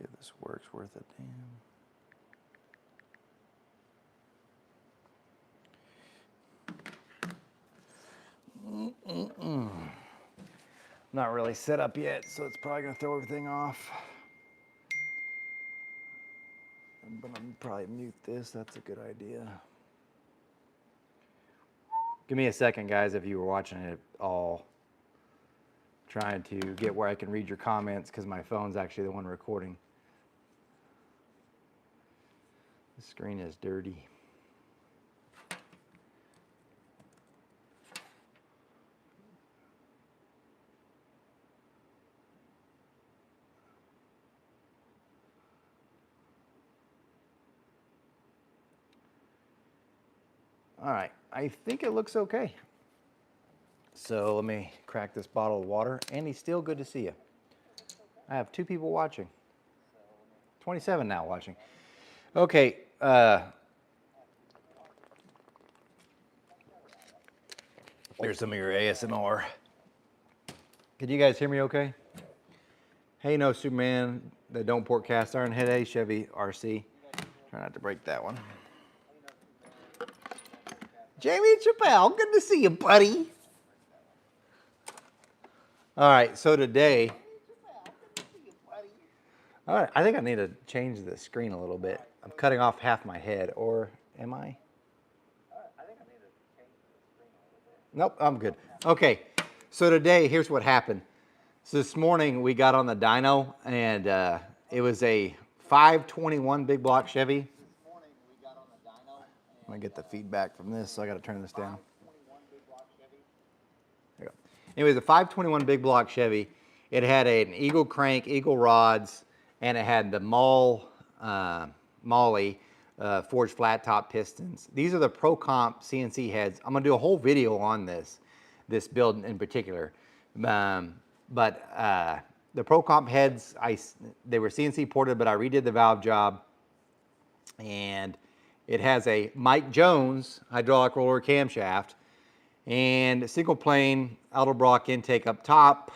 See if this works worth a damn. Not really set up yet, so it's probably gonna throw everything off. But I'm probably mute this. That's a good idea. Give me a second, guys, if you were watching it all. Trying to get where I can read your comments because my phone's actually the one recording. The screen is dirty. All right, I think it looks okay. So let me crack this bottle of water. Andy, still good to see you. I have 2 people watching. 27 now watching. Okay. Here's some of your ASMR. Can you guys hear me okay? Hey, no Superman, the Don't Port Cast Iron Head A Chevy RC. Try not to break that one. Jamie, it's your pal. Good to see you, buddy. All right, so today, all right, I think I need to change the screen a little bit. I'm cutting off half my head, or am I? Nope, I'm good. Okay, so today, here's what happened. So this morning, we got on the dyno, and it was a 521 big block Chevy. I'm gonna get the feedback from this, so I gotta turn this down. There you go. It was a 521 big block Chevy. It had an Eagle crank, Eagle rods, and it had the Molly forged flat top pistons. These are the Pro Comp CNC heads. I'm gonna do a whole video on this build in particular. But the Pro Comp heads, they were CNC ported, but I redid the valve job, and it has a Mike Jones hydraulic roller camshaft and a single plane Edelbrock intake up top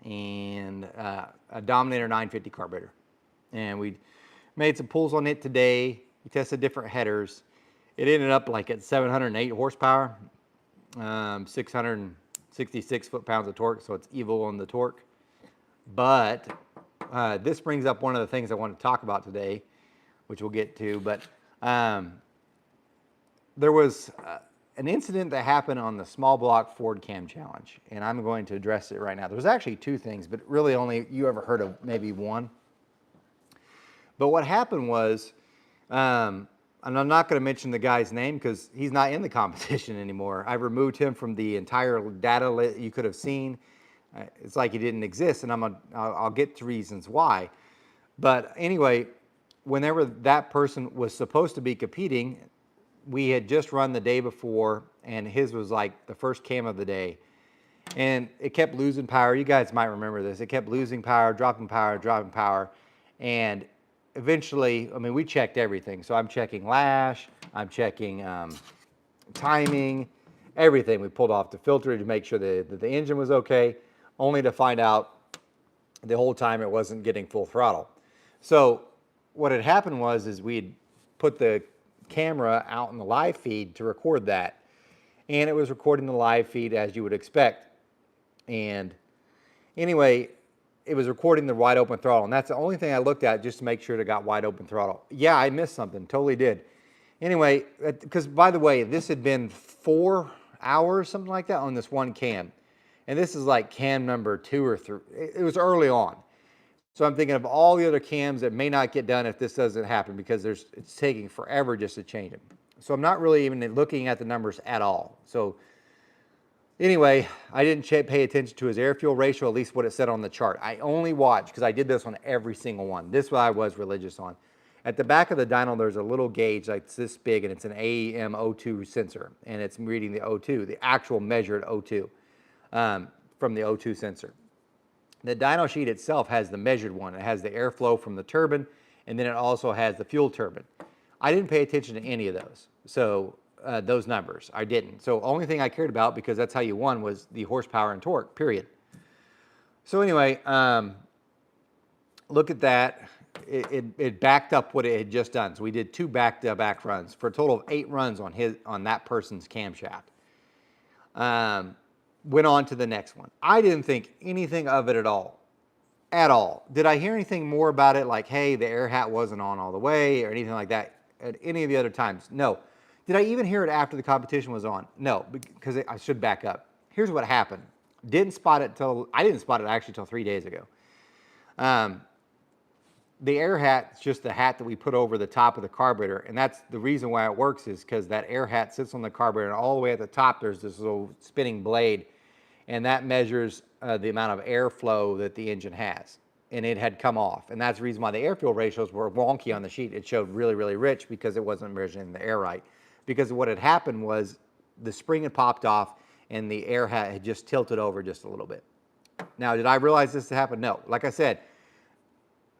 and a Dominator 950 carburetor. And we made some pulls on it today. We tested different headers. It ended up like at 708 horsepower, 666 foot-pounds of torque, so it's evil on the torque. But this brings up one of the things I want to talk about today, which we'll get to. But there was an incident that happened on the small block Ford Cam Challenge, and I'm going to address it right now. There was actually 2 things, but really only you ever heard of maybe one. But what happened was, and I'm not going to mention the guy's name because he's not in the competition anymore. I removed him from the entire data you could have seen. It's like he didn't exist, and I'll get to reasons why. But anyway, whenever that person was supposed to be competing, we had just run the day before, and his was like the first cam of the day. And it kept losing power. You guys might remember this. It kept losing power, dropping power, dropping power. And eventually, I mean, we checked everything. So I'm checking lash, I'm checking timing, everything. We pulled off the filter to make sure that the engine was okay, only to find out the whole time it wasn't getting full throttle. So what had happened was we'd put the camera out in the live feed to record that, and it was recording the live feed as you would expect. And anyway, it was recording the wide open throttle, and that's the only thing I looked at just to make sure it got wide open throttle. Yeah, I missed something, totally did. Anyway, because by the way, this had been 4 hours, something like that, on this one cam, and this is like cam number 2 or 3. It was early on. So I'm thinking of all the other cams that may not get done if this doesn't happen, because it's taking forever just to change them. So I'm not really even looking at the numbers at all. So anyway, I didn't pay attention to his air-fuel ratio, at least what it said on the chart. I only watched, because I did this on every single one. This one I was religious on. At the back of the dyno, there's a little gauge like this big, and it's an AEM O2 sensor, and it's reading the O2, the actual measured O2 from the O2 sensor. The dyno sheet itself has the measured one. It has the airflow from the turbine, and then it also has the fuel turbine. I didn't pay attention to any of those, so those numbers, I didn't. So only thing I cared about, because that's how you won, was the horsepower and torque, period. So anyway, look at that. It backed up what it had just done. So we did 2 back-to-back runs for a total of 8 runs on that person's camshaft. Went on to the next one. I didn't think anything of it at all. At all. Did I hear anything more about it, like, hey, the air hat wasn't on all the way or anything like that at any of the other times? No. Did I even hear it after the competition was on? No, because I should back up. Here's what happened. I didn't spot it actually till 3 days ago. The air hat is just the hat that we put over the top of the carburetor, and that's the reason why it works, is because that air hat sits on the carburetor, and all the way at the top there's this little spinning blade, and that measures the amount of airflow that the engine has. And it had come off, and that's the reason why the air-fuel ratios were wonky on the sheet. It showed really, really rich because it wasn't measuring the air right. Because what had happened was the spring had popped off, and the air hat had just tilted over just a little bit. Now, did I realize this to happen? No. Like I said,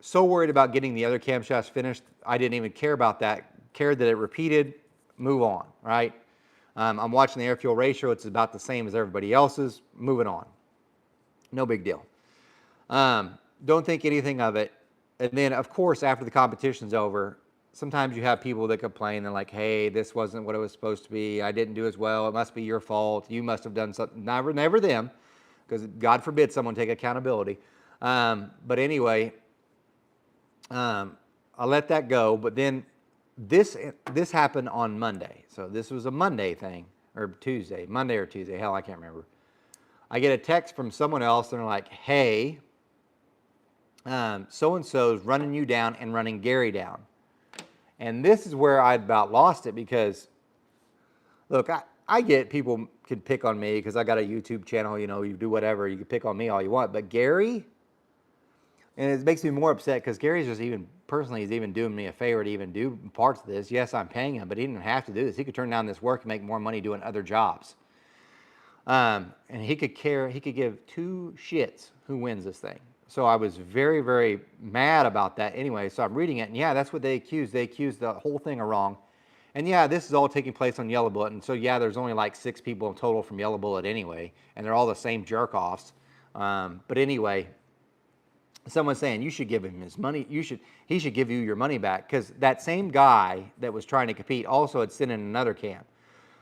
so worried about getting the other camshafts finished, I didn't even care about that. Cared that it repeated, move on, right? I'm watching the air-fuel ratio. It's about the same as everybody else's. Moving on. No big deal. Don't think anything of it. And then, of course, after the competition's over, sometimes you have people that complain. They're like, hey, this wasn't what it was supposed to be. I didn't do as well. It must be your fault. You must have done something. Never them, because God forbid someone take accountability. But anyway, I'll let that go. But then this happened on Monday. So this was a Monday thing, or Tuesday, Monday or Tuesday. Hell, I can't remember. I get a text from someone else, and they're like, hey, so-and-so's running you down and running Gary down. And this is where I about lost it, because, look, I get people can pick on me because I got a YouTube channel, you know, you do whatever, you can pick on me all you want. But Gary, and it makes me more upset because Gary's just even, personally, he's even doing me a favor to even do parts of this. Yes, I'm paying him, but he didn't have to do this. He could turn down this work and make more money doing other jobs. And he could give 2 shits who wins this thing. So I was very, very mad about that anyway. So I'm reading it, and yeah, that's what they accused. They accused the whole thing of wrong. And yeah, this is all taking place on Yellow Bullet. And so yeah, there's only like 6 people in total from Yellow Bullet anyway, and they're all the same jerk-offs. But anyway, someone's saying you should give him his money. He should give you your money back, because that same guy that was trying to compete also had sent in another cam.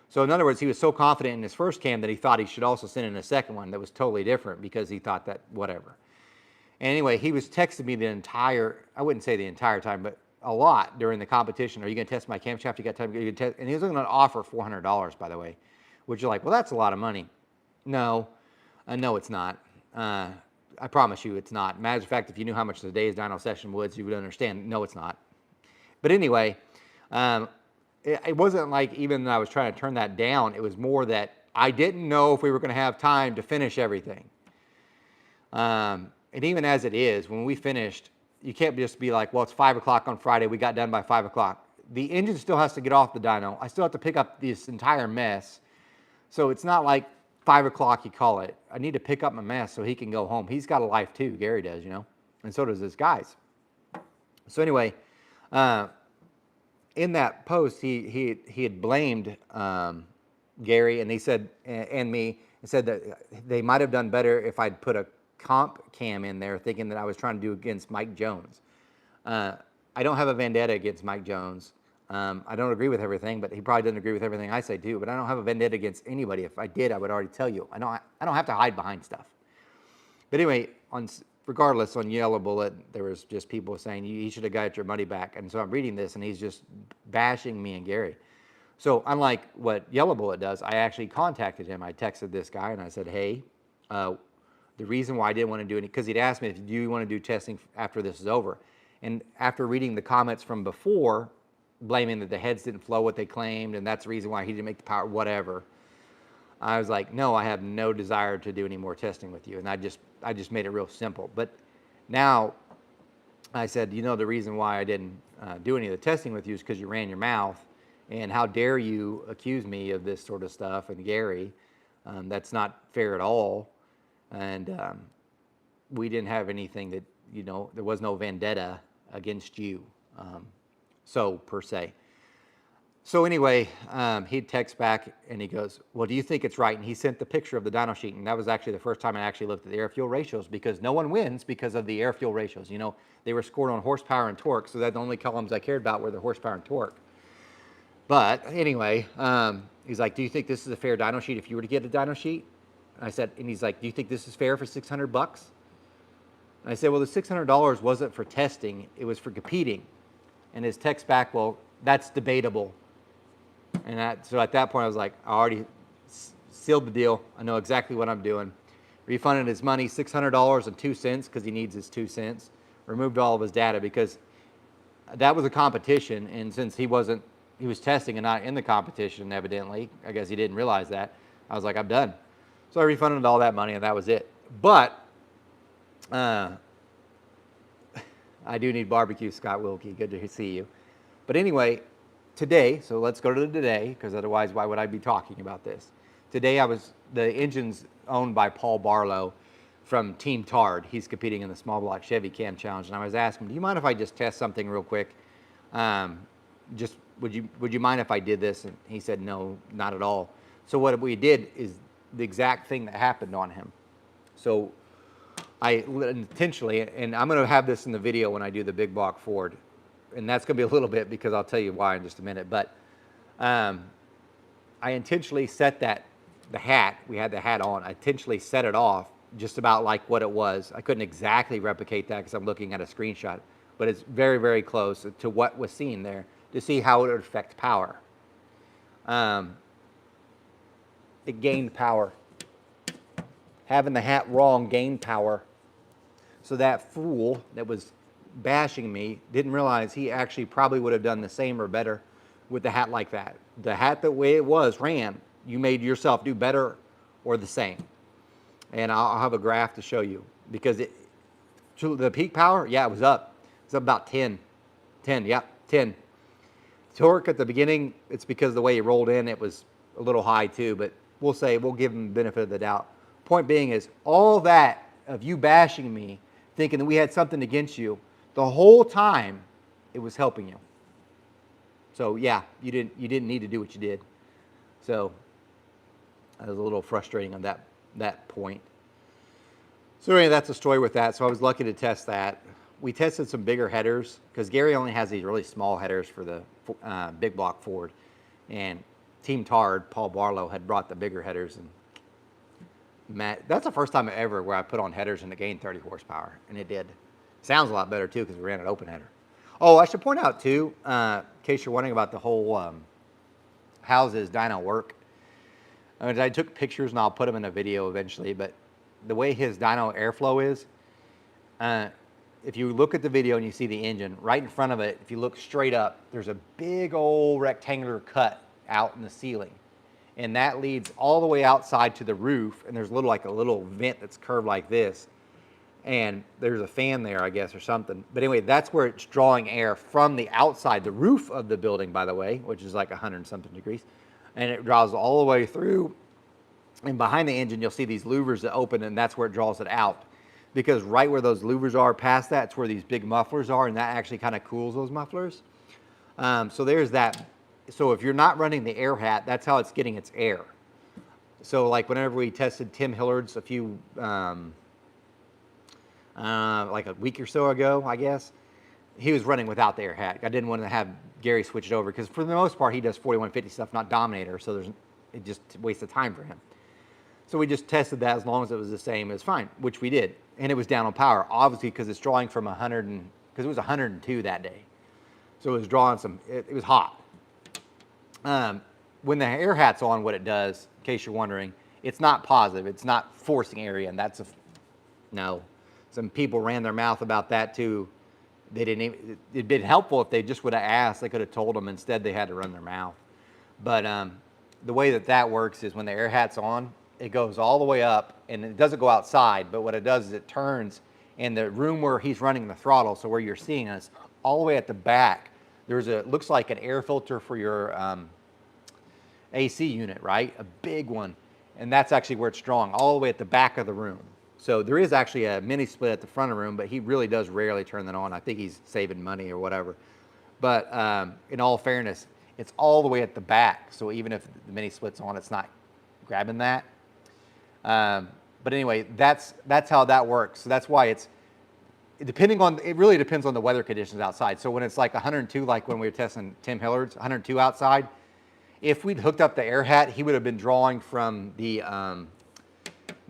So in other words, he was so confident in his first cam that he thought he should also send in a second one that was totally different, because he thought that whatever. And anyway, he was texting me the entire, I wouldn't say the entire time, but a lot during the competition. Are you going to test my camshaft? You got time? You test? And he was going to offer $400, by the way, which you're like, well, that's a lot of money. No, no, it's not. I promise you it's not. Matter of fact, if you knew how much today's dyno session was, you would understand. No, it's not. But anyway, it wasn't like even I was trying to turn that down. It was more that I didn't know if we were going to have time to finish everything. And even as it is, when we finished, you can't just be like, well, it's 5 o'clock on Friday. We got done by 5 o'clock. The engine still has to get off the dyno. I still have to pick up this entire mess. So it's not like 5 o'clock, you call it. I need to pick up my mess so he can go home. He's got a life too, Gary does, you know, and so does this guys. So anyway, in that post, he had blamed Gary, and he said, and me, and said that they might have done better if I'd put a comp cam in there, thinking that I was trying to do against Mike Jones. I don't have a vendetta against Mike Jones. I don't agree with everything, but he probably doesn't agree with everything I say too. But I don't have a vendetta against anybody. If I did, I would already tell you. I don't have to hide behind stuff. But anyway, regardless, on Yellow Bullet, there was just people saying you should have got your money back. And so I'm reading this, and he's just bashing me and Gary. So unlike what Yellow Bullet does, I actually contacted him. I texted this guy, and I said, hey, the reason why I didn't want to do it, because he'd asked me, do you want to do testing after this is over? And after reading the comments from before, blaming that the heads didn't flow what they claimed, and that's the reason why he didn't make the power, whatever, I was like, no, I have no desire to do any more testing with you. And I just made it real simple. But now I said, you know, the reason why I didn't do any of the testing with you is because you ran your mouth. And how dare you accuse me of this sort of stuff? And Gary, that's not fair at all. And we didn't have anything that, you know, there was no vendetta against you, so per se. So anyway, he texts back and he goes, well, do you think it's right? And he sent the picture of the dyno sheet. And that was actually the first time I actually looked at the air-fuel ratios, because no one wins because of the air-fuel ratios. You know, they were scored on horsepower and torque, so that the only columns I cared about were the horsepower and torque. But anyway, he's like, do you think this is a fair dyno sheet if you were to get a dyno sheet? And I said, and he's like, do you think this is fair for 600 bucks? And I said, well, the $600 wasn't for testing, it was for competing. And his text back, well, that's debatable. And so at that point, I was like, I already sealed the deal. I know exactly what I'm doing. Refunded his money, $600.02, because he needs his 2 cents. Removed all of his data, because that was a competition. And since he was testing and not in the competition, evidently, I guess he didn't realize that. I was like, I'm done. So I refunded all that money, and that was it. But I do need barbecue, Scott Wilkie. Good to see you. But anyway, today, so let's go to today, because otherwise why would I be talking about this? Today the engine's owned by Paul Barlow from Team Tard. He's competing in the small block Chevy Cam Challenge, and I was asking him, do you mind if I just test something real quick? Just would you mind if I did this? And he said, no, not at all. So what we did is the exact thing that happened on him. So I intentionally, and I'm going to have this in the video when I do the big block Ford, and that's going to be a little bit, because I'll tell you why in just a minute. But I intentionally set the hat, we had the hat on, I intentionally set it off just about like what it was. I couldn't exactly replicate that because I'm looking at a screenshot, but it's very, very close to what was seen there to see how it would affect power. It gained power. Having the hat wrong gained power. So that fool that was bashing me didn't realize he actually probably would have done the same or better with the hat like that. The hat the way it was ran, you made yourself do better or the same. And I'll have a graph to show you, because the peak power, yeah, it was up. It's up about 10. 10, yeah, 10. Torque at the beginning, it's because the way he rolled in, it was a little high too, but we'll give him the benefit of the doubt. Point being is, all that of you bashing me, thinking that we had something against you, the whole time it was helping you. So yeah, you didn't need to do what you did. So that was a little frustrating on that point. So anyway, that's the story with that. So I was lucky to test that. We tested some bigger headers, because Gary only has these really small headers for the big block Ford, and Team Tard, Paul Barlow, had brought the bigger headers, and Matt, that's the first time ever where I put on headers and it gained 30 horsepower, and it did. Sounds a lot better too, because we ran an open header. Oh, I should point out too, in case you're wondering about the whole how's his dyno work. I took pictures and I'll put them in a video eventually, but the way his dyno airflow is, if you look at the video and you see the engine, right in front of it, if you look straight up, there's a big old rectangular cut out in the ceiling. And that leads all the way outside to the roof, and there's like a little vent that's curved like this. And there's a fan there, I guess, or something. But anyway, that's where it's drawing air from the outside, the roof of the building, by the way, which is like 100 something degrees. And it draws all the way through. And behind the engine, you'll see these louvers that open, and that's where it draws it out. Because right where those louvers are, past that, it's where these big mufflers are, and that actually kind of cools those mufflers. So there's that. So if you're not running the air hat, that's how it's getting its air. So like whenever we tested Tim Hillard's a few, like a week or so ago, I guess, he was running without the air hat. I didn't want to have Gary switch it over, because for the most part, he does 4150 stuff, not Dominator, so it just wastes of time for him. So we just tested that. As long as it was the same, it was fine, which we did. And it was down on power, obviously, because it's drawing from 100, because it was 102 that day. So it was drawing it was hot. When the air hat's on, what it does, in case you're wondering, it's not positive. It's not forcing area, and no. Some people ran their mouth about that too. They didn't even, it'd been helpful if they just would have asked. They could have told them. Instead, they had to run their mouth. But the way that works is when the air hat's on, it goes all the way up, and it doesn't go outside, but what it does is it turns in the room where he's running the throttle, so where you're seeing us, all the way at the back, looks like an air filter for your AC unit, right? A big one. And that's actually where it's drawing, all the way at the back of the room. So there is actually a mini split at the front of the room, but he really does rarely turn that on. I think he's saving money or whatever. But in all fairness, it's all the way at the back. So even if the mini split's on, it's not grabbing that. But anyway, that's how that works. So that's why it really depends on the weather conditions outside. So when it's like 102, like when we were testing Tim Hillard's 102 outside, if we'd hooked up the air hat, he would have been drawing from the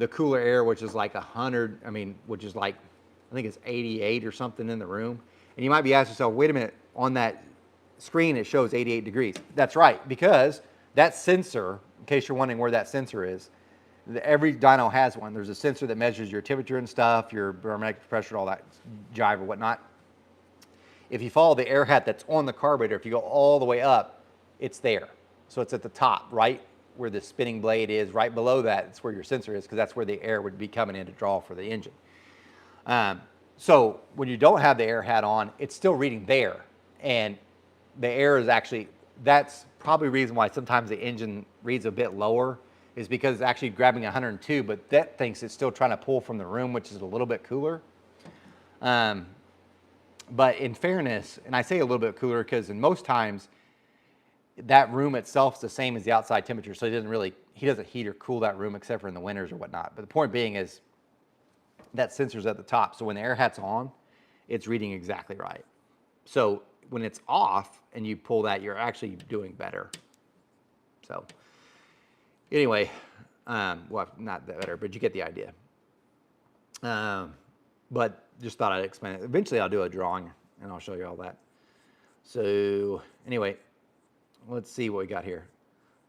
cooler air, which is like 100. I mean, which is like, I think it's 88 or something in the room. And you might be asking yourself, wait a minute, on that screen it shows 88 degrees. That's right, because that sensor, in case you're wondering where that sensor is, every dyno has one. There's a sensor that measures your temperature and stuff, your barometric pressure, all that jive or whatnot. If you follow the air hat that's on the carburetor, if you go all the way up, it's there. So it's at the top, right where the spinning blade is, right below that, it's where your sensor is, because that's where the air would be coming in to draw for the engine. So when you don't have the air hat on, it's still reading there. And the air is actually, that's probably the reason why sometimes the engine reads a bit lower, is because it's actually grabbing 102, but that thinks it's still trying to pull from the room, which is a little bit cooler. But in fairness, and I say a little bit cooler because in most times, that room itself is the same as the outside temperature, so he doesn't heat or cool that room except for in the winters or whatnot. But the point being is that sensor's at the top, so when the air hat's on, it's reading exactly right. So when it's off and you pull that, you're actually doing better. So anyway, well, not that better, but you get the idea. But just thought I'd explain it. Eventually I'll do a drawing and I'll show you all that. So anyway, let's see what we got here.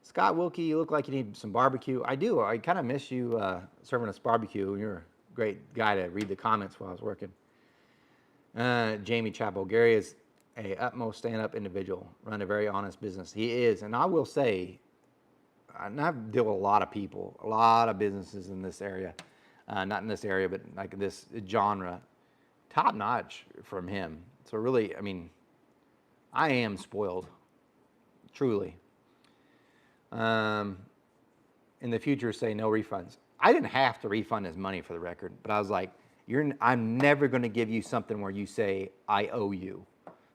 Scott Wilkie, you look like you need some barbecue. I do. I kind of miss you serving us barbecue. You're a great guy to read the comments while I was working. Jamie Chappell, Gary is a utmost stand-up individual, run a very honest business. He is, and I will say, and I've dealt with a lot of people, a lot of businesses in this area, not in this area, but like this genre, top notch from him. So really, I mean, I am spoiled, truly. In the future, say no refunds. I didn't have to refund his money for the record, but I was like, I'm never going to give you something where you say I owe you.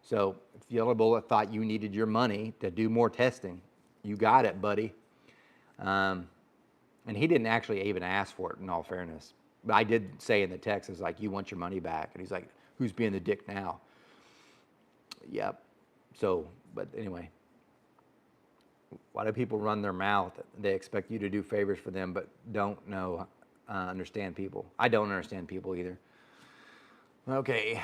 So if Yellow Bullet thought you needed your money to do more testing, you got it, buddy. And he didn't actually even ask for it, in all fairness. But I did say in the text, it's like, you want your money back. And he's like, who's being the dick now? Yep. So, but anyway, why do people run their mouth? They expect you to do favors for them, but don't understand people. I don't understand people either. Okay.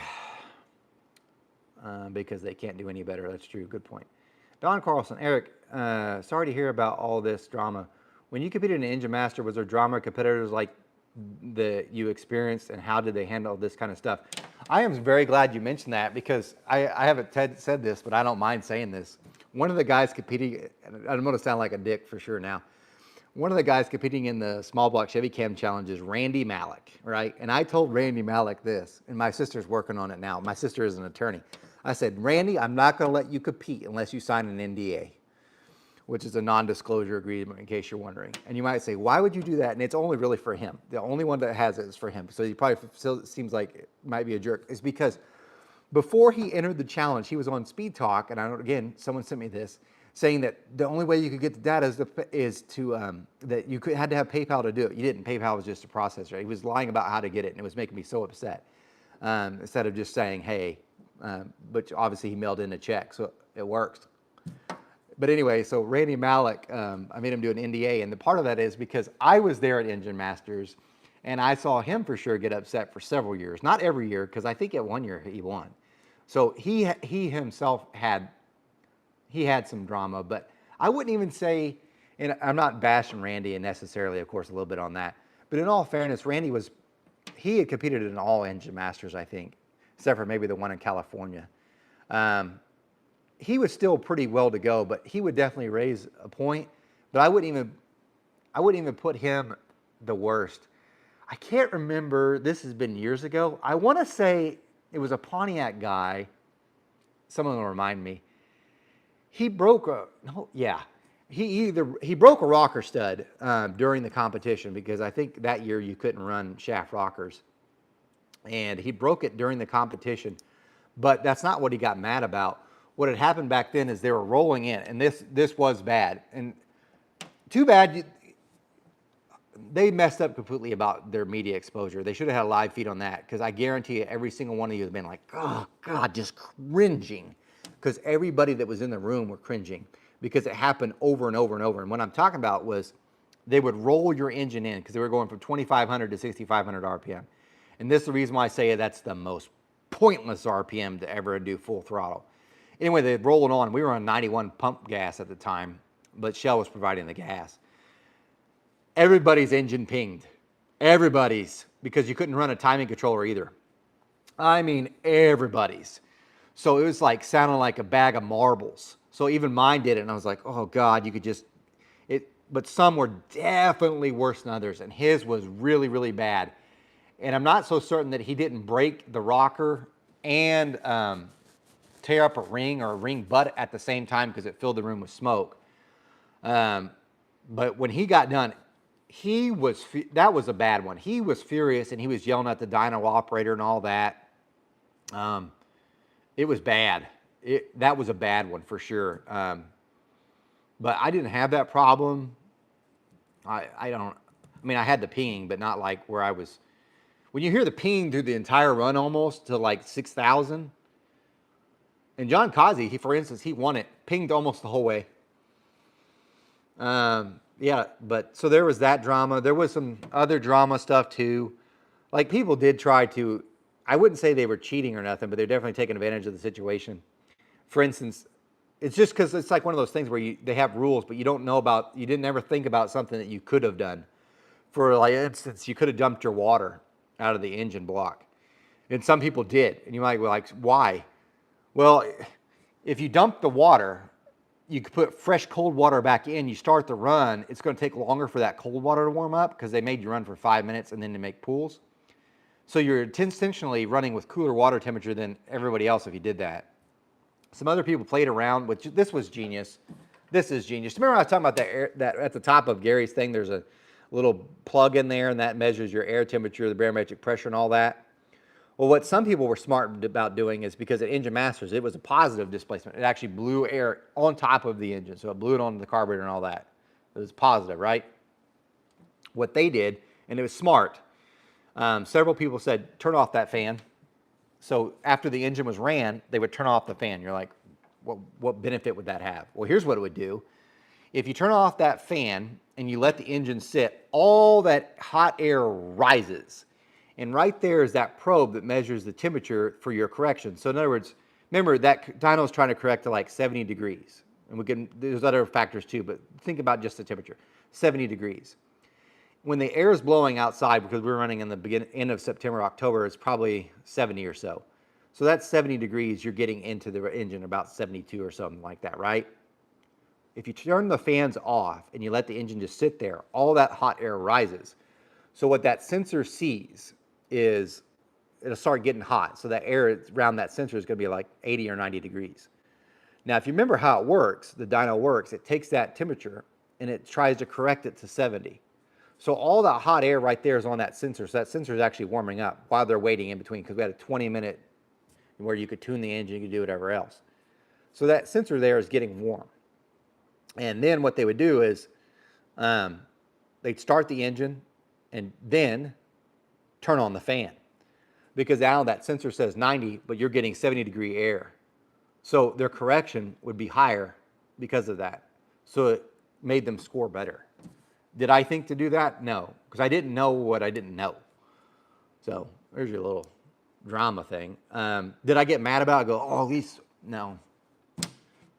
Because they can't do any better. That's true. Good point. Don Carlson, Eric, sorry to hear about all this drama. When you competed in Engine Master, was there drama competitors like you experienced, and how did they handle this kind of stuff? I am very glad you mentioned that, because I haven't said this, but I don't mind saying this. One of the guys competing, I'm going to sound like a dick for sure now. One of the guys competing in the small block Chevy Cam Challenge is Randy Malik, right? And I told Randy Malik this, and my sister's working on it now. My sister is an attorney. I said, Randy, I'm not going to let you compete unless you sign an NDA, which is a non-disclosure agreement, in case you're wondering. And you might say, why would you do that? And it's only really for him. The only one that has it is for him. So he probably still seems like it might be a jerk. It's because before he entered the challenge, he was on Speed Talk, and again, someone sent me this, saying that the only way you could get the data that you had to have PayPal to do it. You didn't. PayPal was just a processor. He was lying about how to get it, and it was making me so upset. Instead of just saying, hey, but obviously he mailed in a check, so it works. But anyway, so Randy Malik, I made him do an NDA, and the part of that is because I was there at Engine Masters, and I saw him for sure get upset for several years. Not every year, because I think at one year he won. So he himself had some drama, but I wouldn't even say, and I'm not bashing Randy and necessarily, of course, a little bit on that, but in all fairness, he had competed in all Engine Masters, I think, except for maybe the one in California. He was still pretty well to go, but he would definitely raise a point, but I wouldn't even put him the worst. I can't remember, this has been years ago. I want to say it was a Pontiac guy. Someone will remind me. He broke he broke a rocker stud during the competition, because I think that year you couldn't run shaft rockers. And he broke it during the competition, but that's not what he got mad about. what had happened back then is they were rolling in, and this was bad. And too bad they messed up completely about their media exposure. They should have had a live feed on that, because I guarantee you every single one of you has been like, oh God, just cringing, because everybody that was in the room were cringing because it happened over and over and over. And what I'm talking about was they would roll your engine in because they were going from 2,500 to 6,500 RPM. And this is the reason why I say that's the most pointless RPM to ever do full throttle. Anyway, they'd roll it on. We were on 91 pump gas at the time, but Shell was providing the gas. Everybody's engine pinged. Everybody's, because you couldn't run a timing controller either. I mean, everybody's. So it was like sounding like a bag of marbles. So even mine did it, and I was like, oh God, you could just, but some were definitely worse than others, and his was really, really bad. And I'm not so certain that he didn't break the rocker and tear up a ring or a ring butt at the same time because it filled the room with smoke. But when he got done, that was a bad one. He was furious, and he was yelling at the dyno operator and all that. It was bad. That was a bad one for sure. But I didn't have that problem. I had the pinging, but not like where I was. When you hear the ping through the entire run almost to like 6,000, and John Kazi, for instance, he won it, pinged almost the whole way. Yeah, but so there was that drama. There was some other drama stuff too. Like people did try to, I wouldn't say they were cheating or nothing, but they're definitely taking advantage of the situation. For instance, it's just because it's like one of those things where they have rules, but you didn't ever think about something that you could have done. For like instance, you could have dumped your water out of the engine block. And some people did. And you might be like, why? Well, if you dump the water, you could put fresh cold water back in, you start the run, it's going to take longer for that cold water to warm up because they made you run for 5 minutes and then to make pools. So you're intentionally running with cooler water temperature than everybody else if you did that. Some other people played around with, this was genius. This is genius. Remember I was talking about that at the top of Gary's thing, there's a little plug in there and that measures your air temperature, the barometric pressure and all that. Well, what some people were smart about doing is because at Engine Masters, it was a positive displacement. It actually blew air on top of the engine. So it blew it onto the carburetor and all that. It was positive, right? What they did, and it was smart, several people said, turn off that fan. So after the engine was ran, they would turn off the fan. You're like, what benefit would that have? Well, here's what it would do. If you turn off that fan and you let the engine sit, all that hot air rises. And right there is that probe that measures the temperature for your correction. So in other words, remember that dyno is trying to correct to like 70 degrees. And there's other factors too, but think about just the temperature, 70 degrees. When the air is blowing outside, because we're running in the end of September, October, it's probably 70 or so. So that's 70 degrees, you're getting into the engine about 72 or something like that, right? If you turn the fans off and you let the engine just sit there, all that hot air rises. So what that sensor sees is it'll start getting hot. So that air around that sensor is going to be like 80 or 90 degrees. Now, if you remember how it works, the dyno works, it takes that temperature and it tries to correct it to 70. So all that hot air right there is on that sensor. So that sensor is actually warming up while they're waiting in between, because we had a 20-minute where you could tune the engine, you could do whatever else. So that sensor there is getting warm. And then what they would do is they'd start the engine and then turn on the fan, because now that sensor says 90, but you're getting 70-degree air. So their correction would be higher because of that. So it made them score better. Did I think to do that? No, because I didn't know what I didn't know. So there's your little drama thing. Did I get mad about it? Go, oh, at least, no.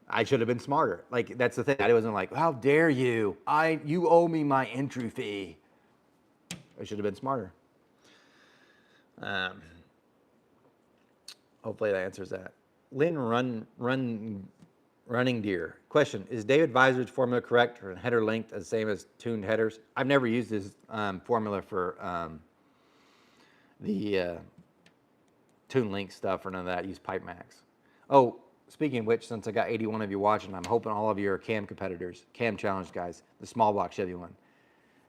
I should have been smarter. Like, that's the thing. I wasn't like, how dare you? You owe me my entry fee. I should have been smarter. Hopefully that answers that. Lynn Running Deer. Question, is David Visor's formula correct for header length the same as tuned headers? I've never used his formula for the tune length stuff or none of that. I use Pipe Max. Oh, speaking of which, since I got 81 of you watching, I'm hoping all of you are cam competitors, cam challenge guys, the small block Chevy one.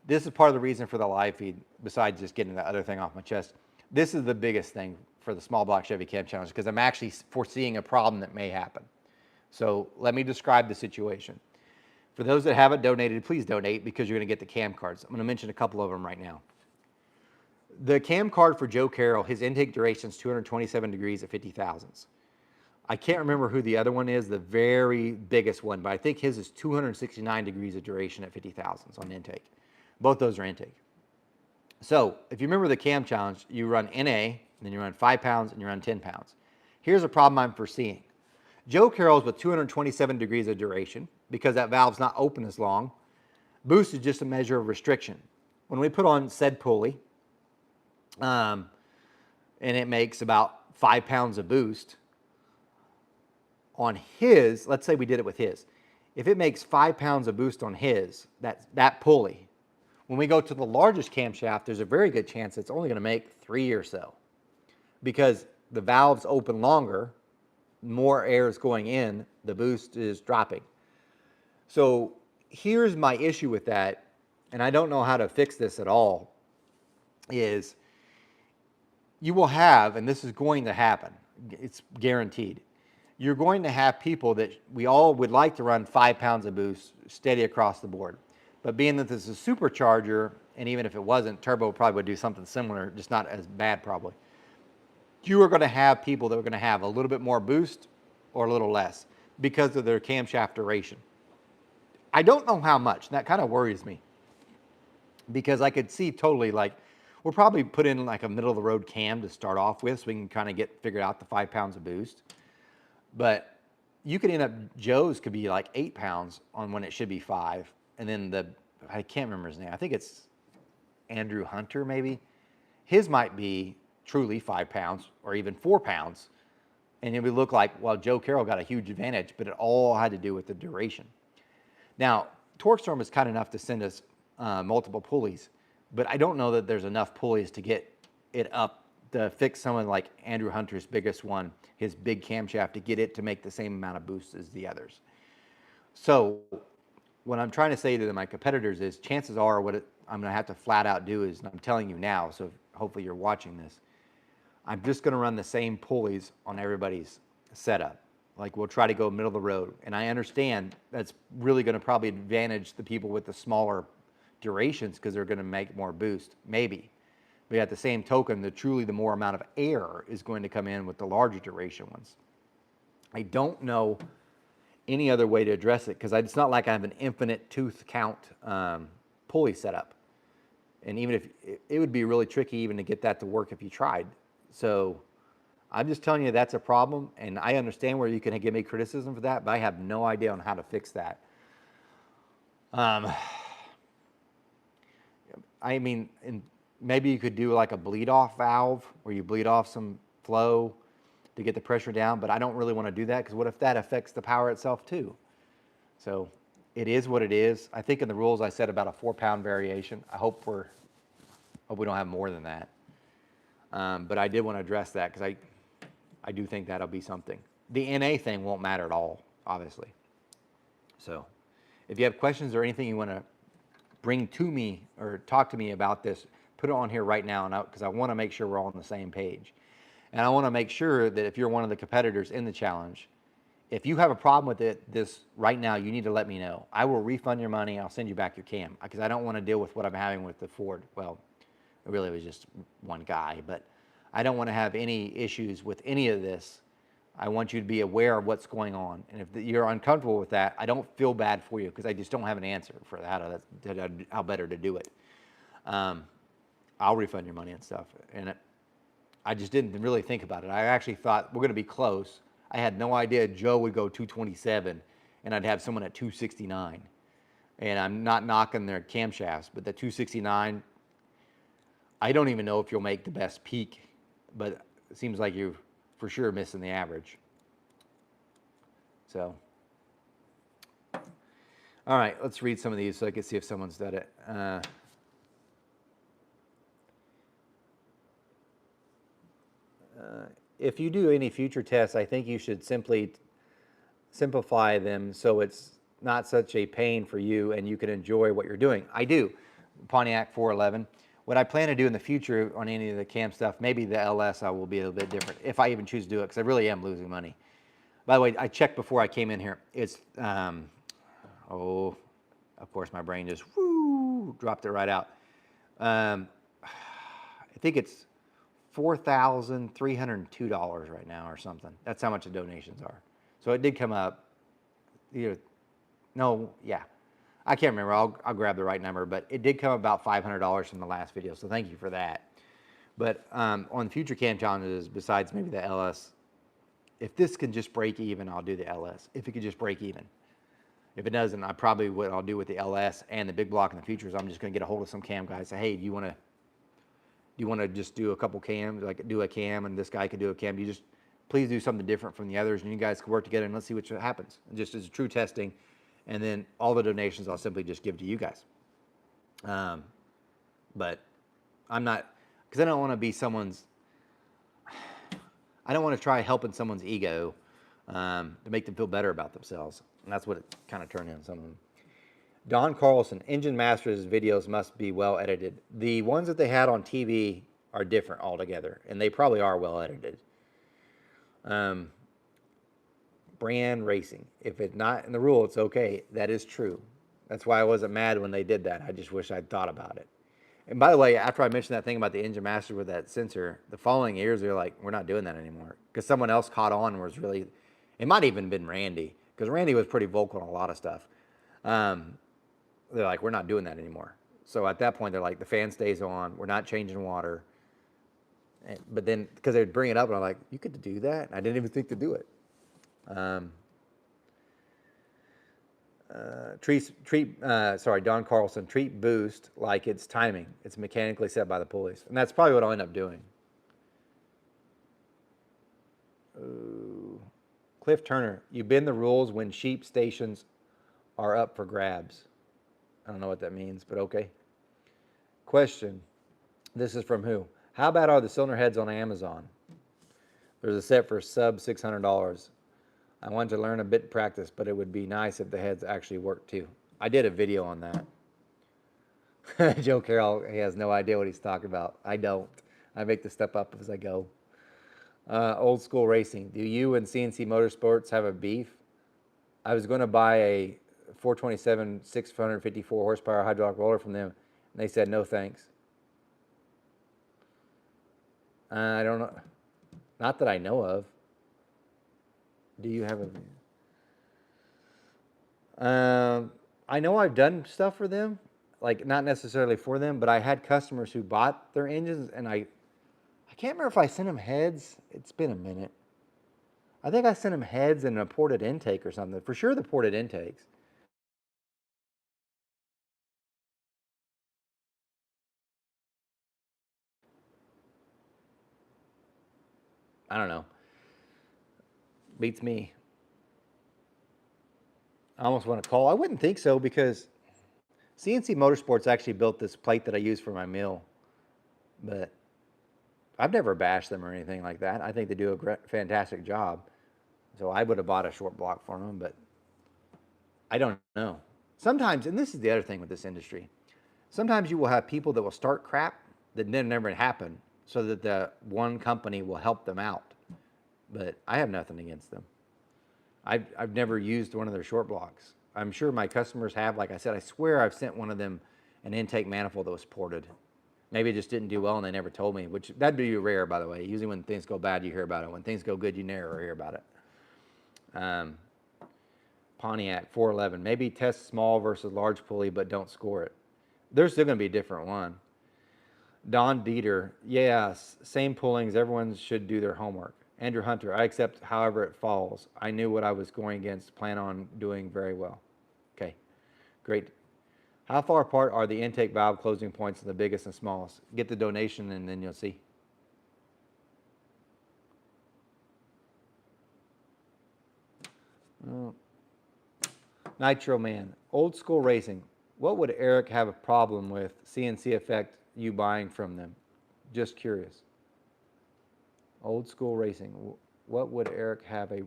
This is part of the reason for the live feed, besides just getting that other thing off my chest. This is the biggest thing for the small block Chevy cam challenge, because I'm actually foreseeing a problem that may happen. So let me describe the situation. For those that haven't donated, please donate because you're going to get the cam cards. I'm going to mention a couple of them right now. The cam card for Joe Carroll, his intake duration is 227 degrees at 50 thousandths. I can't remember who the other one is, the very biggest one, but I think his is 269 degrees of duration at 50 thousandths on intake. Both those are intake. So if you remember the cam challenge, you run NA, then you run 5 pounds, and you run 10 pounds. Here's a problem I'm foreseeing. Joe Carroll's with 227 degrees of duration because that valve's not open as long. Boost is just a measure of restriction. When we put on said pulley, and it makes about 5 pounds of boost, on his, let's say we did it with his, if it makes 5 pounds of boost on his, that pulley, when we go to the largest camshaft, there's a very good chance it's only going to make 3 or so because the valve's open longer, more air is going in, the boost is dropping. So here's my issue with that, and I don't know how to fix this at all, is you will have, and this is going to happen, it's guaranteed, you're going to have people that we all would like to run 5 pounds of boost steady across the board. But being that this is a supercharger, and even if it wasn't, turbo probably would do something similar, just not as bad probably. You are going to have people that are going to have a little bit more boost or a little less because of their camshaft duration. I don't know how much, and that kind of worries me because I could see totally like, we'll probably put in like a middle of the road cam to start off with so we can kind of get figured out the 5 pounds of boost. But you could end up, Joe's could be like 8 pounds on when it should be 5. And then I can't remember his name. I think it's Andrew Hunter maybe. His might be truly 5 pounds or even 4 pounds. And it would look like, well, Joe Carroll got a huge advantage, but it all had to do with the duration. Now, TorqueStorm is kind enough to send us multiple pulleys, but I don't know that there's enough pulleys to get it up to fix someone like Andrew Hunter's biggest one, his big camshaft, to get it to make the same amount of boost as the others. So what I'm trying to say to my competitors is chances are I'm going to have to flat out do is, and I'm telling you now, so hopefully you're watching this, I'm just going to run the same pulleys on everybody's setup. Like we'll try to go middle of the road. And I understand that's really going to probably advantage the people with the smaller durations because they're going to make more boost, maybe. But at the same token, the more amount of air is going to come in with the larger duration ones. I don't know any other way to address it because it's not like I have an infinite tooth count pulley setup. And even if it would be really tricky even to get that to work if you tried. So I'm just telling you that's a problem, and I understand where you can give me criticism for that, but I have no idea on how to fix that. I mean, maybe you could do like a bleed off valve where you bleed off some flow to get the pressure down, but I don't really want to do that because what if that affects the power itself too? So it is what it is. I think in the rules I said about a 4 pound variation. I hope we don't have more than that. But I did want to address that because I do think that'll be something. The NA thing won't matter at all, obviously. So if you have questions or anything you want to bring to me or talk to me about this, put it on here right now because I want to make sure we're all on the same page. And I want to make sure that if you're one of the competitors in the challenge, if you have a problem with this right now, you need to let me know. I will refund your money. I'll send you back your cam because I don't want to deal with what I'm having with the Ford. Well, it really was just one guy, but I don't want to have any issues with any of this. I want you to be aware of what's going on. And if you're uncomfortable with that, I don't feel bad for you because I just don't have an answer for how better to do it. I'll refund your money and stuff. And I just didn't really think about it. I actually thought we're going to be close. I had no idea Joe would go 227 and I'd have someone at 269. And I'm not knocking their camshafts, but the 269, I don't even know if you'll make the best peak, but it seems like you're for sure missing the average. So, all right, let's read some of these so I can see if someone's done it. If you do any future tests, I think you should simply simplify them so it's not such a pain for you and you can enjoy what you're doing. I do. Pontiac 411. What I plan to do in the future on any of the cam stuff, maybe the LS I will be a little bit different if I even choose to do it because I really am losing money. By the way, I checked before I came in here. It's, of course, my brain just dropped it right out. I think it's $4,302 right now or something. That's how much the donations are. So it did come up. Either, no, yeah, I can't remember. I'll grab the right number, but it did come about $500 from the last video. So thank you for that. But on future cam challenges, besides maybe the LS, if this can just break even, I'll do the LS. If it could just break even. If it doesn't, what I'll do with the LS and the big block in the future is I'm just going to get a hold of some cam guys. Say, hey, do you want to just do a couple cams, like do a cam, and this guy could do a cam? You just please do something different from the others, and you guys can work together and let's see what happens. And just as a true testing, and then all the donations I'll simply just give to you guys. But I'm not, because I don't want to be someone's. I don't want to try helping someone's ego to make them feel better about themselves. And that's what it kind of turned into some of them. Don Carlson, Engine Masters videos must be well edited. The ones that they had on TV are different altogether, and they probably are well edited. Brand Racing, if it's not in the rule, it's okay. That is true. That's why I wasn't mad when they did that. I just wish I'd thought about it. And by the way, after I mentioned that thing about the Engine Master with that sensor, the following years they're like, we're not doing that anymore. Because someone else caught on and was really, it might even been Randy, because Randy was pretty vocal on a lot of stuff. They're like, we're not doing that anymore. So at that point, they're like, the fan stays on. We're not changing water. But then, because they'd bring it up, and I'm like, you could do that? I didn't even think to do it. Don Carlson, treat boost like it's timing. It's mechanically set by the pulleys. And that's probably what I'll end up doing. Cliff Turner, you bend the rules when sheep stations are up for grabs. I don't know what that means, but okay. Question. This is from who? How bad are the cylinder heads on Amazon? There's a set for sub $600. I wanted to learn a bit practice, but it would be nice if the heads actually worked too. I did a video on that. Joe Carroll, he has no idea what he's talking about. I don't. I make the stuff up as I go. Old school racing. Do you and CNC Motorsports have a beef? I was going to buy a 427 654 horsepower hydraulic roller from them, and they said no thanks. I don't know. Not that I know of. Do you have a... I know I've done stuff for them, like not necessarily for them, but I had customers who bought their engines, and I can't remember if I sent them heads. It's been a minute. I think I sent them heads and a ported intake or something. For sure the ported intakes. I don't know. Beats me. I almost want to call. I wouldn't think so, because CNC Motorsports actually built this plate that I use for my mill. But I've never bashed them or anything like that. I think they do a fantastic job. So I would have bought a short block for them, but I don't know. Sometimes, and this is the other thing with this industry, sometimes you will have people that will start crap that then never happen, so that the one company will help them out. But I have nothing against them. I've never used one of their short blocks. I'm sure my customers have. Like I said, I swear I've sent one of them an intake manifold that was ported. Maybe it just didn't do well and they never told me, which that'd be rare, by the way. Usually when things go bad, you hear about it. When things go good, you never hear about it. Pontiac 411, maybe test small versus large pulley, but don't score it. There's still going to be a different one. Don Dieter, yes, same pullings. Everyone should do their homework. Andrew Hunter, I accept however it falls. I knew what I was going against. Plan on doing very well. Okay, great. How far apart are the intake valve closing points of the biggest and smallest? Get the donation and then you'll see. Oh. Nitro Man, old school racing. What would Eric have a problem with CNC Effect you buying from them? Just curious. Old school racing. What would Eric have a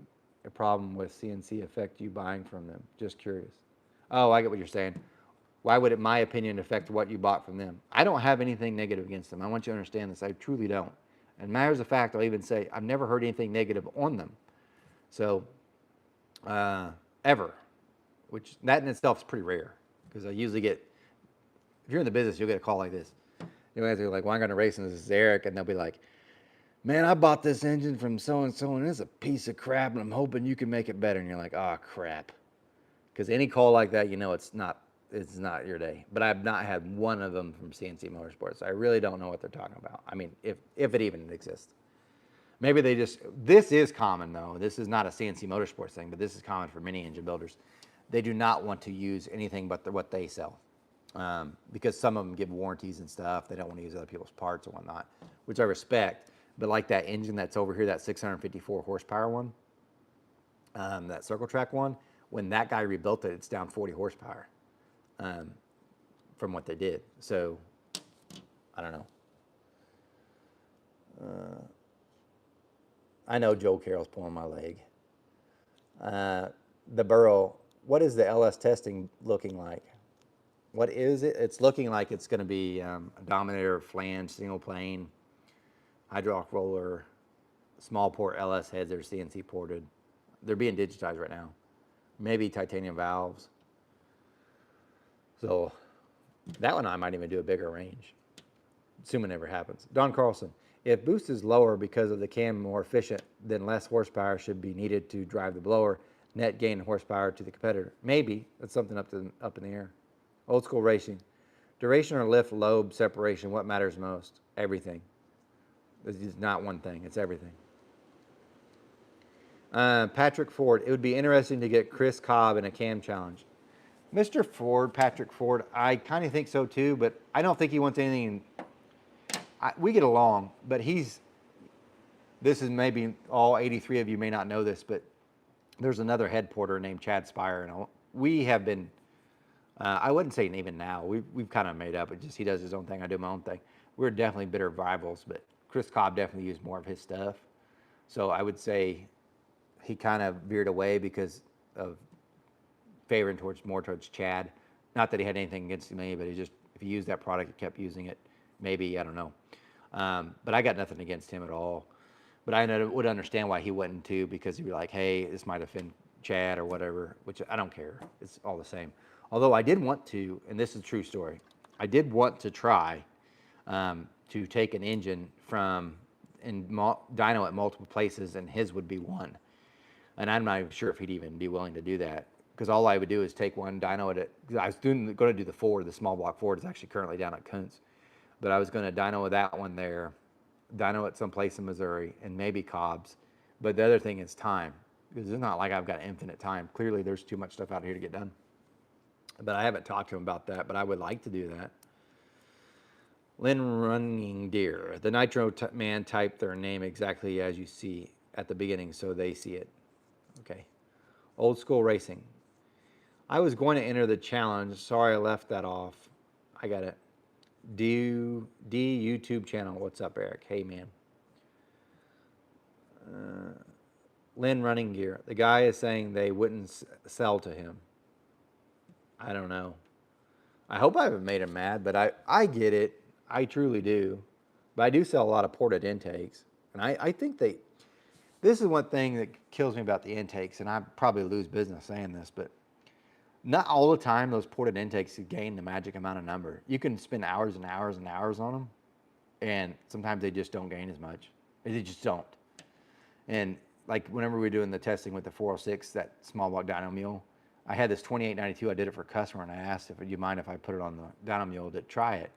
problem with CNC Effect you buying from them? Just curious. Oh, I get what you're saying. Why would it, my opinion, affect what you bought from them? I don't have anything negative against them. I want you to understand this. I truly don't. And matters of fact, I'll even say I've never heard anything negative on them. So ever, which that in itself is pretty rare because I usually get, if you're in the business, you'll get a call like this. You'll answer like, Weingartner Racing, this is Eric, and they'll be like, man, I bought this engine from so and so, and it's a piece of crap, and I'm hoping you can make it better. And you're like, oh crap, because any call like that, you know, it's not your day. But I've not had one of them from CNC Motorsports. I really don't know what they're talking about. I mean, if it even exists. Maybe they just, this is common though. This is not a CNC Motorsports thing, but this is common for many engine builders. They do not want to use anything but what they sell. Because some of them give warranties and stuff. They don't want to use other people's parts and whatnot, which I respect. But like that engine that's over here, that 654 horsepower one, that circle track one, when that guy rebuilt it, it's down 40 horsepower from what they did. So I don't know. I know Joe Carroll's pulling my leg. The Burrow, what is the LS testing looking like? What is it? It's looking like it's going to be a Dominator, flange, single plane, hydraulic roller, small port LS heads that are CNC ported. They're being digitized right now. Maybe titanium valves. So that one I might even do a bigger range, assuming it never happens. Don Carlson, if boost is lower because of the cam more efficient, then less horsepower should be needed to drive the blower. Net gain horsepower to the competitor. Maybe. That's something up in the air. Old school racing. Duration or lift lobe separation, what matters most? Everything. It's not one thing, it's everything. Patrick Ford, it would be interesting to get Chris Cobb in a cam challenge. Mr. Ford, Patrick Ford, I kind of think so too, but I don't think he wants anything. We get along, but this is maybe all 83 of you may not know this, but there's another head porter named Chad Spire, and we have been, I wouldn't say even now, we've kind of made up. It just, he does his own thing, I do my own thing. We're definitely bitter rivals, but Chris Cobb definitely used more of his stuff. So I would say he kind of veered away because of favoring more towards Chad. Not that he had anything against me, but he just, if he used that product, he kept using it. Maybe, I don't know. But I got nothing against him at all. But I would understand why he wouldn't too, because he'd be like, hey, this might offend Chad or whatever, which I don't care. It's all the same. Although I did want to, and this is a true story, I did want to try to take an engine and dyno at multiple places, and his would be one. And I'm not even sure if he'd even be willing to do that, because all I would do is take one, dyno it. I was going to do the Ford, the small block Ford is actually currently down at Kuntz, but I was going to dyno with that one there, dyno it someplace in Missouri, and maybe Cobb's. But the other thing is time, because it's not like I've got infinite time. Clearly, there's too much stuff out here to get done. But I haven't talked to him about that, but I would like to do that. Lynn Running Deer, the Nitro Man typed their name exactly as you see at the beginning, so they see it. Okay. Old School Racing. I was going to enter the challenge. Sorry I left that off. I got it. D YouTube channel. What's up, Eric? Hey, man. Lynn Running Gear. The guy is saying they wouldn't sell to him. I don't know. I hope I haven't made him mad, but I get it. I truly do. But I do sell a lot of ported intakes. And I think this is one thing that kills me about the intakes, and I probably lose business saying this, but not all the time those ported intakes gain the magic amount of number. You can spend hours and hours and hours on them, and sometimes they just don't gain as much. They just don't. And like whenever we were doing the testing with the 406, that small block dyno mule, I had this 2892. I did it for a customer, and I asked if, would you mind if I put it on the dyno mule to try it?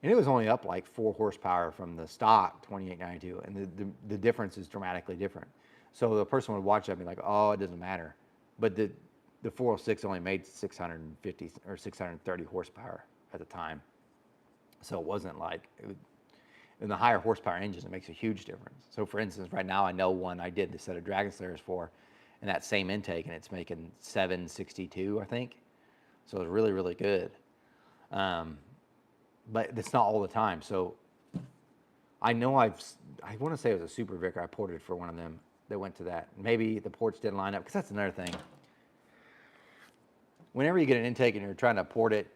And it was only up like 4 horsepower from the stock 2892, and the difference is dramatically different. So the person would watch that and be like, oh, it doesn't matter. But the 406 only made 650 or 630 horsepower at the time. So it wasn't like, in the higher horsepower engines, it makes a huge difference. So for instance, right now I know one I did the set of Dragon Slayers for, and that same intake, and it's making 762, I think. So it's really, really good. But it's not all the time. So I know I want to say it was a Super Vicar I ported for one of them that went to that. Maybe the ports didn't line up, because that's another thing. Whenever you get an intake and you're trying to port it,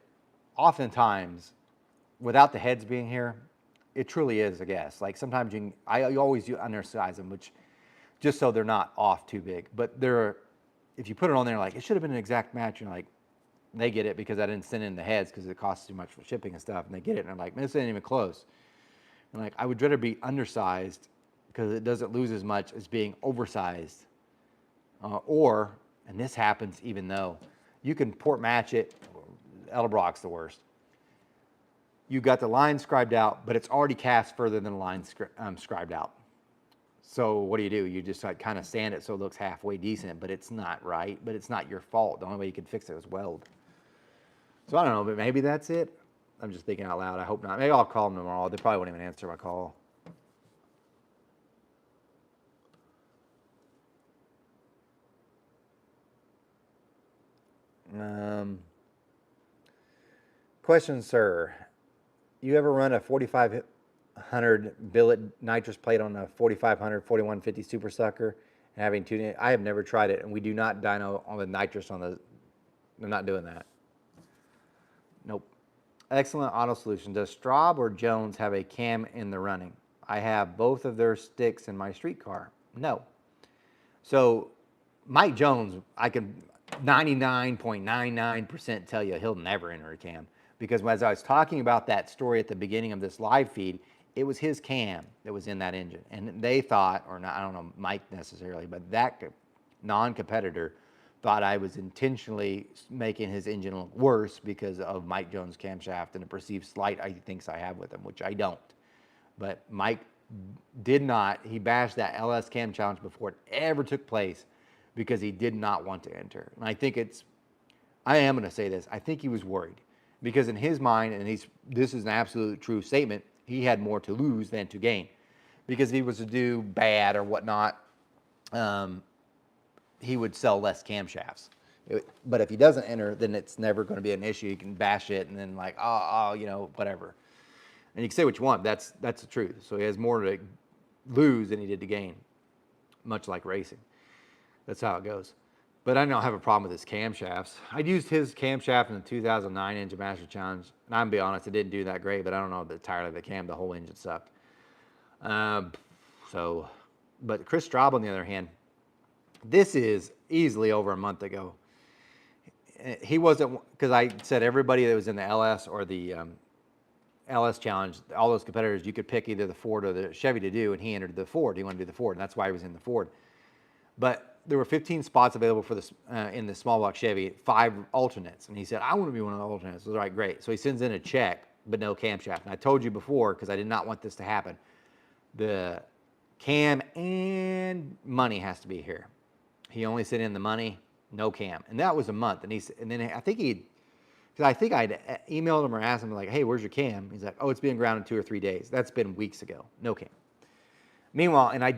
oftentimes, without the heads being here, it truly is a guess. Like sometimes you always undersize them, which just so they're not off too big. But if you put it on there, like, it should have been an exact match, you're like, they get it because I didn't send in the heads because it costs too much for shipping and stuff, and they get it, and I'm like, man, this ain't even close. And like, I would rather be undersized because it doesn't lose as much as being oversized. Or, and this happens even though you can port match it, Edelbrock's the worst. You got the line scribed out, but it's already cast further than the line scribed out. So what do? You just like kind of sand it so it looks halfway decent, but it's not right, but it's not your fault. The only way you can fix it is weld. So I don't know, but maybe that's it. I'm just thinking out loud. I hope not. Maybe I'll call them tomorrow. They probably won't even answer my call. Question, sir. You ever run a 4500 billet nitrous plate on a 4500 4150 super sucker and having two? I have never tried it, and we do not dyno on the nitrous on the. I'm not doing that. Nope. Excellent auto solution. Does Straub or Jones have a cam in the running? I have both of their sticks in my street car. No. So Mike Jones, I can 99.99% tell you he'll never enter a cam, because as I was talking about that story at the beginning of this live feed, it was his cam that was in that engine, and they thought, or not, I don't know Mike necessarily, but that non-competitor thought I was intentionally making his engine look worse because of Mike Jones' camshaft and the perceived slight he thinks I have with him, which I don't. But Mike did not. He bashed that LS Cam Challenge before it ever took place because he did not want to enter. And I think I am going to say this, I think he was worried because in his mind, and this is an absolute true statement, he had more to lose than to gain. Because if he was to do bad or whatnot, he would sell less camshafts. But if he doesn't enter, then it's never going to be an issue. You can bash it and then like, whatever. And you can say what you want. That's the truth. So he has more to lose than he did to gain, much like racing. That's how it goes. But I don't have a problem with his camshafts. I used his camshaft in the 2009 Engine Master Challenge, and I'm gonna be honest, it didn't do that great. But I don't know entirely the cam. The whole engine sucked. But Chris Straub, on the other hand, this is easily over a month ago. He wasn't, because I said everybody that was in the LS or the LS Challenge, all those competitors, you could pick either the Ford or the Chevy to do, and he entered the Ford. He wanted to do the Ford, and that's why he was in the Ford. But there were 15 spots available for this in the small block Chevy, 5 alternates, and he said, I want to be one of the alternates. I was like, great. So he sends in a check, but no camshaft. And I told you before, because I did not want this to happen, the cam and money has to be here. He only sent in the money, no cam, and that was a month. And then I think I'd emailed him or asked him like, hey, where's your cam? He's like, oh, it's being grounded 2 or 3 days. That's been weeks ago, no cam. Meanwhile, and I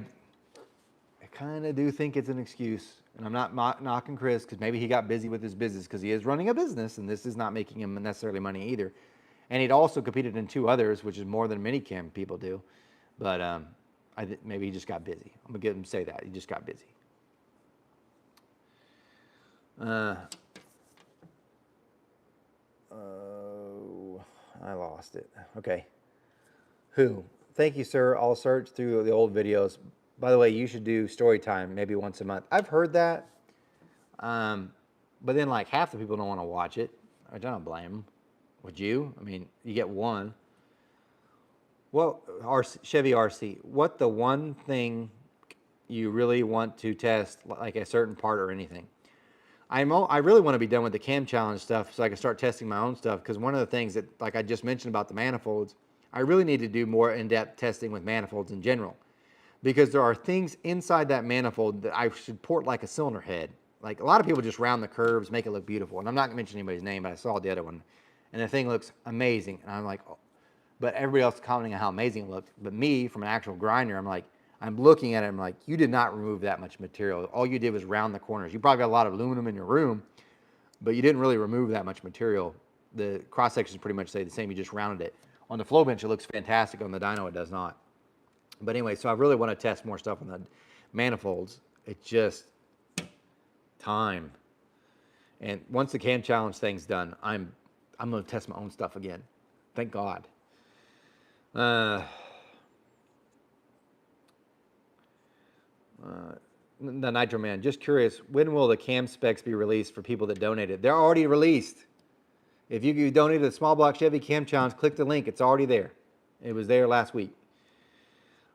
kind of do think it's an excuse, and I'm not knocking Chris because maybe he got busy with his business because he is running a business, and this is not making him necessarily money either. And he'd also competed in 2 others, which is more than many cam people do. But maybe he just got busy. I'm gonna get him to say that he just got busy. I lost it. Okay. Who? Thank you, sir. I'll search through the old videos. By the way, you should do story time maybe once a month. I've heard that. But then like half the people don't want to watch it. I don't blame them. Would you? I mean, you get one. Well, Chevy RC, what the one thing you really want to test, like a certain part or anything? I really want to be done with the cam challenge stuff so I can start testing my own stuff, because one of the things that, like I just mentioned about the manifolds, I really need to do more in-depth testing with manifolds in general, because there are things inside that manifold that I should port like a cylinder head. Like a lot of people just round the curves, make it look beautiful. And I'm not going to mention anybody's name, but I saw the other one, and the thing looks amazing. And I'm like, oh. But everybody else commenting on how amazing it looked. But me, from an actual grinder, I'm like, I'm looking at it, I'm like, you did not remove that much material. All you did was round the corners. You probably got a lot of aluminum in your room, but you didn't really remove that much material. The cross sections pretty much stay the same. You just rounded it. On the flow bench, it looks fantastic. On the dyno, it does not. But anyway, so I really want to test more stuff on the manifolds. It's just time. And once the cam challenge thing's done, I'm going to test my own stuff again. Thank God. the Nitro Man, just curious, when will the cam specs be released for people that donated? They're already released. If you donated to the Small Block Chevy Cam Challenge, click the link. It's already there. It was there last week.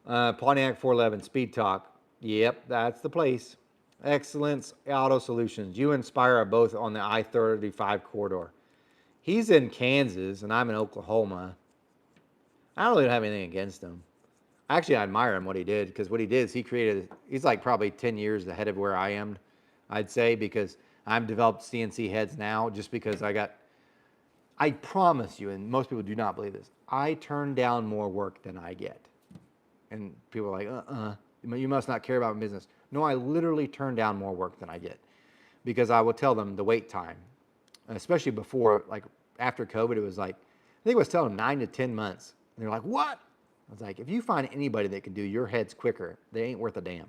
Pontiac 411, Speed Talk. Yep, that's the place. Excellence Auto Solutions. You and Spire are both on the I-35 corridor. He's in Kansas, and I'm in Oklahoma. I don't really have anything against him. Actually, I admire him, what he did, because what he did is he's like probably 10 years ahead of where I am, I'd say, because I've developed CNC heads now just because I promise you, and most people do not believe this, I turn down more work than I get. And people are like, you must not care about business. No, I literally turn down more work than I get because I will tell them the wait time, especially before, like after COVID, it was like, I think I was telling them 9 to 10 months. And they're like, what? I was like, if you find anybody that can do your heads quicker, they ain't worth a damn.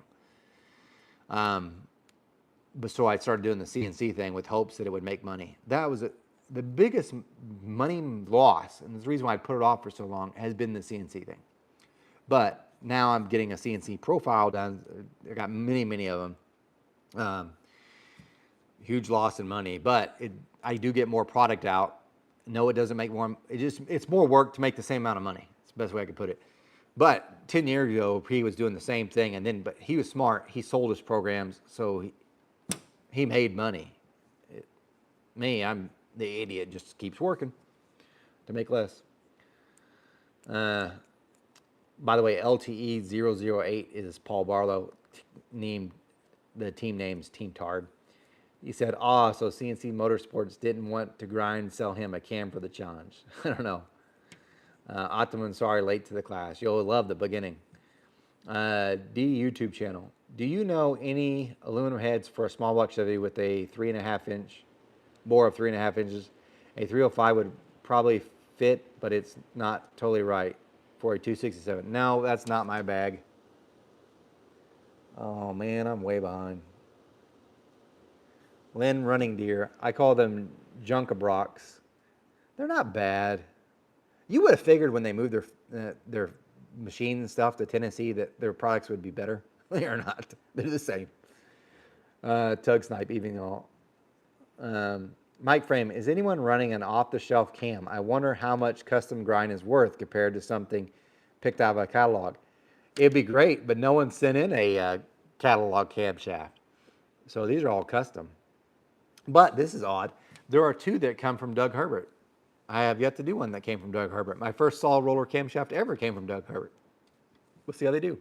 But so I started doing the CNC thing with hopes that it would make money. That was the biggest money loss, and the reason why I put it off for so long has been the CNC thing. But now I'm getting a CNC profile done. I got many of them. Huge loss in money, but I do get more product out. No, it doesn't make more. It's more work to make the same amount of money. It's the best way I could put it. But 10 years ago, he was doing the same thing, but he was smart. He sold his programs, so he made money. Me, I'm the idiot, just keeps working to make less. By the way, LTE 008 is Paul Barlow. The team name's Team Tard. He said, so CNC Motorsports didn't want to sell him a cam for the challenge. I don't know. Ottoman, sorry, late to the class. You'll love the beginning. D YouTube channel. Do you know any aluminum heads for a small block Chevy with a 3.5 inch bore of 3.5 inches? A 305 would probably fit, but it's not totally right for a 267. No, that's not my bag. Oh man, I'm way behind. Lynn Running Deer. I call them Junkabrocks. They're not bad. You would have figured when they moved their machine and stuff to Tennessee that their products would be better. They are not. They're the same. Tug Snipe, even all. Mike Frame, is anyone running an off-the-shelf cam? I wonder how much custom grind is worth compared to something picked out of a catalog. It'd be great, but no one sent in a catalog camshaft. So these are all custom. But this is odd. There are 2 that come from Doug Herbert. I have yet to do one that came from Doug Herbert. My first saw roller camshaft ever came from Doug Herbert. We'll see how they do.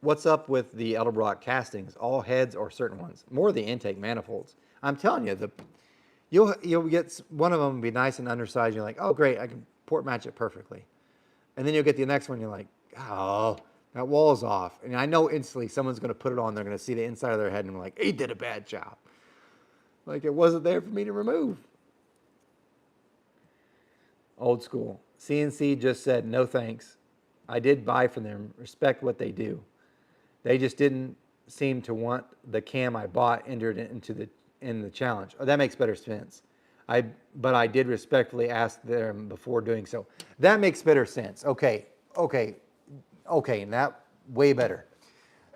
What's up with the Edelbrock castings? All heads or certain ones? More the intake manifolds. I'm telling you, you'll get one of them will be nice and undersized. You're like, oh great, I can port match it perfectly. And then you'll get the next one. You're like, oh, that wall's off. And I know instantly someone's going to put it on. They're going to see the inside of their head and be like, he did a bad job. Like it wasn't there for me to remove. Old school. CNC just said no thanks. I did buy from them. Respect what they do. They just didn't seem to want the cam I bought entered in the challenge. Oh, that makes better sense. But I did respectfully ask them before doing so. That makes better sense. Okay, and that way better.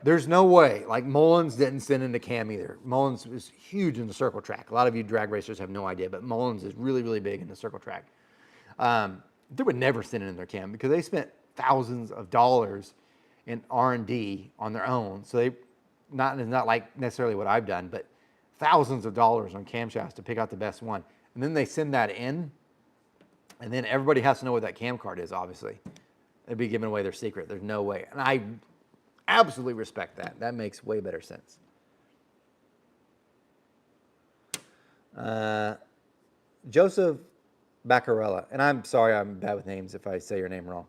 There's no way, like Mullins didn't send in the cam either. Mullins is huge in the circle track. A lot of you drag racers have no idea, but Mullins is really big in the circle track. They would never send in their cam because they spent thousands of dollars in R&D on their own. So it's not like necessarily what I've done, but thousands of dollars on camshafts to pick out the best one. And then they send that in, and then everybody has to know what that cam card is, obviously. They'd be giving away their secret. There's no way. And I absolutely respect that. That makes way better sense. Joseph Baccarella, and I'm sorry I'm bad with names if I say your name wrong.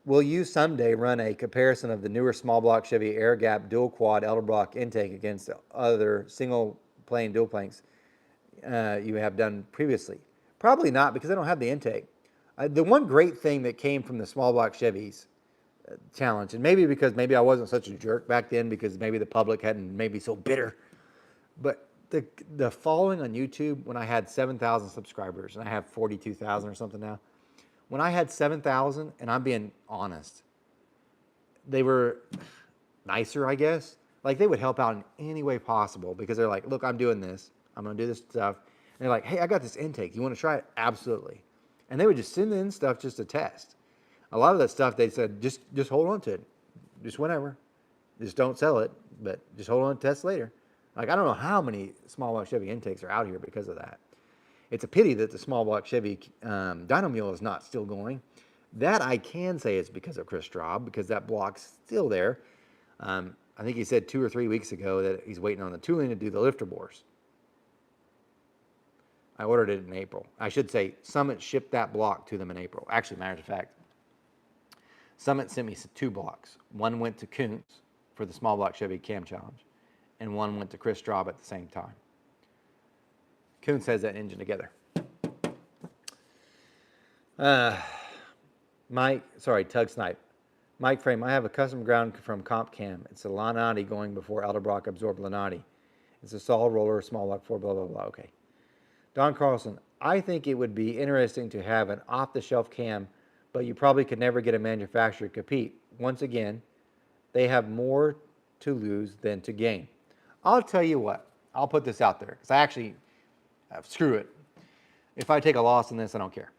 Will you someday run a comparison of the newer small block Chevy air gap dual quad Edelbrock intake against other single plane dual planks you have done previously? Probably not, because I don't have the intake. The one great thing that came from the small block Chevys challenge, and maybe because I wasn't such a jerk back then, because maybe the public hadn't made me so bitter, but the following on YouTube, when I had 7,000 subscribers, and I have 42,000 or something now, when I had 7,000, and I'm being honest, they were nicer, I guess. Like they would help out in any way possible because they're like, look, I'm doing this. I'm going to do this stuff. And they're like, hey, I got this intake. You want to try it? Absolutely. And they would just send in stuff just to test. A lot of that stuff they said, just hold on to it. Just whenever. Just don't sell it, but just hold on to test later. Like, I don't know how many small block Chevy intakes are out here because of that. It's a pity that the small block Chevy dyno mule is not still going. That I can say is because of Chris Straub, because that block's still there. I think he said 2 or 3 weeks ago that he's waiting on the tooling to do the lifter bores. I ordered it in April. I should say Summit shipped that block to them in April. Actually, matter of fact, Summit sent me 2 blocks. One went to Kuntz for the small block Chevy Cam Challenge, and one went to Chris Straub at the same time. Kuntz has that engine together. Tug Snipe. Mike Frame, I have a custom ground from Comp Cam. It's a Lanati going before Edelbrock absorbed Lanati. It's a solid roller, small block 4, blah, blah, blah. Okay. Don Carlson, I think it would be interesting to have an off-the-shelf cam, but you probably could never get a manufacturer to compete. Once again, they have more to lose than to gain. I'll tell you what. I'll put this out there because screw it. If I take a loss in this, I don't care.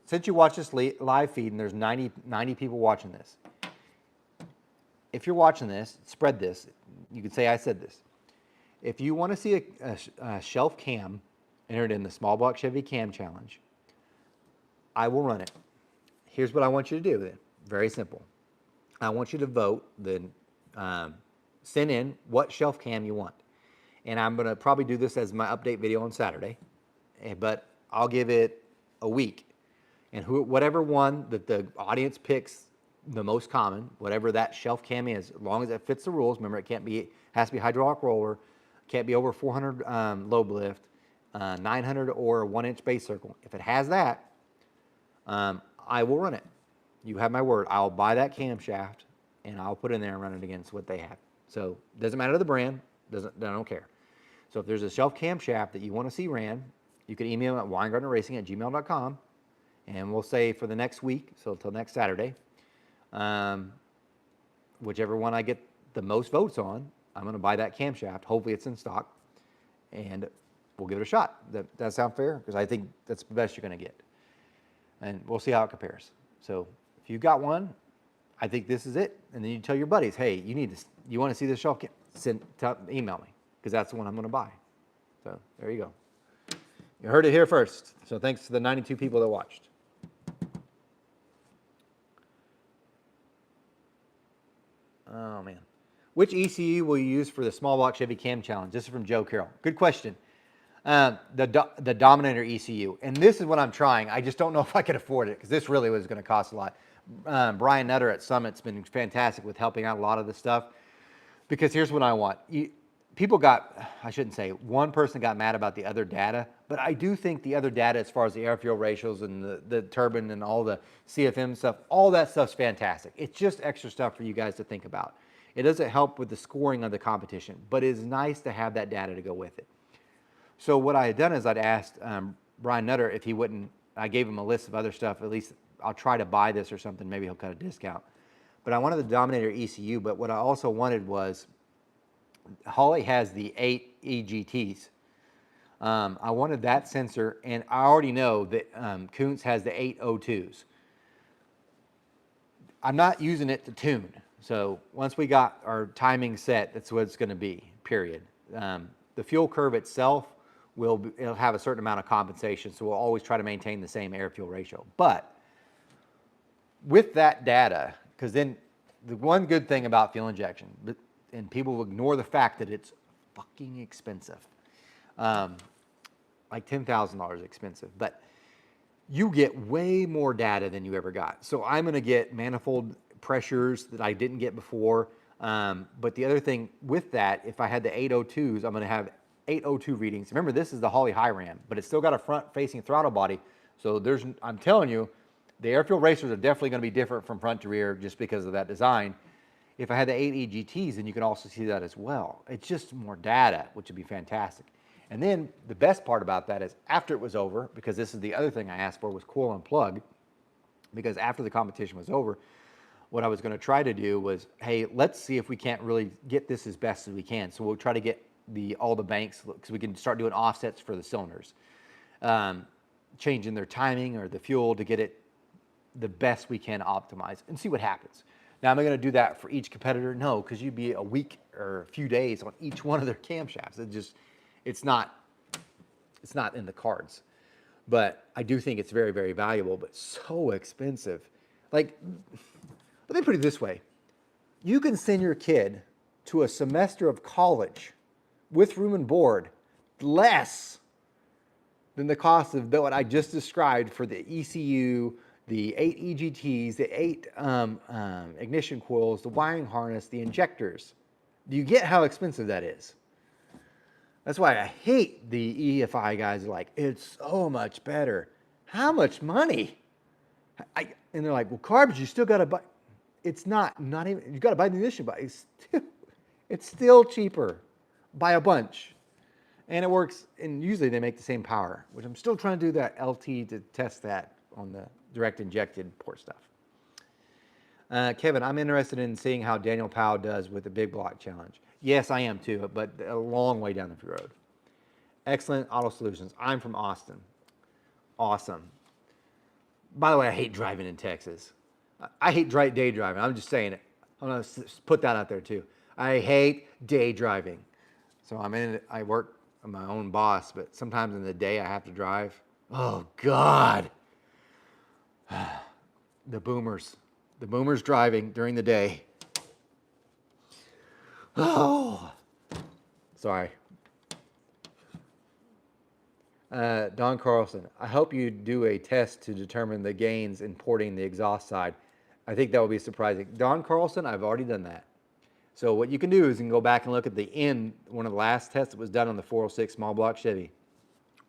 Since you watch this live feed and there's 90 people watching this, if you're watching this, spread this. You could say I said this. If you want to see a shelf cam entered in the Small Block Chevy Cam Challenge, I will run it. Here's what I want you to do then. Very simple. I want you to vote, then send in what shelf cam you want. And I'm going to probably do this as my update video on Saturday, but I'll give it a week. And whatever one that the audience picks the most common, whatever that shelf cam is, as long as it fits the rules. Remember, has to be hydraulic roller, can't be over 400 lobe lift, 900 or 1-inch base circle. If it has that, I will run it. You have my word. I'll buy that camshaft and I'll put it in there and run it against what they have. So it doesn't matter the brand. I don't care. So if there's a shelf camshaft that you want to see ran, you can email me at weingartnerracing@gmail.com. And we'll say for the next week, so until next Saturday, whichever one I get the most votes on, I'm going to buy that camshaft. Hopefully it's in stock, and we'll give it a shot. That sound fair? Because I think that's the best you're going to get. And we'll see how it compares. So if you've got one, I think this is it. And then you tell your buddies, hey, you want to see this shelf cam? Email me, because that's the one I'm going to buy. So there you go. You heard it here first. So thanks to the 92 people that watched. Oh, man. Which ECU will you use for the small block Chevy Cam Challenge? This is from Joe Carroll. Good question. The Dominator ECU. And this is what I'm trying. I just don't know if I could afford it because this really was going to cost a lot. Brian Nutter at Summit's been fantastic with helping out a lot of this stuff. Because here's what I want. One person got mad about the other data, but I do think the other data as far as the air-fuel ratios and the turbine and all the CFM stuff, all that stuff's fantastic. It's just extra stuff for you guys to think about. It doesn't help with the scoring of the competition, but it's nice to have that data to go with it. So what I had done is I'd asked Brian Nutter if he wouldn't, I gave him a list of other stuff, at least I'll try to buy this or something, maybe he'll cut a discount. But I wanted the Dominator ECU, but what I also wanted was, Holley has the 8 EGTs. I wanted that sensor, and I already know that Kuntz has the 8 O2s. I'm not using it to tune. So once we got our timing set, that's what it's going to be, period. The fuel curve itself it'll have a certain amount of compensation, so we'll always try to maintain the same air-fuel ratio. But with that data, because then the one good thing about fuel injection, and people will ignore the fact that it's fucking expensive, like $10,000 expensive, but you get way more data than you ever got. So I'm going to get manifold pressures that I didn't get before. But the other thing with that, if I had the 802s, I'm going to have 802 readings. Remember, this is the Holley High Ram, but it's still got a front-facing throttle body. So I'm telling you, the air-fuel ratios are definitely going to be different from front to rear just because of that design. If I had the 8 EGTs, then you can also see that as well. It's just more data, which would be fantastic. And then the best part about that is after it was over, because this is the other thing I asked for was coil and plug, because after the competition was over, what I was going to try to do was, hey, let's see if we can't really get this as best as we can. So we'll try to get all the banks, because we can start doing offsets for the cylinders, changing their timing or the fuel to get it the best we can optimize and see what happens. Now, am I going to do that for each competitor? No, because you'd be a week or a few days on each one of their camshafts. It's not in the cards. But I do think it's very, very valuable, but so expensive. Like, let me put it this way. You can send your kid to a semester of college with room and board less than the cost of what I just described for the ECU, the 8 EGTs, the 8 ignition coils, the wiring harness, the injectors. Do you get how expensive that is? That's why I hate the EFI guys. Like, it's so much better. How much money? And they're like, well, carbs, you still got to buy. It's not even, you got to buy the ignition, but it's still cheaper by a bunch. And it works, and usually they make the same power, which I'm still trying to do that LT to test that on the direct injected port stuff. Kevin, I'm interested in seeing how Daniel Powell does with the big block challenge. Yes, I am too, but a long way down the road. Excellent Auto Solutions. I'm from Austin. Awesome. By the way, I hate driving in Texas. I hate day driving. I'm just saying it. I'm going to put that out there too. I hate day driving. So I work, I'm my own boss, but sometimes in the day I have to drive. Oh, God. The boomers driving during the day. Oh, sorry. Don Carlson, I hope you do a test to determine the gains in porting the exhaust side. I think that will be surprising. Don Carlson, I've already done that. So what you can do is you can go back and look at the end, one of the last tests that was done on the 406 small block Chevy.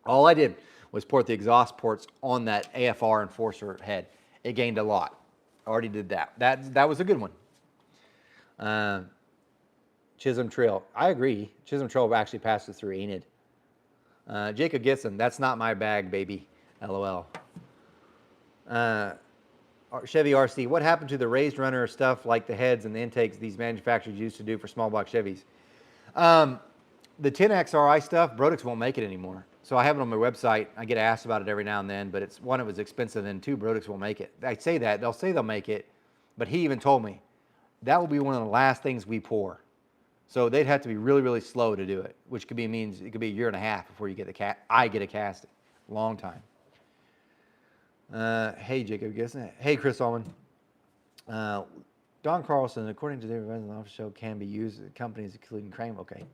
All I did was port the exhaust ports on that AFR enforcer head. It gained a lot. I already did that. That was a good one. Chisholm Trail. I agree. Chisholm Trail actually passes through Enid. Jacob Gitson. That's not my bag, baby. LOL. Chevy RC. What happened to the raised runner stuff like the heads and the intakes these manufacturers used to do for small block Chevys? The 10XRI stuff, Brodix won't make it anymore. So I have it on my website. I get asked about it every now and then, but it's one, it was expensive, and two, Brodix won't make it. I say that. They'll say they'll make it, but he even told me that will be one of the last things we pour. So they'd have to be really, really slow to do it, which could be means it could be a year and a half before you get I get a casting. Long time. Hey, Jacob Gibson. Hey, Chris Allman. Don Carlson, according to David Resident Office Show, can be used at companies including Crane. Okay.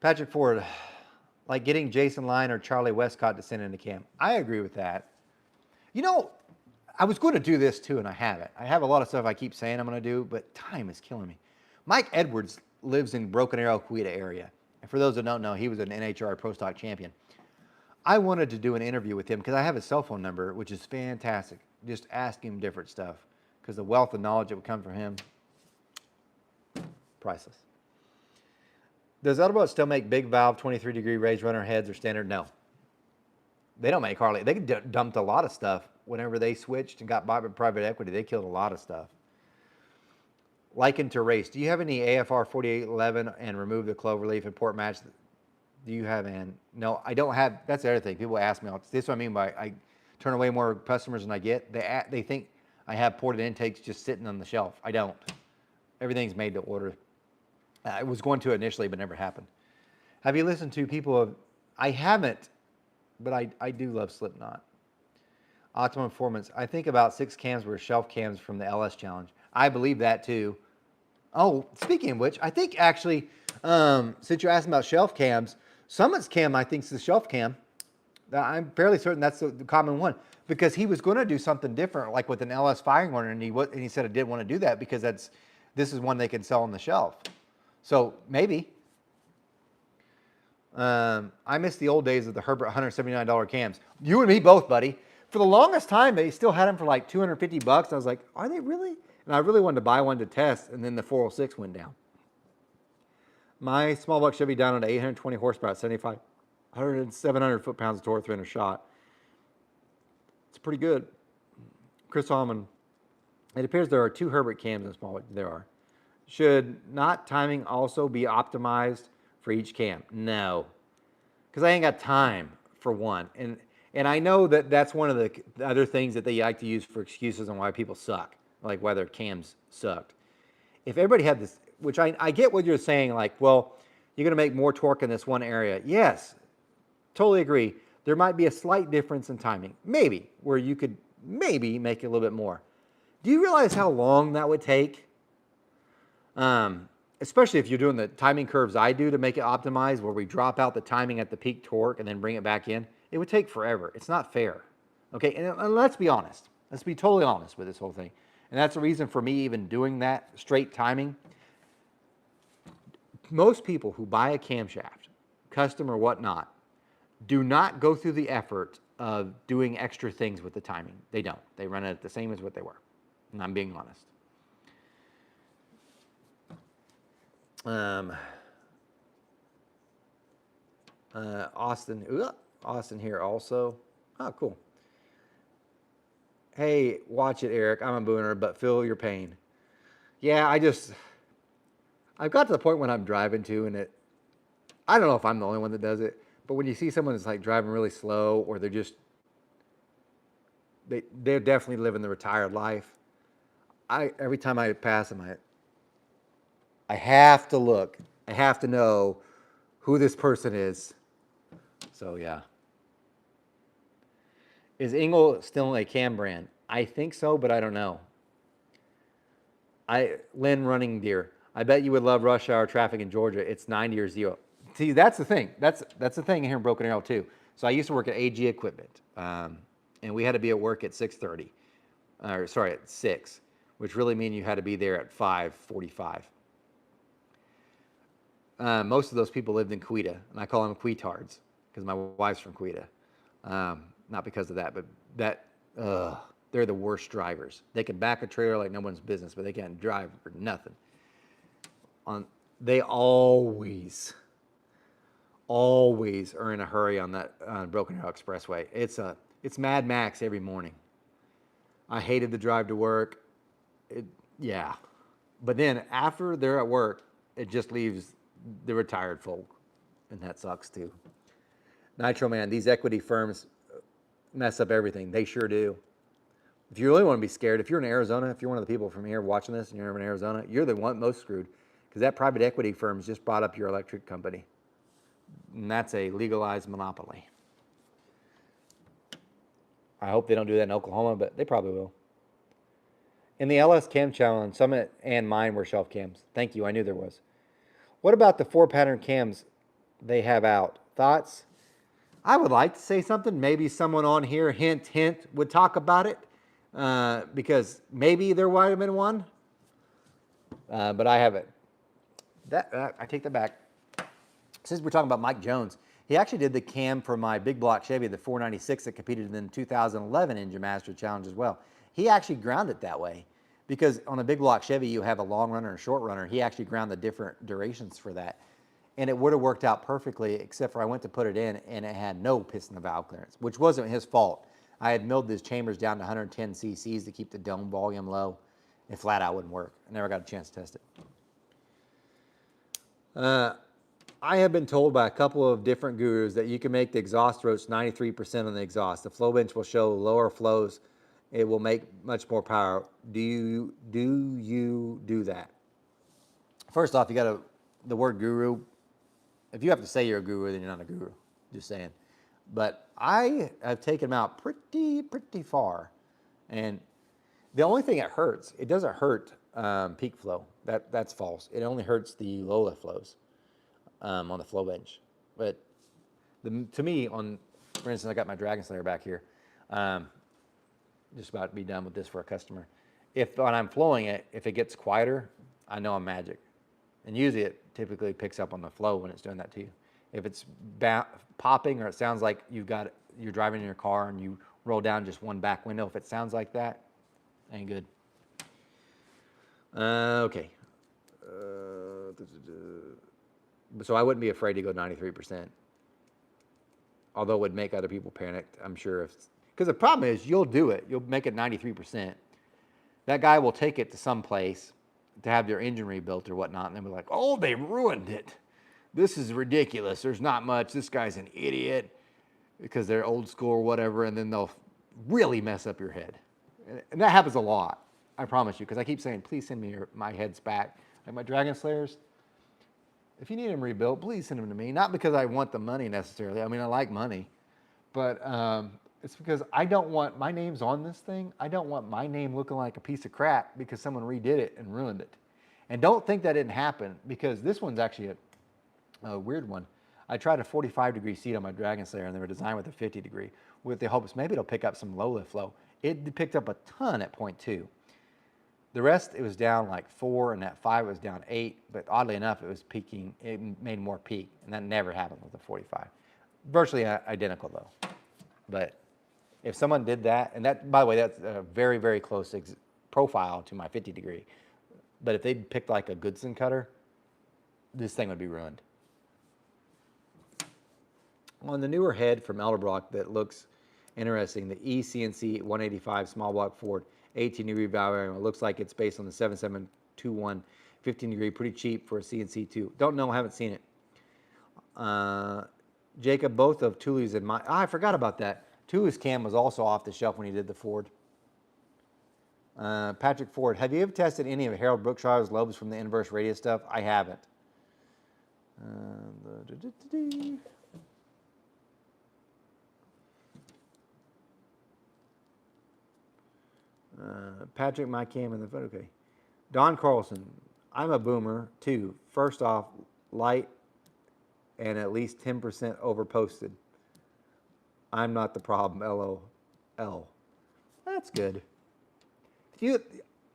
Patrick Ford, like getting Jason Line or Charlie Westcott to send into camp. I agree with that. You know, I was going to do this too, and I haven't. I have a lot of stuff I keep saying I'm going to do, but time is killing me. Mike Edwards lives in Broken Arrow, Coweta area. And for those that don't know, he was an NHRA Pro Stock champion. I wanted to do an interview with him because I have his cell phone number, which is fantastic. Just ask him different stuff because the wealth of knowledge that would come from him, priceless. Does Edelbrock still make big valve 23-degree raised runner heads or standard? No. They don't make hardly. They dumped a lot of stuff whenever they switched and got bought by private equity. They killed a lot of stuff. Likened to race. Do you have any AFR 4811 and remove the cloverleaf and port match? Do you have an? No, I don't have. That's the other thing. People ask me. This is what I mean by I turn away more customers than I get. They think I have ported intakes just sitting on the shelf. I don't. Everything's made to order. I was going to initially, but never happened. Have you listened to people of? I haven't, but I do love Slipknot. Optimum Performance. I think about 6 cams were shelf cams from the LS Challenge. I believe that too. Oh, speaking of which, I think actually, since you're asking about shelf cams, Summit's cam I think is the shelf cam. I'm fairly certain that's the common one because he was going to do something different, like with an LS firing order, and he said I didn't want to do that because this is one they can sell on the shelf. So maybe. I miss the old days of the Herbert $179 cams. You and me both, buddy. For the longest time, they still had them for like $250. I was like, are they really? And I really wanted to buy one to test, and then the 406 went down. My small block Chevy down to 820 horsepower, 700 foot-pounds of torque, 300 shot. It's pretty good. Chris Allman, It appears there are 2 Herbert cams in small. There are. Should not timing also be optimized for each cam? No, because I ain't got time for one. And I know that that's one of the other things that they like to use for excuses on why people suck, like why their cams sucked. If everybody had this, which I get what you're saying, like, well, you're going to make more torque in this one area. Yes, totally agree. There might be a slight difference in timing, maybe, where you could maybe make it a little bit more. Do you realize how long that would take? Especially if you're doing the timing curves I do to make it optimized, where we drop out the timing at the peak torque and then bring it back in. It would take forever. It's not fair. Okay, and let's be honest. Let's be totally honest with this whole thing. And that's the reason for me even doing that straight timing. Most people who buy a camshaft, custom or whatnot, do not go through the effort of doing extra things with the timing. They don't. They run it the same as what they were. And I'm being honest. Austin here also. Oh, cool. Hey, watch it, Eric. I'm a booner, but feel your pain. Yeah, I've got to the point when I'm driving too, and I don't know if I'm the only one that does it, but when you see someone that's like driving really slow, or they're definitely living the retired life. Every time I pass them, I have to look. I have to know who this person is. So yeah. Is Engel still a cam brand? I think so, but I don't know. Lynn Running Deer. I bet you would love rush hour traffic in Georgia. It's 90 or 0. See, that's the thing. That's the thing here in Broken Arrow too. So I used to work at AG Equipment, and we had to be at work at 6:30, at 6, which really means you had to be there at 5:45. Most of those people lived in Quita, and I call them Quetards because my wife's from Quita. Not because of that, but they're the worst drivers. They can back a trailer like no one's business, but they can't drive for nothing. They always are in a hurry on that Broken Arrow Expressway. It's Mad Max every morning. I hated the drive to work. Yeah. But then after they're at work, it just leaves the retired folk, and that sucks too. Nitro Man, these equity firms mess up everything. They sure do. If you really want to be scared, if you're in Arizona, if you're one of the people from here watching this and you're in Arizona, you're the one most screwed, because that private equity firm's just bought up your electric company. And that's a legalized monopoly. I hope they don't do that in Oklahoma, but they probably will. In the LS Cam Challenge, Summit and mine were shelf cams. Thank you, I knew there was. What about the 4-pattern cams they have out? Thoughts? I would like to say something. Maybe someone on here, hint, hint, would talk about it, because maybe there might have been one, but I haven't. I take that back. Since we're talking about Mike Jones, he actually did the cam for my big block Chevy, the 496 that competed in the 2011 Engine Master Challenge as well. He actually ground it that way, because on a big block Chevy, you have a long runner and a short runner. He actually ground the different durations for that. And it would have worked out perfectly, except for I went to put it in and it had no piston to valve clearance, which wasn't his fault. I had milled these chambers down to 110 cc's to keep the dome volume low. It flat out wouldn't work. I never got a chance to test it. I have been told by a couple of different gurus that you can make the exhaust throats 93% on the exhaust. The flow bench will show lower flows. It will make much more power. Do you do that? First off, you got the word guru. If you have to say you're a guru, then you're not a guru. Just saying. But I have taken them out pretty far. And the only thing it hurts, it doesn't hurt peak flow. That's false. It only hurts the low lift flows on the flow bench. But to me, for instance, I got my Dragon Slayer back here. Just about to be done with this for a customer. When I'm flowing it, if it gets quieter, I know I'm magic. And usually it typically picks up on the flow when it's doing that to you. If it's popping, or it sounds like you're driving in your car and you roll down just one back window, if it sounds like that, ain't good. Okay. So I wouldn't be afraid to go 93%. Although it would make other people panic, I'm sure. Because the problem is, you'll do it. You'll make it 93%. That guy will take it to some place to have their engine rebuilt or whatnot, and they'll be like, oh, they ruined it. This is ridiculous. There's not much. This guy's an idiot because they're old school or whatever, and then they'll really mess up your head. And that happens a lot, I promise you, because I keep saying, please send me my heads back. Like my Dragon Slayers, if you need them rebuilt, please send them to me. Not because I want the money necessarily. I mean, I like money. But it's because I don't want my name's on this thing. I don't want my name looking like a piece of crap because someone redid it and ruined it. And don't think that didn't happen, because this one's actually a weird one. I tried a 45-degree seat on my Dragon Slayer, and they were designed with a 50-degree with the hopes maybe it'll pick up some low lift flow. It picked up a ton at 0.2. The rest, it was down like 4, and at 5 it was down 8. But oddly enough, it was peaking. It made more peak, and that never happened with the 45. Virtually identical though. But if someone did that, and that, by the way, that's a very, very close profile to my 50-degree. But if they'd picked like a Goodson cutter, this thing would be ruined. On the newer head from Elderbrock that looks interesting, the ECNC 185 small block Ford, 18-degree valve area. It looks like it's based on the 7721 15-degree, pretty cheap for a CNC too. Don't know, haven't seen it. Jacob, both of Thule's in my, I forgot about that. Thule's cam was also off the shelf when he did the Ford. Patrick Ford, have you ever tested any of Harold Brookshire's lobes from the inverse radius stuff? I haven't. Patrick, my cam in the photo. Okay. Don Carlson, I'm a boomer too. First off, light and at least 10% overposted. I'm not the problem, LOL. That's good.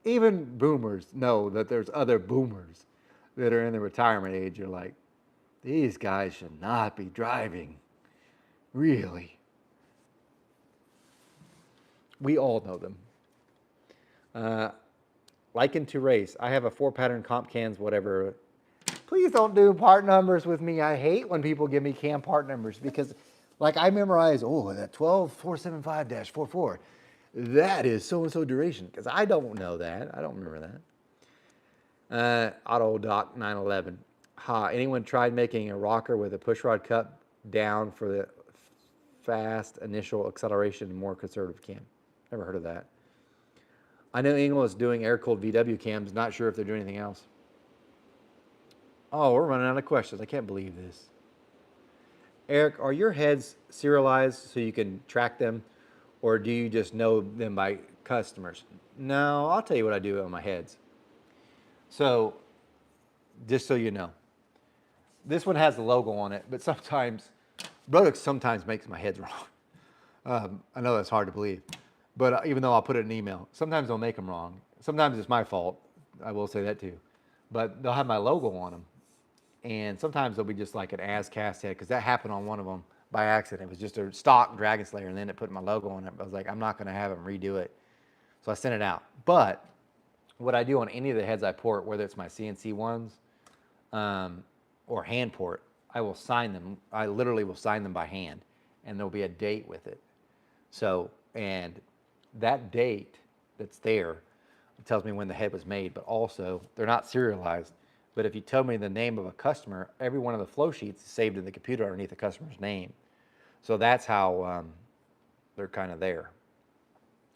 Even boomers know that there's other boomers that are in the retirement age. You're like, these guys should not be driving. Really. We all know them. Liken to race. I have a 4-pattern comp cans, whatever. Please don't do part numbers with me. I hate when people give me cam part numbers because, like, I memorize, oh, that 12475-44. That is so-and-so duration, because I don't know that. I don't remember that. Autodoc 911. Anyone tried making a rocker with a pushrod cup down for the fast initial acceleration and more conservative cam? Never heard of that. I know Engel is doing air-cooled VW cams. Not sure if they're doing anything else. Oh, we're running out of questions. I can't believe this. Eric, are your heads serialized so you can track them, or do you just know them by customers? No, I'll tell you what I do on my heads. So, just so you know, this one has the logo on it, but sometimes, Brodix sometimes makes my heads wrong. I know that's hard to believe. But even though I'll put it in an email, sometimes they'll make them wrong. Sometimes it's my fault. I will say that too. But they'll have my logo on them. And sometimes they'll be just like an as-cast head, because that happened on one of them by accident. It was just a stock Dragon Slayer, and then it put my logo on it. I was like, I'm not going to have them redo it. So I sent it out. But what I do on any of the heads I port, whether it's my CNC ones or hand port, I will sign them. I literally will sign them by hand, and there'll be a date with it. So, and that date that's there tells me when the head was made, but also they're not serialized. But if you tell me the name of a customer, every one of the flow sheets is saved in the computer underneath the customer's name. So that's how they're kind of there.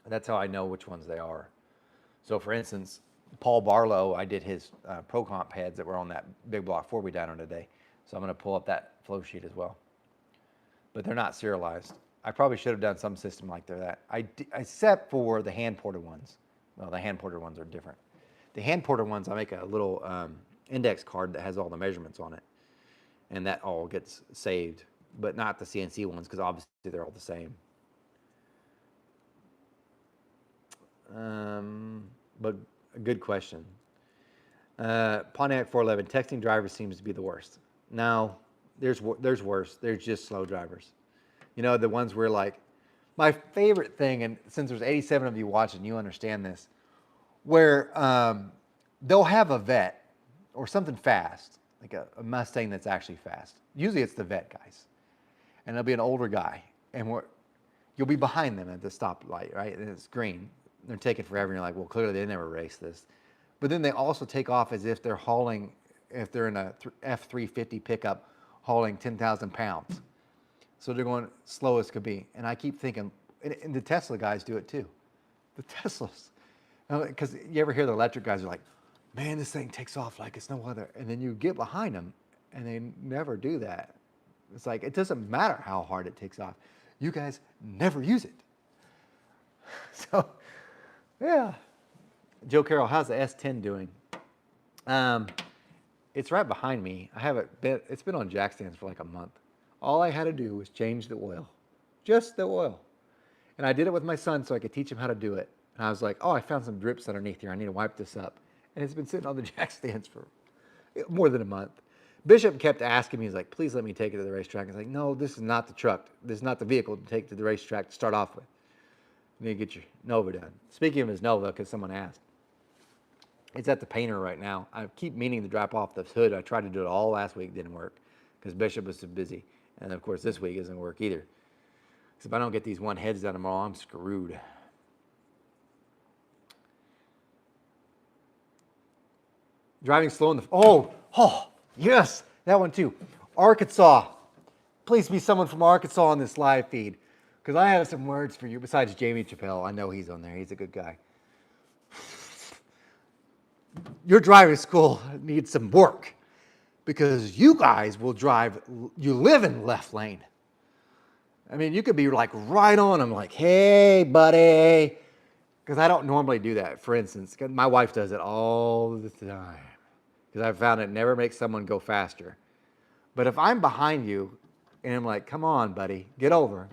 That's how I know which ones they are. So for instance, Paul Barlow, I did his Pro Comp heads that were on that big block 4 we down on today. So I'm going to pull up that flow sheet as well. But they're not serialized. I probably should have done some system like that. Except for the hand-ported ones. Well, the hand-ported ones are different. The hand-ported ones, I make a little index card that has all the measurements on it. And that all gets saved. But not the CNC ones, because obviously they're all the same. But a good question. Pontiac 411, texting drivers seems to be the worst. No, there's worse. There's just slow drivers. You know, the ones where like, my favorite thing, and since there's 87 of you watching, you understand this, where they'll have a vet or something fast, like a Mustang that's actually fast. Usually it's the vet guys. And there'll be an older guy, and you'll be behind them at the stoplight, right? And it's green. they're taking forever. And you're like, well, clearly they never raced this. But then they also take off as if they're hauling, if they're in a F-350 pickup hauling 10,000 pounds. So they're going slow as could be. And I keep thinking, and the Tesla guys do it too. The Teslas. Because you ever hear the electric guys are like, man, this thing takes off like it's no other. And then you get behind them and they never do that. It's like, it doesn't matter how hard it takes off. You guys never use it. So, yeah. Joe Carroll, how's the S10 doing? It's right behind me. It's been on jack stands for like a month. All I had to do was change the oil, just the oil. And I did it with my son so I could teach him how to do it. And I was like, oh, I found some drips underneath here. I need to wipe this up. And it's been sitting on the jack stands for more than a month. Bishop kept asking me, he's like, please let me take it to the racetrack. I was like, no, this is not the truck. This is not the vehicle to take to the racetrack to start off with. You need to get your Nova done. Speaking of his Nova, because someone asked, it's at the painter right now. I keep meaning to drop off the hood. I tried to do it all last week, didn't work because Bishop was so busy. And of course, this week isn't work either. Because if I don't get these one heads done tomorrow, I'm screwed. Driving slow in the... Oh, yes, that one too. Arkansas. Please be someone from Arkansas on this live feed. Because I have some words for you besides Jamie Chappelle. I know he's on there. He's a good guy. Your driving school needs some work. Because you guys will drive... You live in left lane. I mean, you could be like right on them, like, hey, buddy. Because I don't normally do that. For instance, my wife does it all the time. Because I've found it never makes someone go faster. But if I'm behind you and I'm like, come on, buddy, get over.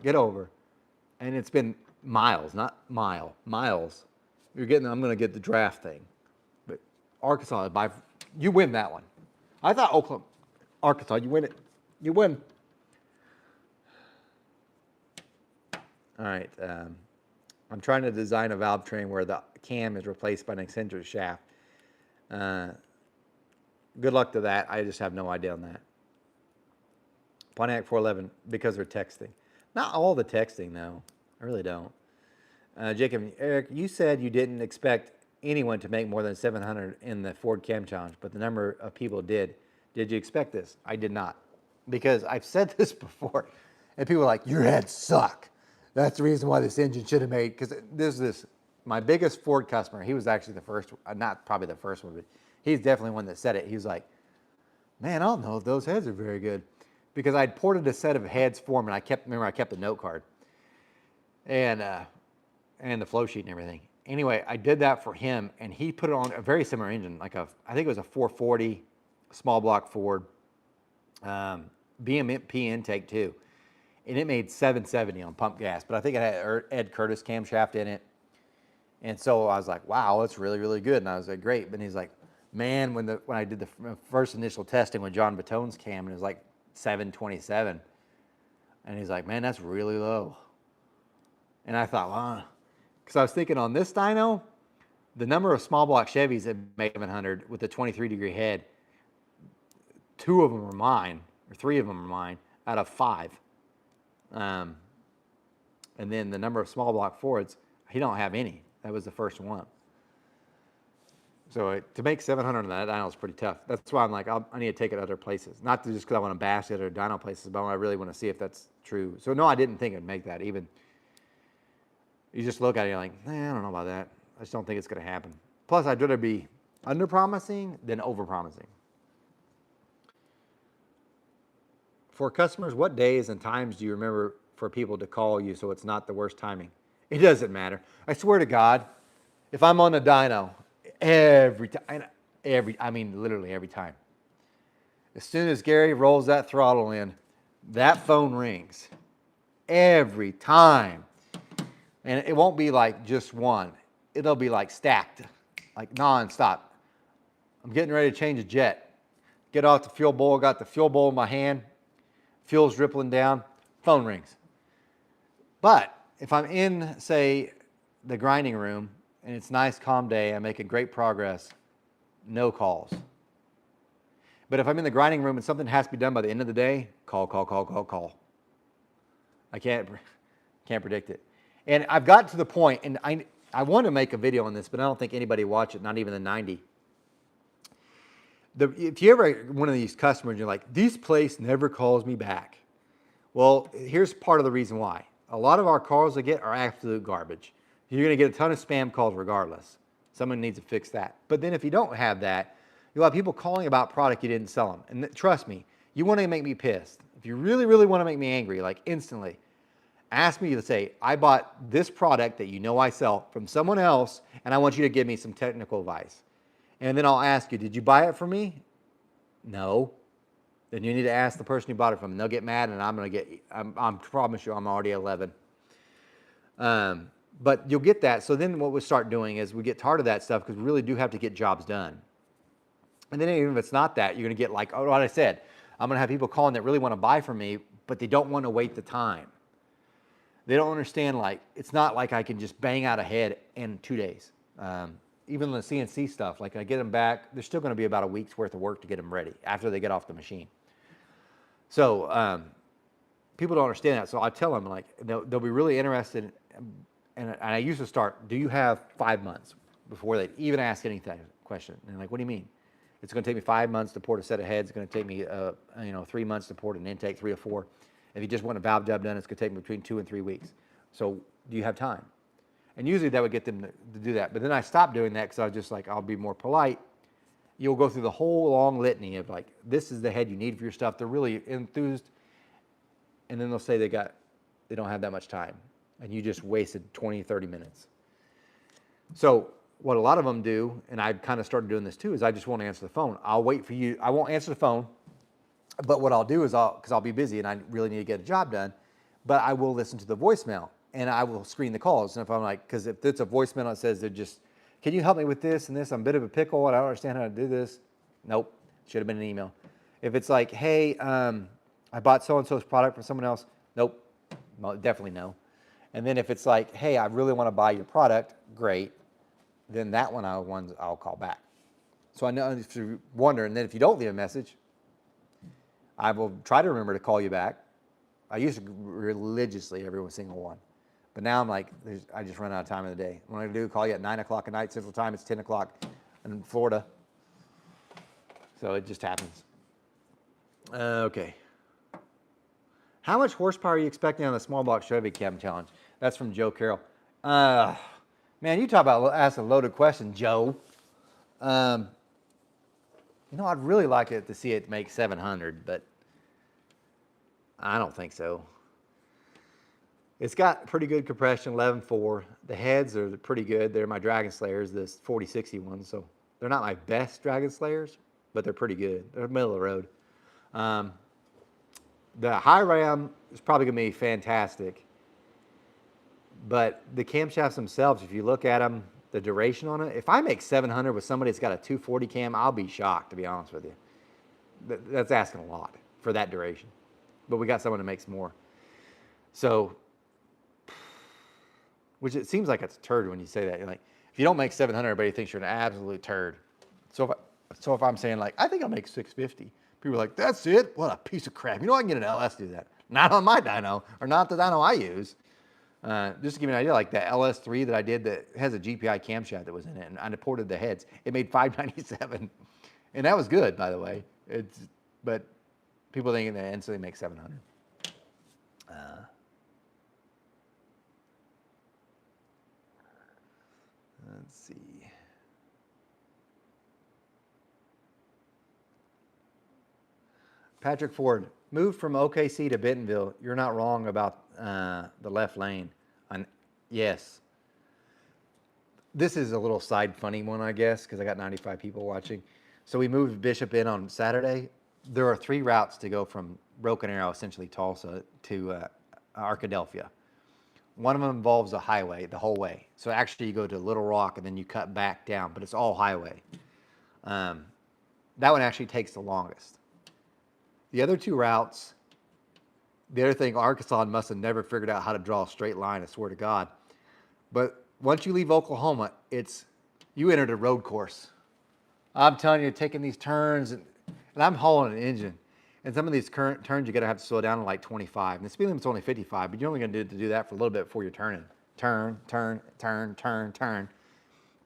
And it's been miles, not miles. I'm going to get the draft thing. But Arkansas, you win that one. I thought Oklahoma, Arkansas, you win it. You win. All right. I'm trying to design a valve train where the cam is replaced by an eccentric shaft. Good luck to that. I just have no idea on that. Pontiac 411, because they're texting. Not all the texting, though. I really don't. Jacob, Eric, you said you didn't expect anyone to make more than 700 in the Ford Cam Challenge, but the number of people did. Did you expect this? I did not. Because I've said this before, and people are like, your heads suck. That's the reason why this engine should have made, because my biggest Ford customer, he was actually the first, not probably the first one, but he's definitely one that said it. He was like, man, I don't know if those heads are very good. Because I'd ported a set of heads for him, and I kept the note card. And the flow sheet and everything. Anyway, I did that for him, and he put it on a very similar engine, I think it was a 440 small block Ford, BMP intake too. And it made 770 on pump gas, but I think it had Ed Curtis camshaft in it. And so I was like, wow, that's really, really good. And I was like, great. But he's like, man, when I did the first initial testing with John Batone's cam, and it was like 727. And he's like, man, that's really low. And I thought, wow. Because I was thinking on this dyno, the number of small block Chevys that made 700 with the 23-degree head, 2 of them are mine, or 3 of them are mine, out of 5. And then the number of small block Fords, he don't have any. That was the first one. So to make 700 on that dyno is pretty tough. That's why I'm like, I need to take it other places. Not just because I want to bash it or dyno places, but I really want to see if that's true. So no, I didn't think it'd make that. Even you just look at it, you're like, I don't know about that. I just don't think it's going to happen. Plus, I'd rather be under-promising than over-promising. For customers, what days and times do you remember for people to call you so it's not the worst timing? It doesn't matter. I swear to God, if I'm on a dyno, every time, literally every time. As soon as Gary rolls that throttle in, that phone rings. Every time. And it won't be like just one. It'll be like stacked, like nonstop. I'm getting ready to change a jet. Get off the fuel bowl, got the fuel bowl in my hand. Fuel's rippling down, phone rings. But if I'm in, say, the grinding room, and it's a nice, calm day, I'm making great progress, no calls. But if I'm in the grinding room and something has to be done by the end of the day, call. I can't predict it. And I've got to the point, and I want to make a video on this, but I don't think anybody watched it, not even the 90. If you ever one of these customers, you're like, this place never calls me back. Well, here's part of the reason why. A lot of our calls they get are absolute garbage. You're going to get a ton of spam calls regardless. Someone needs to fix that. But then if you don't have that, you'll have people calling about product you didn't sell them. And trust me, you want to make me pissed. If you really, really want to make me angry, like instantly, ask me to say, I bought this product that you know I sell from someone else, and I want you to give me some technical advice. And then I'll ask you, did you buy it from me? No. Then you need to ask the person you bought it from. And they'll get mad, and I promise you, I'm already 11. But you'll get that. So then what we start doing is we get tired of that stuff because we really do have to get jobs done. And then even if it's not that, you're going to get like, oh, what I said, I'm going to have people calling that really want to buy from me, but they don't want to wait the time. They don't understand, like, it's not like I can just bang out a head in 2 days. Even the CNC stuff, like I get them back, there's still going to be about a week's worth of work to get them ready after they get off the machine. So people don't understand that. So I tell them, like, they'll be really interested. And I used to start, do you have 5 months before they even ask anything question? And they're like, what do you mean? It's going to take me 5 months to port a set of heads. It's going to take me 3 months to port an intake, 3 or 4. If you just want a valve job done, it's going to take me between 2 and 3 weeks. So do you have time? And usually that would get them to do that. But then I stopped doing that because I was just like, I'll be more polite. You'll go through the whole long litany of like, this is the head you need for your stuff. They're really enthused. And then they'll say they don't have that much time. And you just wasted 20, 30 minutes. So what a lot of them do, and I kind of started doing this too, is I just won't answer the phone. I'll wait for you. I won't answer the phone. But what I'll do is because I'll be busy and I really need to get a job done, but I will listen to the voicemail and I will screen the calls. And if I'm like, because if it's a voicemail that says they're just, can you help me with this and this? I'm a bit of a pickle and I don't understand how to do this. Nope, should have been an email. If it's like, hey, I bought so-and-so's product from someone else. Nope, well, definitely no. And then if it's like, hey, I really want to buy your product, great. Then that one I'll call back. So I know if you wonder, and then if you don't leave a message, I will try to remember to call you back. I used to religiously every single one. But now I'm like, I just run out of time in the day. What I do, call you at 9 o'clock at night, Central Time. It's 10 o'clock in Florida. So it just happens. Okay. How much horsepower are you expecting on the small block Chevy cam challenge? That's from Joe Carroll. Man, you talk about ask a loaded question, Joe. I'd really like it to see it make 700, but I don't think so. It's got pretty good compression, 11.4. The heads are pretty good. They're my Dragon Slayers, the 4060 ones. So they're not my best Dragon Slayers, but they're pretty good. They're middle of the road. The high ram is probably going to be fantastic. But the camshafts themselves, if you look at them, the duration on it, if I make 700 with somebody that's got a 240 cam, I'll be shocked, to be honest with you. That's asking a lot for that duration. But we got someone that makes more. So, which it seems like it's a turd when you say that. You're like, if you don't make 700, everybody thinks you're an absolute turd. So if I'm saying like, I think I'll make 650, people are like, that's it? What a piece of crap. You know I can get an LS to do that. Not on my dyno, or not the dyno I use. Just to give you an idea, like the LS3 that I did that has a GPI camshaft that was in it, and I ported the heads. It made 597, and that was good, by the way. But people think that instantly make 700. Let's see. Patrick Ford, moved from OKC to Bentonville. You're not wrong about the left lane. Yes. This is a little side funny one, I guess, because I got 95 people watching. So we moved Bishop in on Saturday. There are 3 routes to go from Broken Arrow, essentially Tulsa, to Arkadelphia. One of them involves a highway the whole way. So actually you go to Little Rock and then you cut back down, but it's all highway. That one actually takes the longest. The other 2 routes, the other thing, Arkansas must have never figured out how to draw a straight line, I swear to God. But once you leave Oklahoma, you entered a road course. I'm telling you, taking these turns, and I'm hauling an engine. And some of these current turns, you're going to have to slow down to like 25. And the speed limit's only 55, but you're only going to do that for a little bit before you're turning. turn, turn, turn, turn, turn,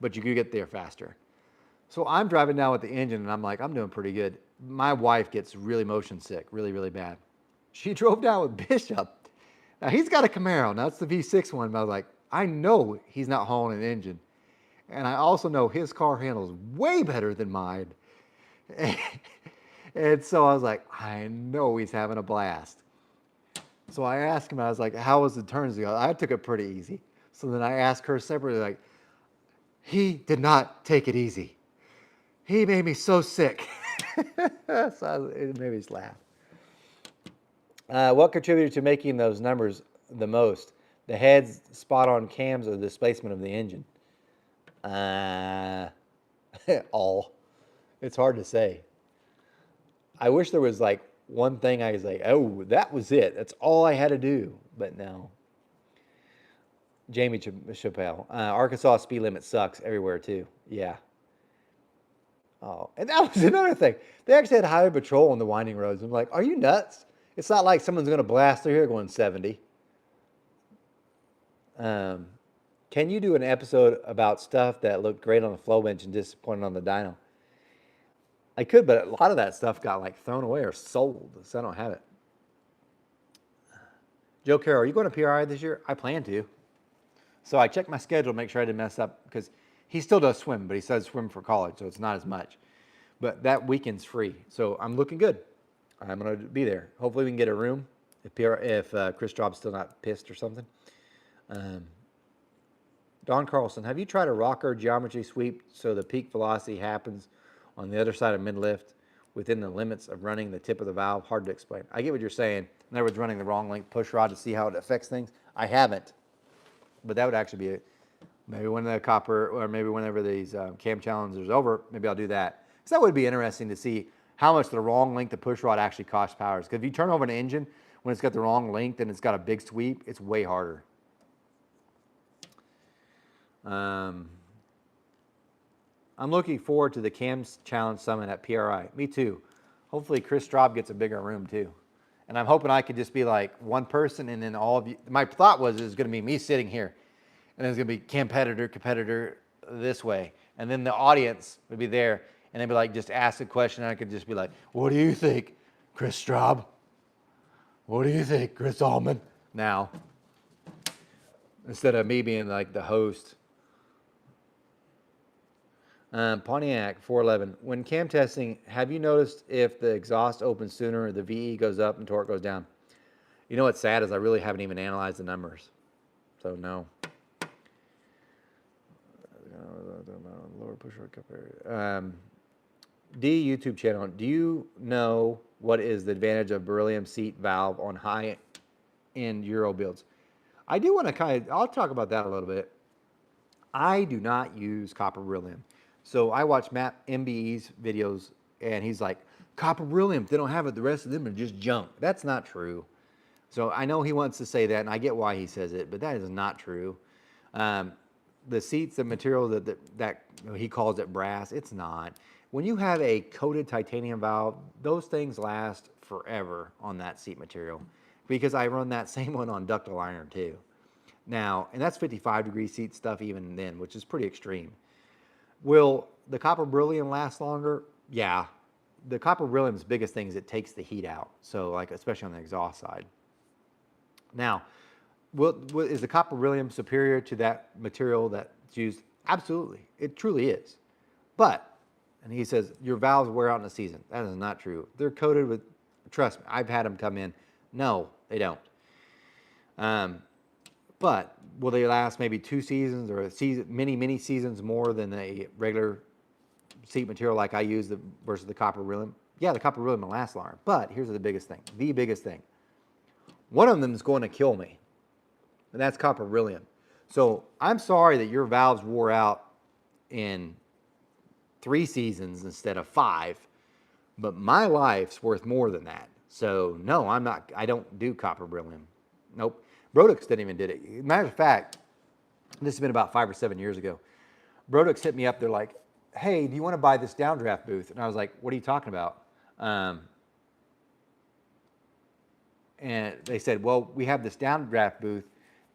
but you could get there faster. So I'm driving down with the engine, and I'm like, I'm doing pretty good. My wife gets really motion sick, really, really bad. She drove down with Bishop. Now, he's got a Camaro. Now, it's the V6 one, but I was like, I know he's not hauling an engine. And I also know his car handles way better than mine. And so I was like, I know he's having a blast. So I asked him, I was like, how was the turns? I took it pretty easy. So then I asked her separately, like, he did not take it easy. He made me so sick. So it made me laugh. What contributed to making those numbers the most? The heads, spot on cams, or the displacement of the engine? All. It's hard to say. I wish there was like one thing I was like, oh, that was it. That's all I had to do. But no. Jamie Chappelle. Arkansas speed limit sucks everywhere too. Yeah. Oh, and that was another thing. They actually had highway patrol on the winding roads. I'm like, are you nuts? It's not like someone's going to blast through here going 70. Can you do an episode about stuff that looked great on the flow bench and disappointed on the dyno? I could, but a lot of that stuff got like thrown away or sold, so I don't have it. Joe Carroll, are you going to PRI this year? I plan to. So I checked my schedule to make sure I didn't mess up because he still does swim, but he says swim for college, so it's not as much. But that weekend's free, so I'm looking good. I'm going to be there. Hopefully we can get a room if Chris Straub's still not pissed or something. Don Carlson, have you tried a rocker geometry sweep so the peak velocity happens on the other side of mid-lift within the limits of running the tip of the valve? Hard to explain. I get what you're saying. In other words, running the wrong length push rod to see how it affects things. I haven't, but that would actually be maybe when the copper, or maybe whenever these cam challenges are over, maybe I'll do that. Because that would be interesting to see how much the wrong length of push rod actually costs powers. Because if you turn over an engine when it's got the wrong length and it's got a big sweep, it's way harder. I'm looking forward to the CAMS Challenge Summit at PRI. Me too. Hopefully Chris Straub gets a bigger room too. And I'm hoping I could just be like one person and then all of you. My thought was it was going to be me sitting here. And it's going to be competitor this way. And then the audience would be there. And they'd be like, just ask a question. And I could just be like, what do you think, Chris Straub? What do you think, Chris Allman? Now, instead of me being like the host. Pontiac 411. When cam testing, have you noticed if the exhaust opens sooner, the VE goes up and torque goes down? You know what's sad is I really haven't even analyzed the numbers. So no. Lower push rod cup area. D YouTube channel. Do you know what is the advantage of beryllium seat valve on high-end Euro builds? I do want to I'll talk about that a little bit. I do not use copper beryllium. So I watch Matt MBE's videos, and he's like, copper beryllium, if they don't have it, the rest of them are just junk. That's not true. So I know he wants to say that, and I get why he says it, but that is not true. The seats, the material that he calls it brass, it's not. When you have a coated titanium valve, those things last forever on that seat material, because I run that same one on ductile iron too. Now, and that's 55-degree seat stuff even then, which is pretty extreme. Will the copper beryllium last longer? Yeah. The copper beryllium's biggest thing is it takes the heat out. So like, especially on the exhaust side. Now, is the copper beryllium superior to that material that's used? Absolutely. It truly is. But, and he says, your valves wear out in a season. That is not true. They're coated with, trust me, I've had them come in. No, they don't. But will they last maybe 2 seasons or a season, many seasons more than a regular seat material like I use versus the copper beryllium? Yeah, the copper beryllium will last longer. But here's the biggest thing. The biggest thing. One of them is going to kill me, and that's copper beryllium. So I'm sorry that your valves wore out in 3 seasons instead of 5, but my life's worth more than that. So no, I don't do copper beryllium. Nope. Brodix didn't even did it. Matter of fact, this has been about 5 or 7 years ago. Brodix hit me up. They're like, hey, do you want to buy this downdraft booth? And I was like, what are you talking about? And they said, well, we have this downdraft booth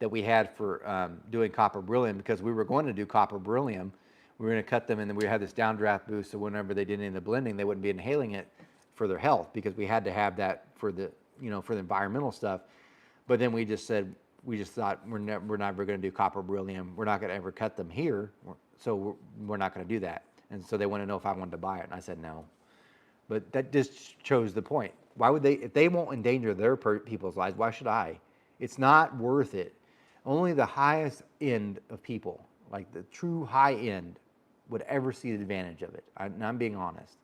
that we had for doing copper beryllium, because we were going to do copper beryllium. We were going to cut them, and then we had this downdraft boost, so whenever they did any of the blending, they wouldn't be inhaling it for their health, because we had to have that for the, for the environmental stuff. But then we just thought we're never going to do copper beryllium. We're not going to ever cut them here, so we're not going to do that. And so they want to know if I wanted to buy it, and I said no. But that just shows the point. Why would they, if they won't endanger their people's lives, why should I? It's not worth it. Only the highest end of people, like the true high end, would ever see the advantage of it. I'm being honest.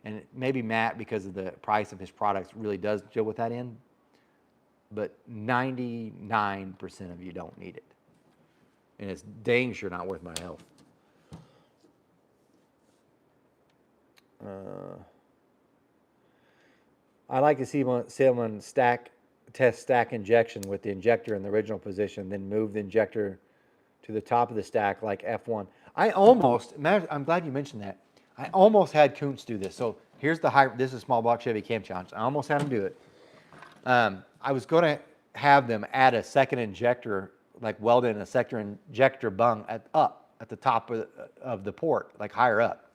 And maybe Matt, because of the price of his products, really does deal with that end. But 99% of you don't need it. And it's dang sure not worth my health. I like to see someone test stack injection with the injector in the original position, then move the injector to the top of the stack like F1. I'm glad you mentioned that. I almost had Kuntz do this. So here's this is small block Chevy Cam Challenge. I almost had him do it. I was going to have them add a second injector, like weld in a second injector bung at the top of the port, like higher up.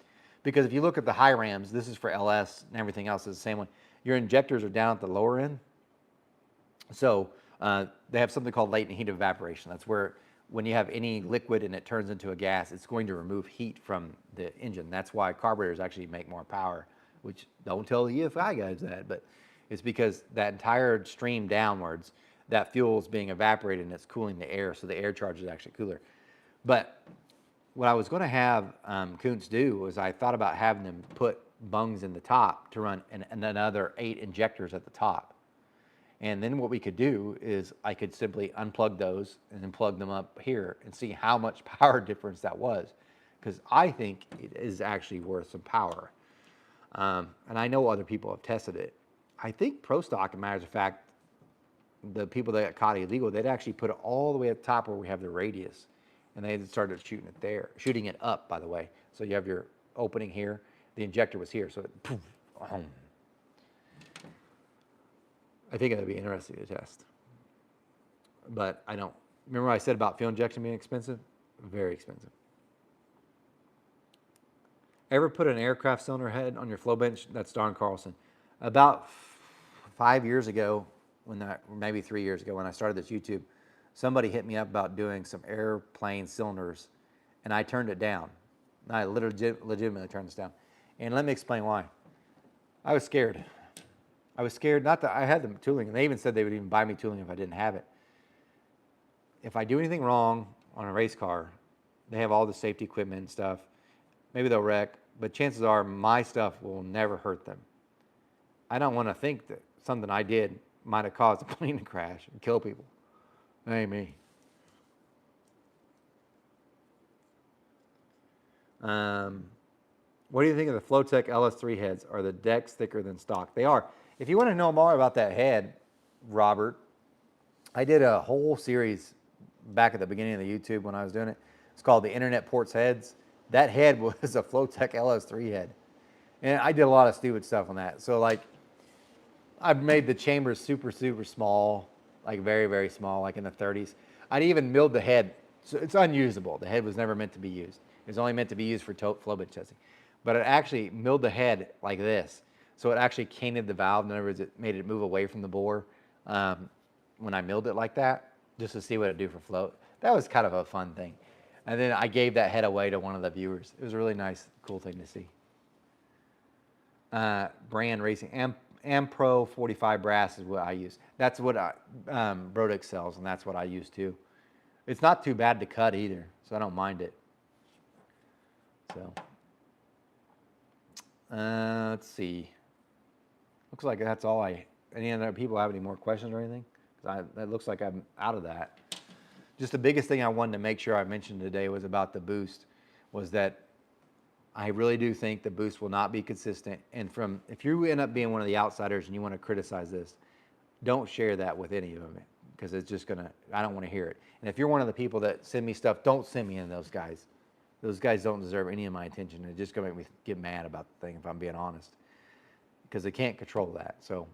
Because if you look at the high rams, this is for LS and everything else is the same one. Your injectors are down at the lower end. So they have something called latent heat evaporation. That's where when you have any liquid and it turns into a gas, it's going to remove heat from the engine. That's why carburetors actually make more power, which don't tell the EFI guys that, but it's because that entire stream downwards, that fuel is being evaporated and it's cooling the air, so the air charge is actually cooler. But what I was going to have Kuntz do was I thought about having them put bungs in the top to run and another 8 injectors at the top. And then what we could do is I could simply unplug those and then plug them up here and see how much power difference that was. Because I think it is actually worth some power. And I know other people have tested it. I think Pro Stock, as a matter of fact, the people that got caught illegal, they'd actually put it all the way at the top where we have the radius. And they started shooting it there, shooting it up, by the way. So you have your opening here. The injector was here, so it, poof, I think it would be interesting to test. But I don't. Remember what I said about fuel injection being expensive? Very expensive. Ever put an aircraft cylinder head on your flow bench? That's Don Carlson. About 5 years ago, maybe 3 years ago when I started this YouTube, somebody hit me up about doing some airplane cylinders, and I turned it down. I legitimately turned this down. And let me explain why. I was scared. Not that I had the tooling, and they even said they would even buy me tooling if I didn't have it. If I do anything wrong on a race car, they have all the safety equipment and stuff. Maybe they'll wreck, but chances are my stuff will never hurt them. I don't want to think that something I did might have caused a plane to crash and kill people. That ain't me. What do you think of the Flowtech LS3 heads? Are the decks thicker than stock? They are. If you want to know more about that head, Robert, I did a whole series back at the beginning of the YouTube when I was doing it. It's called the Internet Ports Heads. That head was a Flowtech LS3 head. And I did a lot of stupid stuff on that. So like, I've made the chambers super, super small, like very, very small, like in the 30s. I'd even milled the head. So it's unusable. The head was never meant to be used. It was only meant to be used for flow bench testing. But it actually milled the head like this. So it actually canted the valve. In other words, it made it move away from the bore when I milled it like that, just to see what it'd do for float. That was kind of a fun thing. And then I gave that head away to one of the viewers. It was a really nice, cool thing to see. Brand Racing, Ampro 45 brass is what I use. That's what Brodix sells, and that's what I use too. It's not too bad to cut either, so I don't mind it. So, let's see. Looks like that's all any other people have any more questions or anything? That looks like I'm out of that. Just the biggest thing I wanted to make sure I mentioned today was about the boost, was that I really do think the boost will not be consistent. And if you end up being one of the outsiders and you want to criticize this, don't share that with any of them, because it's just I don't want to hear it. And if you're one of the people that send me stuff, don't send me in those guys. Those guys don't deserve any of my attention. It's just going to make me get mad about the thing, if I'm being honest, because they can't control that. So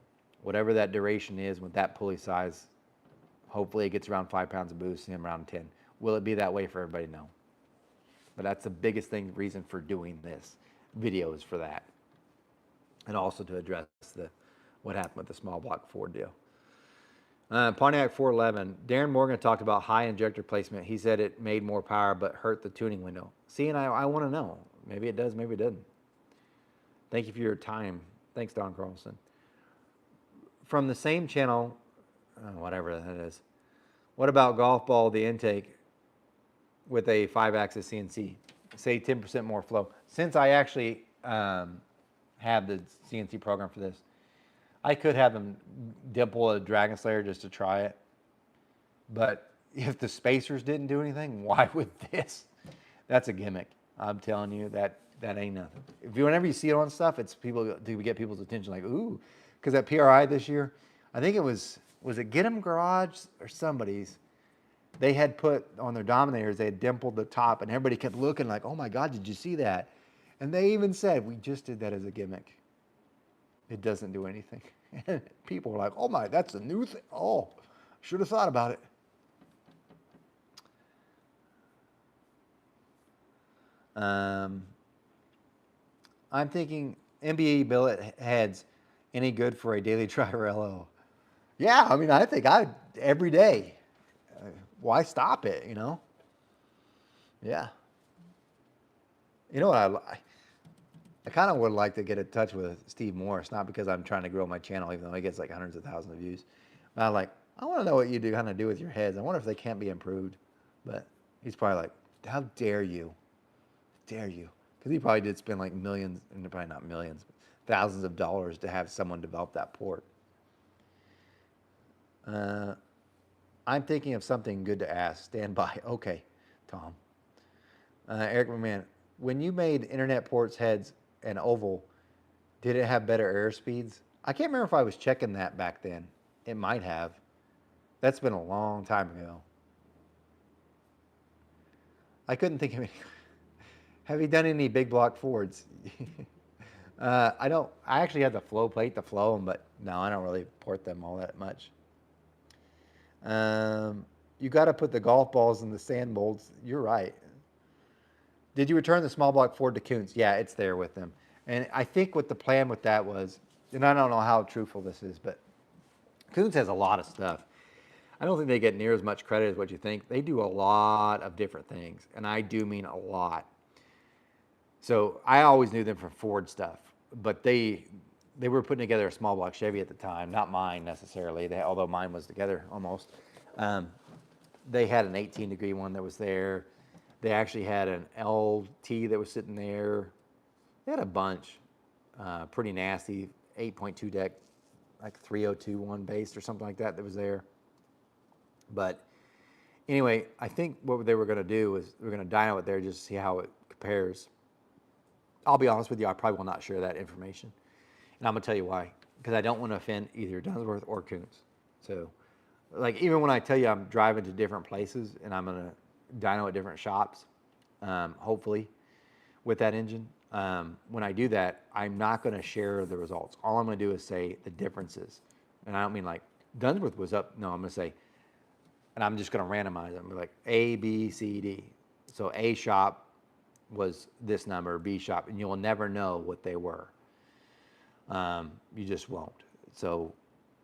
whatever that duration is with that pulley size, Hopefully it gets around 5 pounds of boost and around 10. Will it be that way for everybody? No. But that's the biggest reason for doing this video is for that. And also to address what happened with the small block Ford deal. Pontiac 411. Darren Morgan talked about high injector placement. He said it made more power but hurt the tuning window. See, and I want to know. Maybe it does, maybe it doesn't. Thank you for your time. Thanks, Don Carlson. From the same channel, whatever that is. What about golf ball, the intake with a 5-axis CNC? Say 10% more flow. Since I actually have the CNC program for this, I could have them dimple a Dragon Slayer just to try it. But if the spacers didn't do anything, why would this? That's a gimmick. I'm telling you, that ain't nothing. Whenever you see it on stuff, it's people to get people's attention. Like, ooh, because at PRI this year, I think it was it Get 'em Garage or somebody's? They had put on their Dominators, they had dimpled the top, and everybody kept looking like, oh my God, did you see that? And they even said, we just did that as a gimmick. It doesn't do anything. And people were like, oh my, that's a new thing. Oh, should have thought about it. I'm thinking NBA billet heads any good for a daily driver LO? Yeah, I mean, I think every day. Why stop it, you know? Yeah. You know what I kind of would like to get in touch with Steve Morris, not because I'm trying to grow my channel, even though he gets like hundreds of thousands of views. But I want to know what you kind of do with your heads. I wonder if they can't be improved. But he's probably like, how dare you? Dare you? Because he probably did spend like millions, and probably not millions, but thousands of dollars to have someone develop that port. I'm thinking of something good to ask. Stand by. Okay, Tom. Eric McMahon, when you made internet ports heads and oval, did it have better air speeds? I can't remember if I was checking that back then. It might have. That's been a long time ago. I couldn't think of any. Have you done any big block Fords? I don't. I actually had the flow plate to flow them, but no, I don't really port them all that much. You got to put the golf balls in the sand molds. You're right. Did you return the small block Ford to Kuntz? Yeah, it's there with them. And I think what the plan with that was, and I don't know how truthful this is, but Kuntz has a lot of stuff. I don't think they get near as much credit as what you think. They do a lot of different things, and I do mean a lot. So I always knew them for Ford stuff, but they were putting together a small block Chevy at the time, not mine necessarily, although mine was together almost. They had an 18-degree one that was there. They actually had an LT that was sitting there. They had a bunch, pretty nasty, 8.2 deck, like 302-1 base or something like that was there. But anyway, I think what they were going to do is we're going to dyno it there just to see how it compares. I'll be honest with you, I probably will not share that information. And I'm going to tell you why. Because I don't want to offend either Dunsworth or Kuntz. So, like, even when I tell you I'm driving to different places and I'm going to dyno at different shops, hopefully, with that engine, when I do that, I'm not going to share the results. All I'm going to do is say the differences. And I don't mean like Dunsworth was up. No, I'm going to say, and I'm just going to randomize them. Like A, B, C, D. So A shop was this number, B shop, and you'll never know what they were. You just won't. So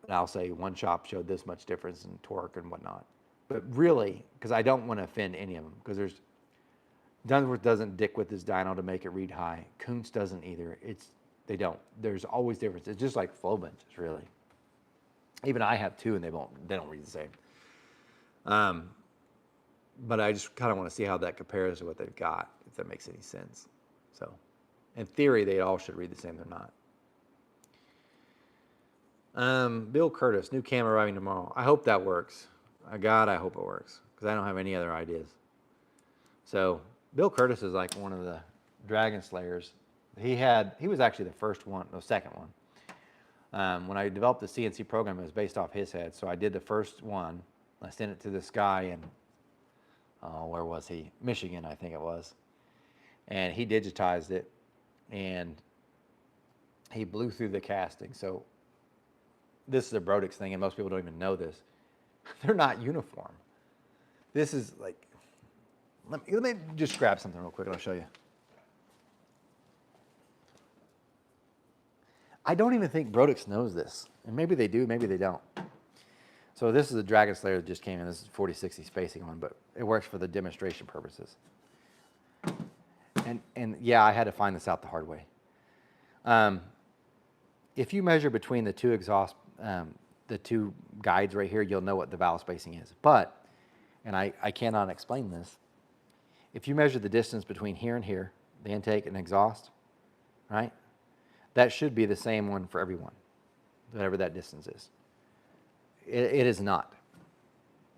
I'll say one shop showed this much difference in torque and whatnot. But really, because I don't want to offend any of them, because Dunsworth doesn't dick with his dyno to make it read high. Kuntz doesn't either. They don't. There's always difference. It's just like flow benches, really. Even I have two, and they don't read the same. But I just kind of want to see how that compares to what they've got, if that makes any sense. So, in theory, they all should read the same. They're not. Bill Curtis, new cam arriving tomorrow. I hope that works. God, I hope it works, because I don't have any other ideas. So, Bill Curtis is like one of the Dragon Slayers. He was actually the second one. When I developed the CNC program, it was based off his head. So I did the first one. I sent it to this guy in, where was he? Michigan, I think it was. And he digitized it, and he blew through the casting. So this is a Brodix thing, and most people don't even know this. They're not uniform. This is like, let me just grab something real quick and I'll show you. I don't even think Brodix knows this. And maybe they do, maybe they don't. So this is a Dragon Slayer that just came in. This is 4060 spacing one, but it works for the demonstration purposes. And yeah, I had to find this out the hard way. If you measure between the two exhaust, the two guides right here, you'll know what the valve spacing is. But, and I cannot explain this, if you measure the distance between here and here, the intake and exhaust, right? That should be the same one for everyone, whatever that distance is. It is not.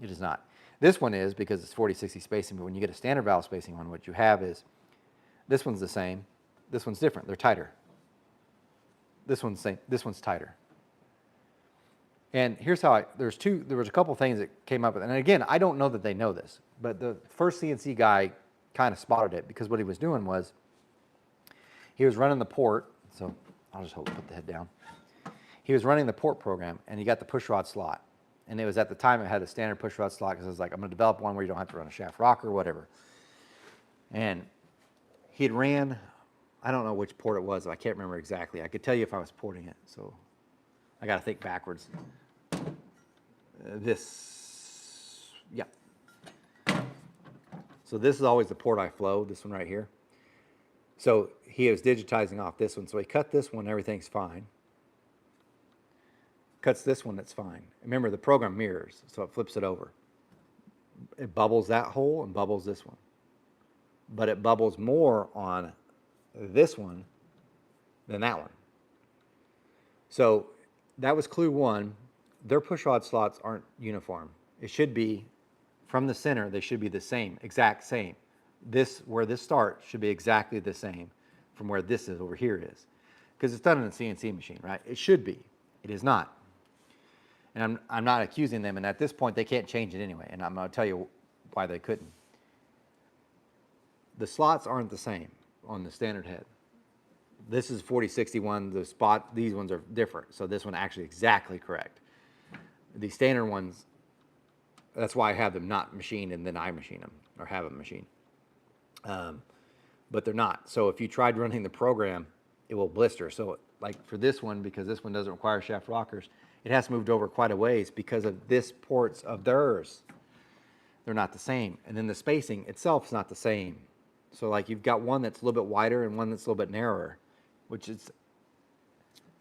It is not. This one is because it's 4060 spacing, but when you get a standard valve spacing one, what you have is, this one's the same, this one's different, they're tighter. This one's the same, this one's tighter. And here's how there was a couple things that came up with, and again, I don't know that they know this, but the first CNC guy kind of spotted it because what he was doing was, he was running the port, so I'll just put the head down. He was running the port program and he got the push rod slot. And it was at the time it had a standard push rod slot because I was like, I'm going to develop one where you don't have to run a shaft rocker or whatever. And he had ran, I don't know which port it was, I can't remember exactly. I could tell you if I was porting it, so I got to think backwards. Yeah. So this is always the port I flow, this one right here. So he was digitizing off this one. So he cut this one, everything's fine. Cuts this one, that's fine. Remember, the program mirrors, so it flips it over. It bubbles that hole and bubbles this one. But it bubbles more on this one than that one. So that was clue one. Their push rod slots aren't uniform. It should be, from the center, they should be the same, exact same. This, where this starts, should be exactly the same from where this is over here is. Because it's done in a CNC machine, right? It should be. It is not. And I'm not accusing them, and at this point, they can't change it anyway, and I'm going to tell you why they couldn't. The slots aren't the same on the standard head. This is 4061, these ones are different, so this one actually exactly correct. The standard ones, that's why I have them not machined and then I machine them, or have them machined. But they're not. So if you tried running the program, it will blister. So like for this one, because this one doesn't require shaft rockers, it has moved over quite a ways because of this ports of theirs. They're not the same. And then the spacing itself is not the same. So like you've got one that's a little bit wider and one that's a little bit narrower, which is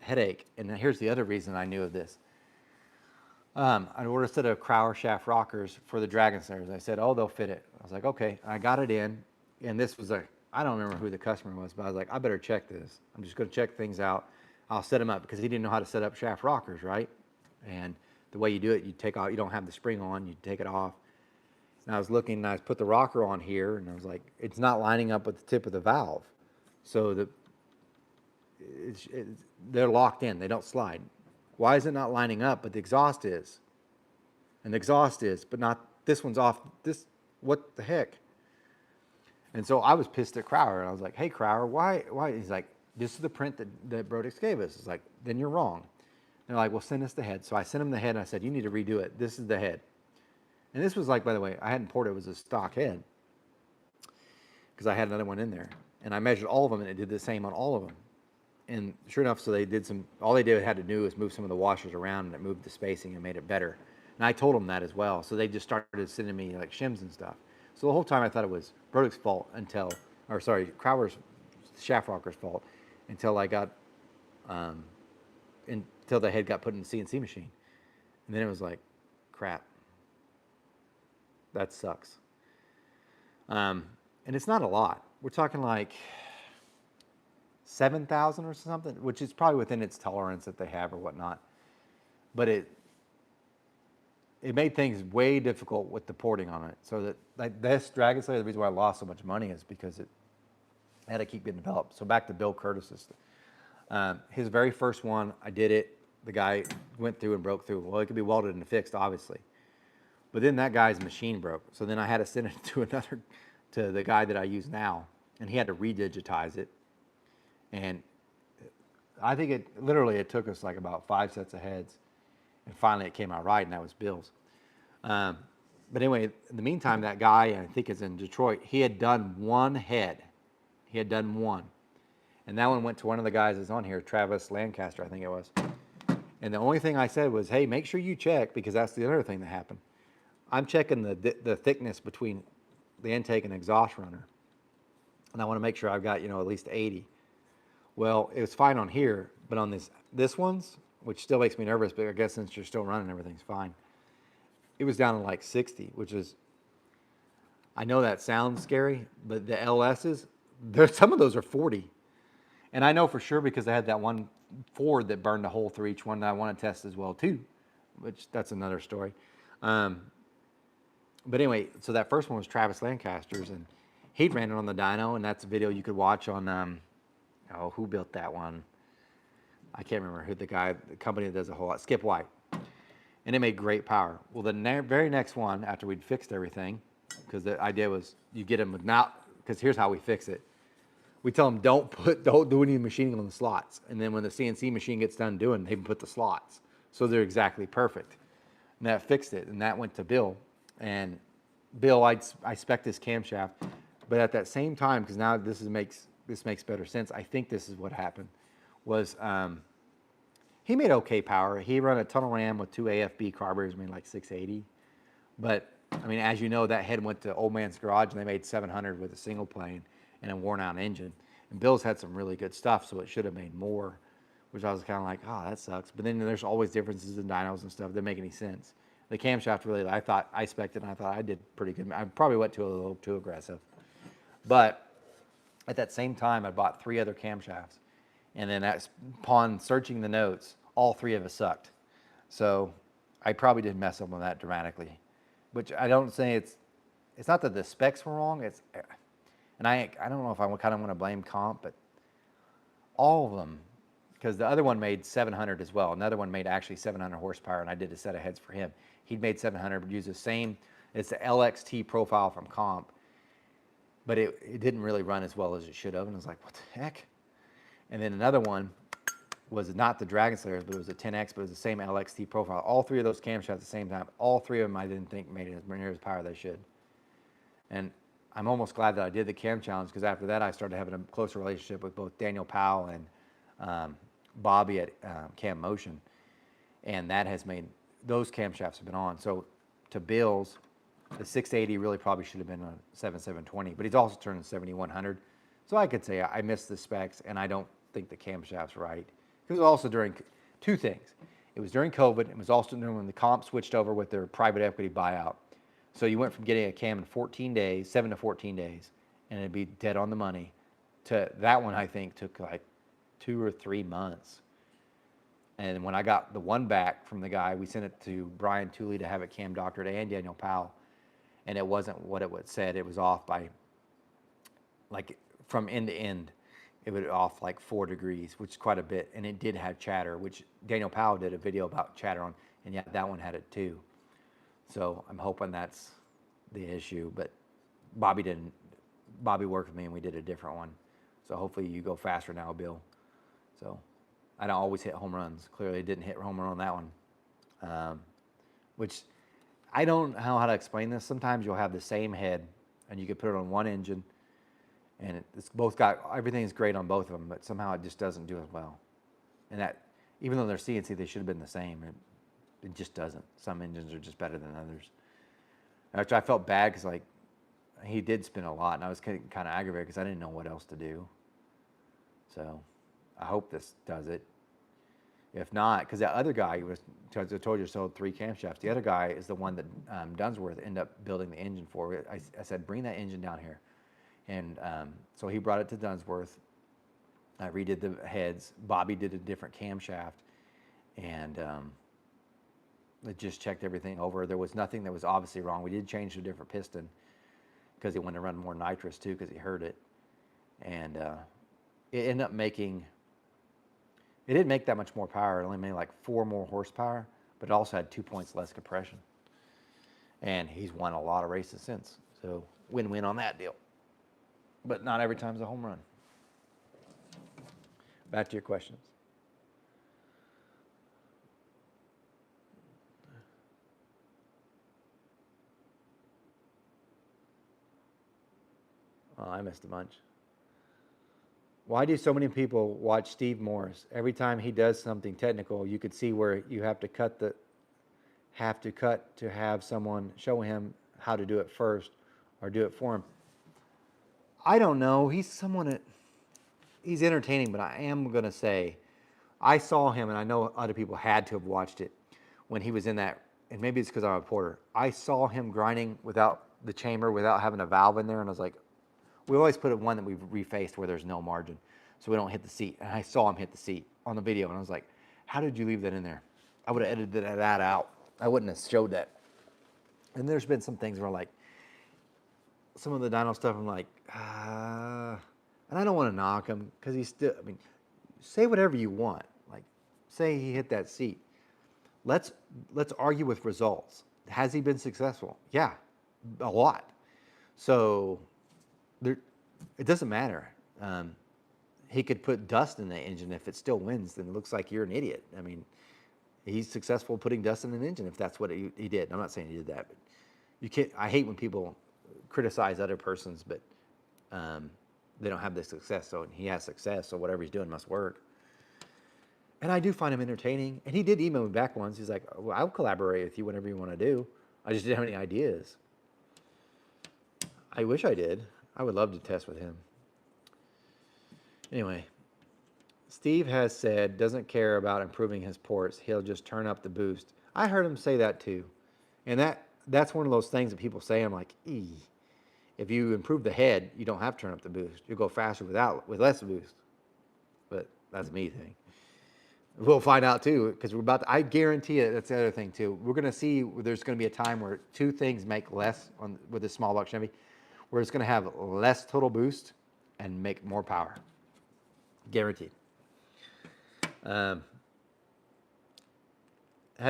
a headache. And then here's the other reason I knew of this. I ordered a set of Crowder shaft rockers for the Dragon Slayers. I said, oh, they'll fit it. I was like, okay. I got it in, and this was I don't remember who the customer was, but I was like, I better check this. I'm just going to check things out. I'll set them up because he didn't know how to set up shaft rockers, right? And the way you do it, you take off, you don't have the spring on, you take it off. And I was looking, and I put the rocker on here, and I was like, it's not lining up with the tip of the valve. So they're locked in, they don't slide. Why is it not lining up, but the exhaust is? And the exhaust is, but not, this one's off, what the heck? And so I was pissed at Crowder, and I was like, hey, Crowder, why? He's like, this is the print that Brodix gave us. It's like, then you're wrong. And they're like, well, send us the head. So I sent him the head, and I said, you need to redo it. This is the head. And this was like, by the way, I hadn't ported, it was a stock head, because I had another one in there. And I measured all of them, and it did the same on all of them. And sure enough, so they did all they had to do was move some of the washers around, and it moved the spacing and made it better. And I told them that as well. So they just started sending me like shims and stuff. So the whole time I thought it was Brodix's fault Crowder's shaft rocker's fault until I got, until the head got put in the CNC machine. And then it was like, crap, that sucks. And it's not a lot. We're talking like 7,000 or something, which is probably within its tolerance that they have or whatnot. But it made things way difficult with the porting on it. So that like this Dragon Slayer, the reason why I lost so much money is because it had to keep getting developed. So back to Bill Curtis's, his very first one, I did it. The guy went through and broke through. Well, it could be welded and fixed, obviously. But then that guy's machine broke. So then I had to send it to the guy that I use now, and he had to redigitize it. And I think it took us like about 5 sets of heads, and finally it came out right, and that was Bill's. But anyway, in the meantime, that guy, I think is in Detroit, he had done one head. He had done one. And that one went to one of the guys that's on here, Travis Lancaster, I think it was. And the only thing I said was, hey, make sure you check, because that's the other thing that happened. I'm checking the thickness between the intake and exhaust runner. And I want to make sure I've got, at least 80. Well, it was fine on here, but on this one's, which still makes me nervous, but I guess since you're still running, everything's fine. It was down to like 60, which is, I know that sounds scary, but the LS's, some of those are 40. And I know for sure because I had that one Ford that burned a hole through each one that I want to test as well too, which that's another story. But anyway, so that first one was Travis Lancaster's, and he'd ran it on the dyno, and that's a video you could watch on, who built that one? I can't remember who the company that does a whole lot, Skip White. And it made great power. Well, the very next one, after we'd fixed everything, because the idea was you get them because here's how we fix it. We tell them don't do any machining on the slots. And then when the CNC machine gets done doing, they put the slots. So they're exactly perfect. And that fixed it. And that went to Bill. And Bill, I spec'd this camshaft. But at that same time, because now this makes better sense, I think this is what happened, was he made okay power. He run a tunnel ram with 2 AFB carburetors, made like 680. But, I mean, as you know, that head went to Old Man's Garage, and they made 700 with a single plane and a worn-out engine. And Bill's had some really good stuff, so it should have made more, which I was kind of like, oh, that sucks. But then there's always differences in dynos and stuff that make any sense. The camshaft really, I spec'd it, and I thought I did pretty good. I probably went a little too aggressive. But at that same time, I bought 3 other camshafts. And then upon searching the notes, all 3 of us sucked. So I probably did mess up on that dramatically. Which I don't say it's not that the specs were wrong. And I don't know if I kind of want to blame comp, but all of them, because the other one made 700 as well. Another one made actually 700 horsepower, and I did a set of heads for him. He'd made 700, but used the same, it's the LXT profile from comp, but it didn't really run as well as it should have. And I was like, what the heck? And then another one was not the Dragon Slayers, but it was a 10X, but it was the same LXT profile. All 3 of those camshafts at the same time. All 3 of them I didn't think made it as near as power as they should. And I'm almost glad that I did the cam challenge, because after that I started having a closer relationship with both Daniel Powell and Bobby at Cam Motion. And that has made, those camshafts have been on. So to Bill's, the 680 really probably should have been a 7720, but he's also turning 7100. So I could say I missed the specs, and I don't think the camshaft's right. It was also during 2 things. It was during COVID. It was also during when the comp switched over with their private equity buyout. So you went from getting a cam in 14 days, 7 to 14 days, and it'd be dead on the money, to that one I think took like 2 or 3 months. And when I got the one back from the guy, we sent it to Brian Tooley to have it cam doctored, and Daniel Powell. And it wasn't what it would said. It was off by, like, from end to end, it was off like 4 degrees, which is quite a bit. And it did have chatter, which Daniel Powell did a video about chatter on, and yeah, that one had it too. So I'm hoping that's the issue, but Bobby didn't. Bobby worked with me, and we did a different one. So hopefully you go faster now, Bill. So I don't always hit home runs. Clearly didn't hit home run on that one, which I don't know how to explain this. Sometimes you'll have the same head, and you could put it on one engine, and it's both got, everything's great on both of them, but somehow it just doesn't do as well. And that, even though they're CNC, they should have been the same. It just doesn't. Some engines are just better than others. Which I felt bad, because like, he did spin a lot, and I was kind of aggravated because I didn't know what else to do. So I hope this does it. If not, because that other guy was, I told you, sold 3 camshafts. The other guy is the one that Dunsworth ended up building the engine for. I said, bring that engine down here. And so he brought it to Dunsworth. I redid the heads. Bobby did a different camshaft. And it just checked everything over. There was nothing that was obviously wrong. We did change to a different piston, because he wanted to run more nitrous too, because he heard it. And it ended up making, it didn't make that much more power. It only made like 4 more horsepower, but it also had 2 points less compression. And he's won a lot of races since. So win-win on that deal. But not every time's a home run. Back to your questions. Oh, I missed a bunch. Why do so many people watch Steve Morris? Every time he does something technical, you could see where you have to cut to have someone show him how to do it first or do it for him. I don't know. He's entertaining, but I am going to say I saw him, and I know other people had to have watched it when he was in that, and maybe it's because I'm a porter. I saw him grinding without the chamber, without having a valve in there, and I was like, we always put one that we've refaced where there's no margin, so we don't hit the seat. And I saw him hit the seat on the video, and I was like, how did you leave that in there? I would have edited that out. I wouldn't have showed that. And there's been some things where like, some of the dyno stuff, I'm like, and I don't want to knock him because he's still, I mean, say whatever you want. Like, say he hit that seat. Let's argue with results. Has he been successful? Yeah, a lot. So there, it doesn't matter. He could put dust in the engine. If it still wins, then it looks like you're an idiot. I mean, he's successful putting dust in an engine if that's what he did. I'm not saying he did that, but you can't. I hate when people criticize other persons, but they don't have the success. So he has success, so whatever he's doing must work. And I do find him entertaining. And he did email me back once. He's like, well, I'll collaborate with you whatever you want to do. I just didn't have any ideas. I wish I did. I would love to test with him. Anyway, Steve has said doesn't care about improving his ports. He'll just turn up the boost. I heard him say that too. And that's one of those things that people say. I'm like, if you improve the head, you don't have to turn up the boost. You'll go faster with less boost. But that's a me thing. We'll find out too, because I guarantee it, that's the other thing too. We're going to see there's going to be a time where two things make less with this small block Chevy, where it's going to have less total boost and make more power. Guaranteed. Have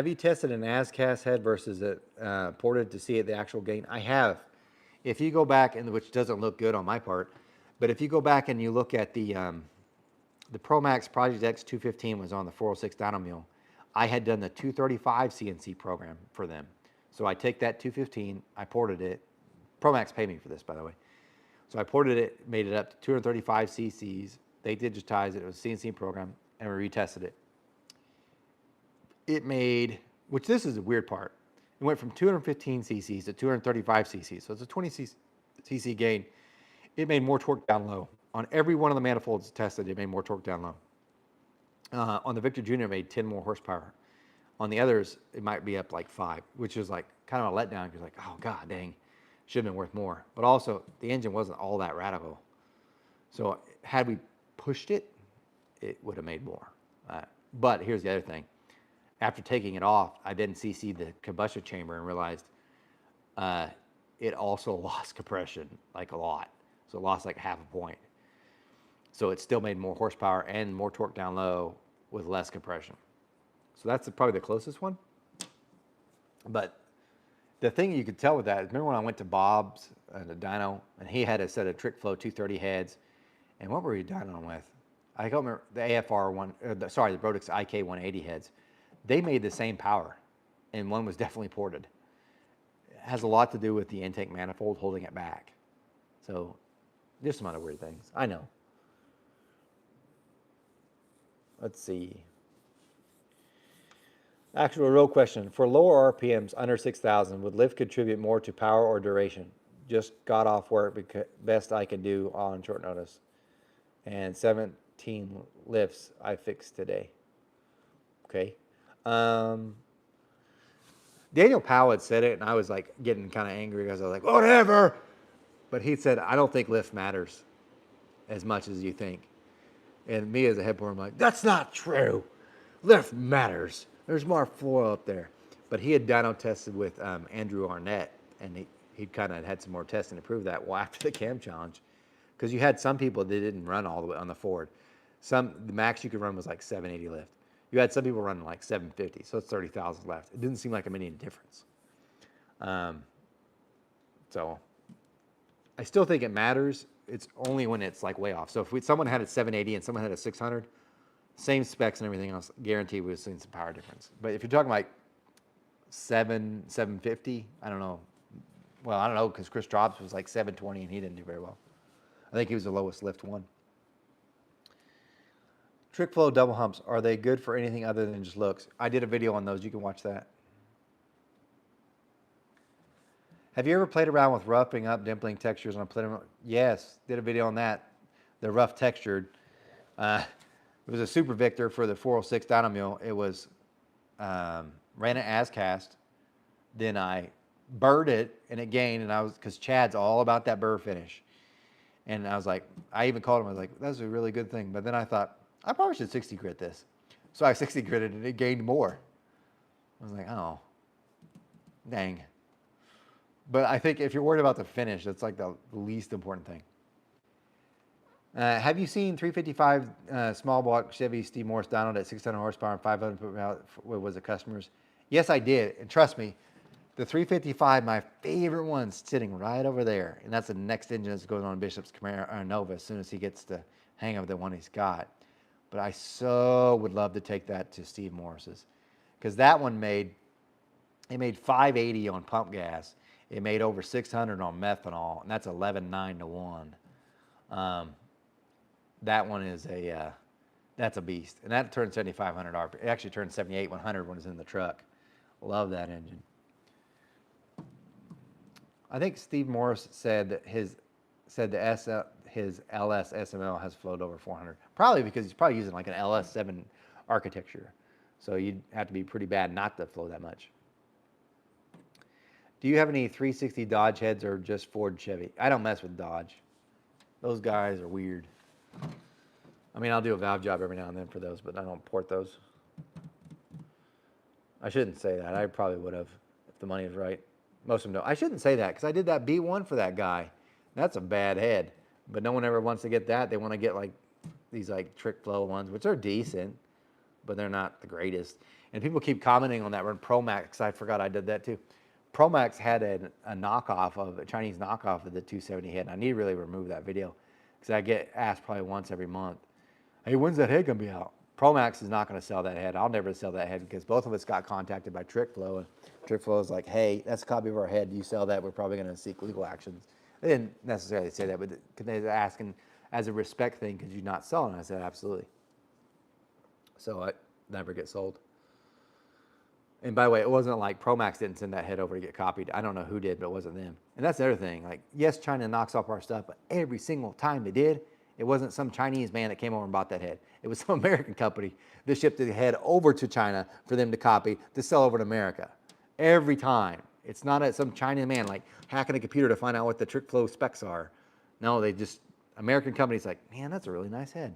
you tested an ASCAS head versus a ported to see the actual gain? I have. If you go back, which doesn't look good on my part, but if you go back and you look at the ProMax Project X 215 was on the 406 dyno mule. I had done the 235 CNC program for them. So I take that 215, I ported it. ProMax paid me for this, by the way. So I ported it, made it up to 235 cc's. They digitized it. It was a CNC program, and we retested it. It made, which this is the weird part, it went from 215 cc's to 235 cc's. So it's a 20 cc gain. It made more torque down low. On every one of the manifolds tested, it made more torque down low. On the Victor Jr., it made 10 more horsepower. On the others, it might be up like 5, which is like kind of a letdown because like, oh, God dang, should have been worth more. But also, the engine wasn't all that radical. So had we pushed it, it would have made more. But here's the other thing. After taking it off, I then CC'd the combustion chamber and realized it also lost compression like a lot. So it lost like half a point. So it still made more horsepower and more torque down low with less compression. So that's probably the closest one. But the thing you could tell with that is, remember when I went to Bob's the dyno, and he had a set of Trick Flow 230 heads, and what were you dynoing with? I don't remember the AFR one. The Brodix IK 180 heads. They made the same power, and one was definitely ported. It has a lot to do with the intake manifold holding it back. So there's some other weird things. I know. Let's see. Actual real question. For lower RPMs under 6,000, would lift contribute more to power or duration? Just got off work, because best I can do on short notice. And 17 lifts I fixed today. Okay. Daniel Powell had said it, and I was like getting kind of angry because I was like, whatever. But he said, I don't think lift matters as much as you think. And me as a head porter, I'm like, that's not true. Lift matters. There's more flow up there. But he had dyno tested with Andrew Arnett, and he kind of had some more testing to prove that. Well, after the cam challenge, because you had some people that didn't run all the way on the Ford. The max you could run was like 780 lift. You had some people running like 750, so it's 30,000 left. It didn't seem like a many difference. So I still think it matters. It's only when it's like way off. So if someone had a 780 and someone had a 600, same specs and everything else, guaranteed we've seen some power difference. But if you're talking like 750, I don't know. Well, I don't know, because Chris Drops was like 720 and he didn't do very well. I think he was the lowest lift one. Trick flow double humps, are they good for anything other than just looks? I did a video on those. You can watch that. Have you ever played around with roughing up, dimpling textures on a plenum? Yes, did a video on that. The rough textured. It was a Super Victor for the 406 dyno mill. It was ran it as cast. Then I burred it and it gained, and I was, because Chad's all about that burr finish. And I was like, I even called him, I was like, that's a really good thing. But then I thought, I probably should 60 grit this. So I 60 gritted and it gained more. I was like, oh, dang. But I think if you're worried about the finish, that's like the least important thing. Have you seen 355 small block Chevy Steve Morse dynoed at 600 horsepower and 500 was it customers? Yes, I did. And trust me, the 355, my favorite one's sitting right over there. And that's the next engine that's going on Bishop's Camaro Nova as soon as he gets the hang of the one he's got. But I so would love to take that to Steve Morris's, because that one made 580 on pump gas. It made over 600 on methanol, and that's 11.9 to 1. That one is that's a beast, and that turned 7,500 RPM. It actually turned 78,100 when it's in the truck. Love that engine. I think Steve Morris said that his LS SML has flowed over 400. Probably because he's probably using like an LS7 architecture, so you'd have to be pretty bad not to flow that much. Do you have any 360 Dodge heads or just Ford Chevy? I don't mess with Dodge. Those guys are weird. I mean, I'll do a valve job every now and then for those, but I don't port those. I shouldn't say that. I probably would have if the money is right. Most of them don't. I shouldn't say that because I did that B1 for that guy. That's a bad head, but no one ever wants to get that. They want to get like these like trick flow ones, which are decent, but they're not the greatest. And people keep commenting on that run Promax. I forgot I did that too. Promax had a knockoff of a Chinese knockoff of the 270 head. And I need to really remove that video because I get asked probably once every month, hey, when's that head gonna be out? Promax is not gonna sell that head. I'll never sell that head because both of us got contacted by Trick Flow, and Trick Flow is like, hey, that's a copy of our head. You sell that, we're probably gonna seek legal actions. They didn't necessarily say that, but they were asking as a respect thing, could you not sell it? And I said, absolutely. So it never gets sold. And by the way, it wasn't like Promax didn't send that head over to get copied. I don't know who did, but it wasn't them. And that's the other thing. Like, yes, China knocks off our stuff, but every single time they did, it wasn't some Chinese man that came over and bought that head. It was some American company that shipped the head over to China for them to copy to sell over to America. Every time. It's not some Chinese man like hacking a computer to find out what the trick flow specs are. No, they just, American companies like, man, that's a really nice head.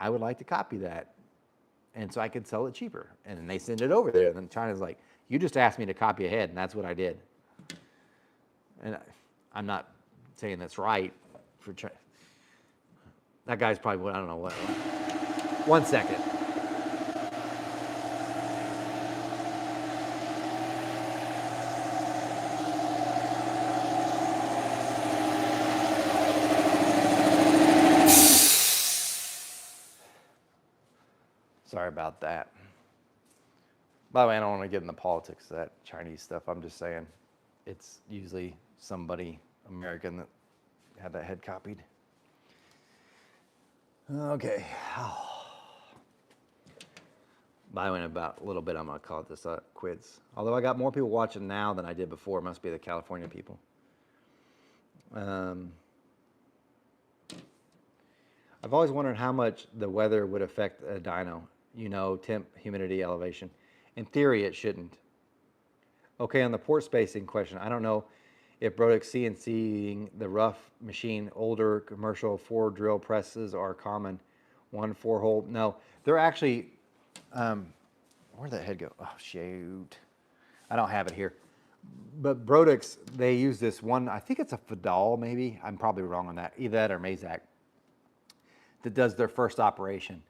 I would like to copy that. And so I could sell it cheaper. And then they send it over there. And then China's like, you just asked me to copy a head, and that's what I did. And I'm not saying that's right for China. That guy's probably, I don't know what. 1 second. Sorry about that. By the way, I don't want to get into politics of that Chinese stuff. I'm just saying it's usually somebody American that had that head copied. Okay. By the way, in about a little bit, I'm going to call this quiz. Although I got more people watching now than I did before. It must be the California people. I've always wondered how much the weather would affect a dyno. You know, temp, humidity, elevation. In theory, it shouldn't. Okay, on the port spacing question, I don't know if Brodix CNCing the rough machine, older commercial 4 drill presses are common. 1 4-hole. No, they're actually, where'd that head go? Oh, shoot. I don't have it here. But Brodix, they use this one, I think it's a Fadal maybe. I'm probably wrong on that. Either that or Mazak. That does their first operation.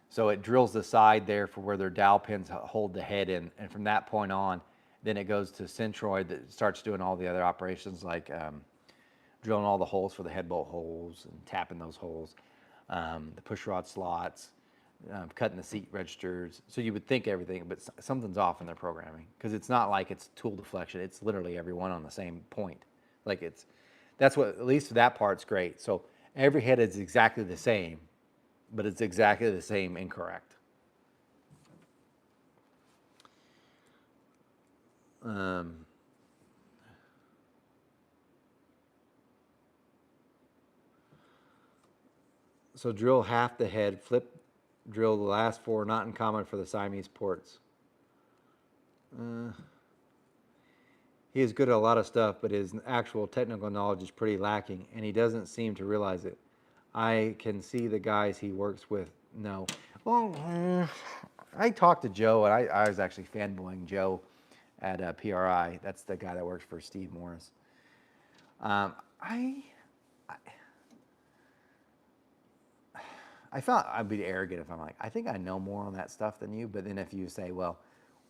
So it drills the side there for where their dowel pins hold the head in. And from that point on, then it goes to Centroid that starts doing all the other operations like drilling all the holes for the head bolt holes and tapping those holes, the push rod slots, cutting the seat registers. So you would think everything, but something's off in their programming because it's not like it's tool deflection. It's literally every one on the same point. Like That's what, at least that part's great. So every head is exactly the same, but it's exactly the same incorrect. Um, so drill half the head, flip drill the last four, not uncommon for the Siamese ports. Uh, he is good at a lot of stuff, but his actual technical knowledge is pretty lacking, and he doesn't seem to realize it. I can see the guys he works with know. Well, I talked to Joe, and I was actually fanboying Joe at PRI. That's the guy that works for Steve Morris. Um, I, I felt I'd be arrogant if I'm like, I think I know more on that stuff than you. But then if you say, well,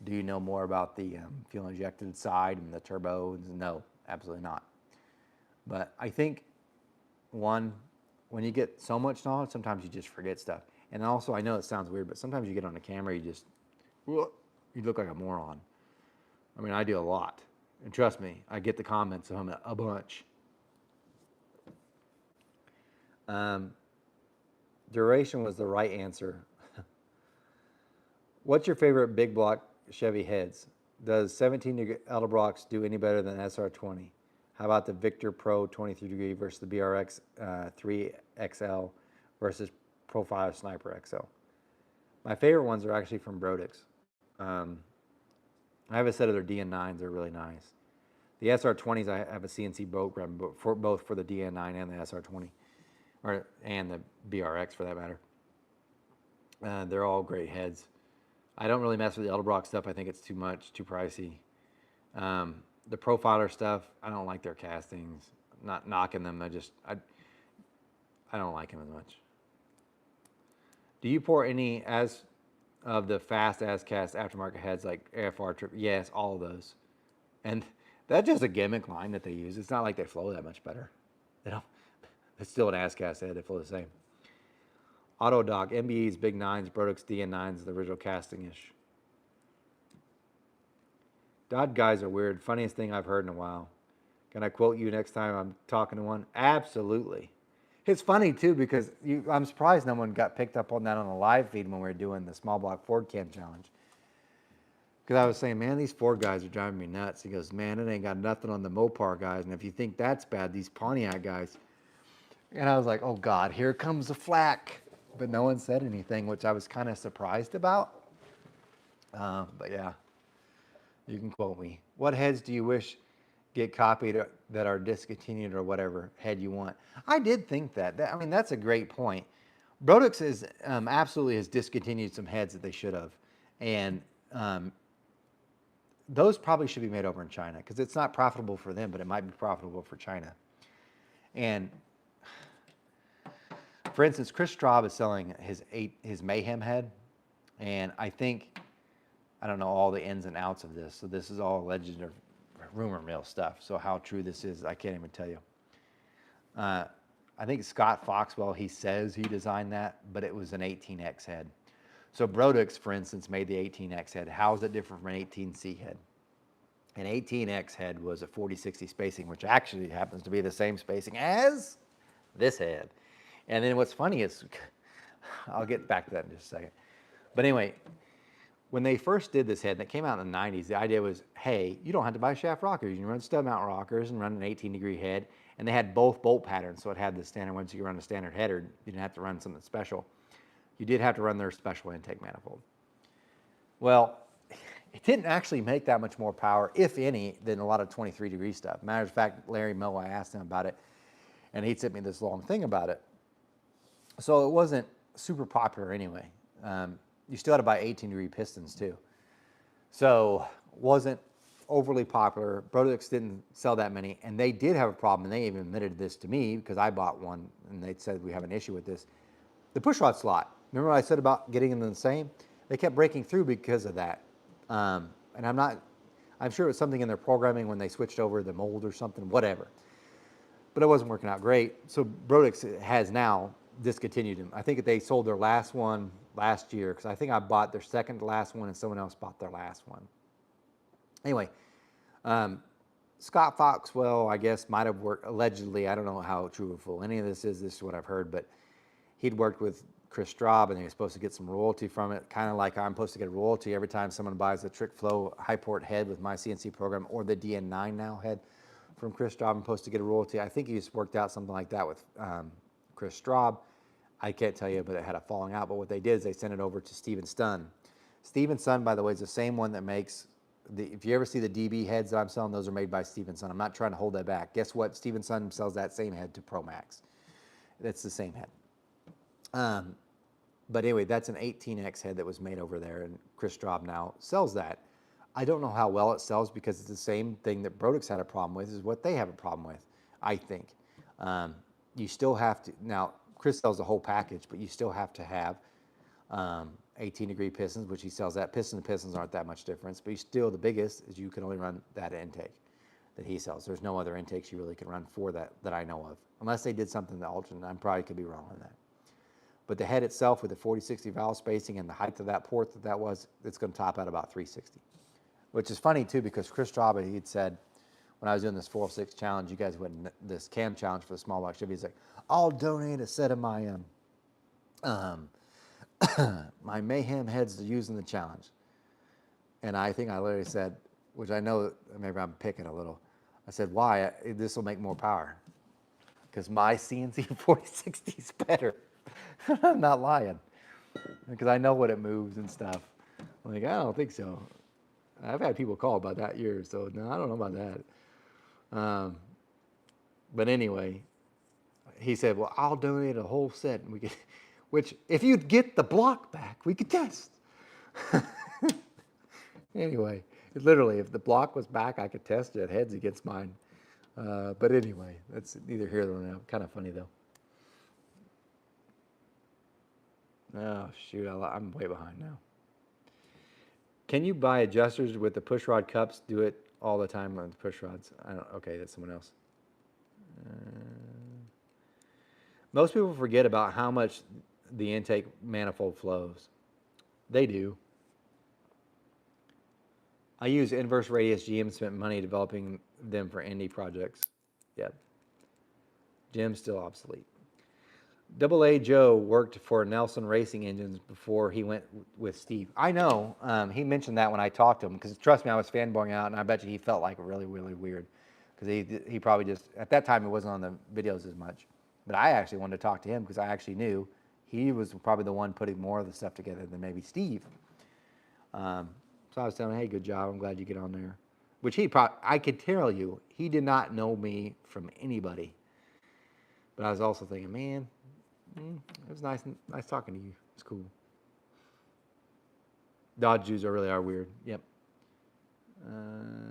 do you know more about the fuel injected side and the turbo? No, absolutely not. But I think, one, when you get so much knowledge, sometimes you just forget stuff. And also, I know it sounds weird, but sometimes you get on the camera, you look like a moron. I mean, I do a lot. And trust me, I get the comments on it a bunch. Duration was the right answer. What's your favorite big block Chevy heads? Does 17 Edelbrock's do any better than SR20? How about the Victor Pro 23 degree versus the BRX 3XL versus Profiler Sniper XL? My favorite ones are actually from Brodix. I have a set of their DN9s. They're really nice. The SR20s, I have a CNC program for both for the DN9 and the SR20, and the BRX for that matter. They're all great heads. I don't really mess with the Edelbrock stuff. I think it's too much, too pricey. The Profiler stuff, I don't like their castings. I'm not knocking them. I don't like them as much. Do you pour any as of the fast as cast aftermarket heads like AFR trip? Yes, all of those. And that's just a gimmick line that they use. It's not like they flow that much better. They don't. It's still an ass cast head. They flow the same. Autodoc, MBE's Big Nines, Brodix DN9s, the original casting-ish. Dodge guys are weird. Funniest thing I've heard in a while. Can I quote you next time I'm talking to one? Absolutely. It's funny too because I'm surprised no one got picked up on that on a live feed when we were doing the small block Ford Cam challenge. Because I was saying, man, these Ford guys are driving me nuts. He goes, man, it ain't got nothing on the Mopar guys. And if you think that's bad, these Pontiac guys. And I was like, oh God, here comes the flack. But no one said anything, which I was kind of surprised about. But yeah, you can quote me. What heads do you wish get copied that are discontinued or whatever head you want? I did think that. I mean, that's a great point. Brodix is absolutely has discontinued some heads that they should have. And those probably should be made over in China because it's not profitable for them, but it might be profitable for China. And for instance, Chris Straub is selling his Mayhem head, and I don't know all the ins and outs of this, so this is all alleged or rumor mill stuff. So how true this is, I can't even tell you. I think Scott Foxwell, he says he designed that, but it was an 18X head. So Brodix, for instance, made the 18X head. How is it different from an 18C head? An 18X head was a 40-60 spacing, which actually happens to be the same spacing as this head. And then what's funny is, I'll get back to that in just a second. But anyway, when they first did this head, and it came out in the 90s, the idea was, hey, you don't have to buy shaft rockers. You can run stub mount rockers and run an 18-degree head. And they had both bolt patterns, so it had the standard ones. You could run a standard header. You didn't have to run something special. You did have to run their special intake manifold. Well, it didn't actually make that much more power, if any, than a lot of 23-degree stuff. Matter of fact, Larry Moe, I asked him about it, and he sent me this long thing about it. So it wasn't super popular anyway. You still had to buy 18-degree pistons too. So wasn't overly popular. Brodix didn't sell that many, and they did have a problem, and they even admitted this to me because I bought one, and they said we have an issue with this. The pushrod slot. Remember what I said about getting them the same? They kept breaking through because of that. And I'm sure it was something in their programming when they switched over the mold or something, whatever. But it wasn't working out great. So Brodix has now discontinued them. I think they sold their last one last year because I think I bought their second to last one and someone else bought their last one. Anyway, Scott Foxwell, I guess, might have worked allegedly. I don't know how true or full any of this is. This is what I've heard, but he'd worked with Chris Straub, and he was supposed to get some royalty from it, kind of like I'm supposed to get royalty every time someone buys a Trick Flow high port head with my CNC program, or the DN9 now head from Chris Straub. I'm supposed to get a royalty. I think he's worked out something like that with Chris Straub. I can't tell you, but it had a falling out. But what they did is they sent it over to Steven Stun. Steven Stun, by the way, is the same one that makes if you ever see the DB heads that I'm selling, those are made by Steven Stun. I'm not trying to hold that back. Guess what? Steven Stun sells that same head to Pro Max. That's the same head. But anyway, that's an 18X head that was made over there, and Chris Straub now sells that. I don't know how well it sells because it's the same thing that Brodix had a problem with, is what they have a problem with, I think. You still have to, now Chris sells the whole package, but you still have to have 18-degree pistons, which he sells that. Piston to pistons aren't that much difference, but still the biggest is you can only run that intake that he sells. There's no other intakes you really can run for that I know of, unless they did something to alter, and I probably could be wrong on that. But the head itself with the 40-60 valve spacing and the height of that port that was, it's going to top out about 360. Which is funny too, because Chris Straub, he'd said, when I was doing this 406 challenge, you guys went this cam challenge for the small block Chevy, he's like, I'll donate a set of my my Mayhem heads to use in the challenge. And I think I literally said, which I know maybe I'm picking a little, I said, why? This will make more power. Because my CNC 4060 is better. I'm not lying. Because I know what it moves and stuff. I'm like, I don't think so. I've had people call about that years, so no, I don't know about that. But anyway, he said, well, I'll donate a whole set. And we could, which, if you'd get the block back, we could test. Anyway, literally, if the block was back, I could test it heads against mine. But anyway, that's neither here nor there. Kind of funny, though. Oh, shoot, I'm way behind now. Can you buy adjusters with the push rod cups? Do it all the time on the push rods. Okay, that's someone else. Most people forget about how much the intake manifold flows. They do. I use inverse radius GM, spent money developing them for indie projects. Yep. GM's still obsolete. Double A Joe worked for Nelson Racing Engines before he went with Steve. I know. He mentioned that when I talked to him, because trust me, I was fanboying out, and I bet you he felt like really, really weird. Because he probably just, at that time, he wasn't on the videos as much. But I actually wanted to talk to him because I actually knew he was probably the one putting more of the stuff together than maybe Steve. So I was telling him, hey, good job. I'm glad you get on there. Which I could tell you, he did not know me from anybody. But I was also thinking, man, it was nice talking to you. It's cool. Dodge Jews really are weird. Yep.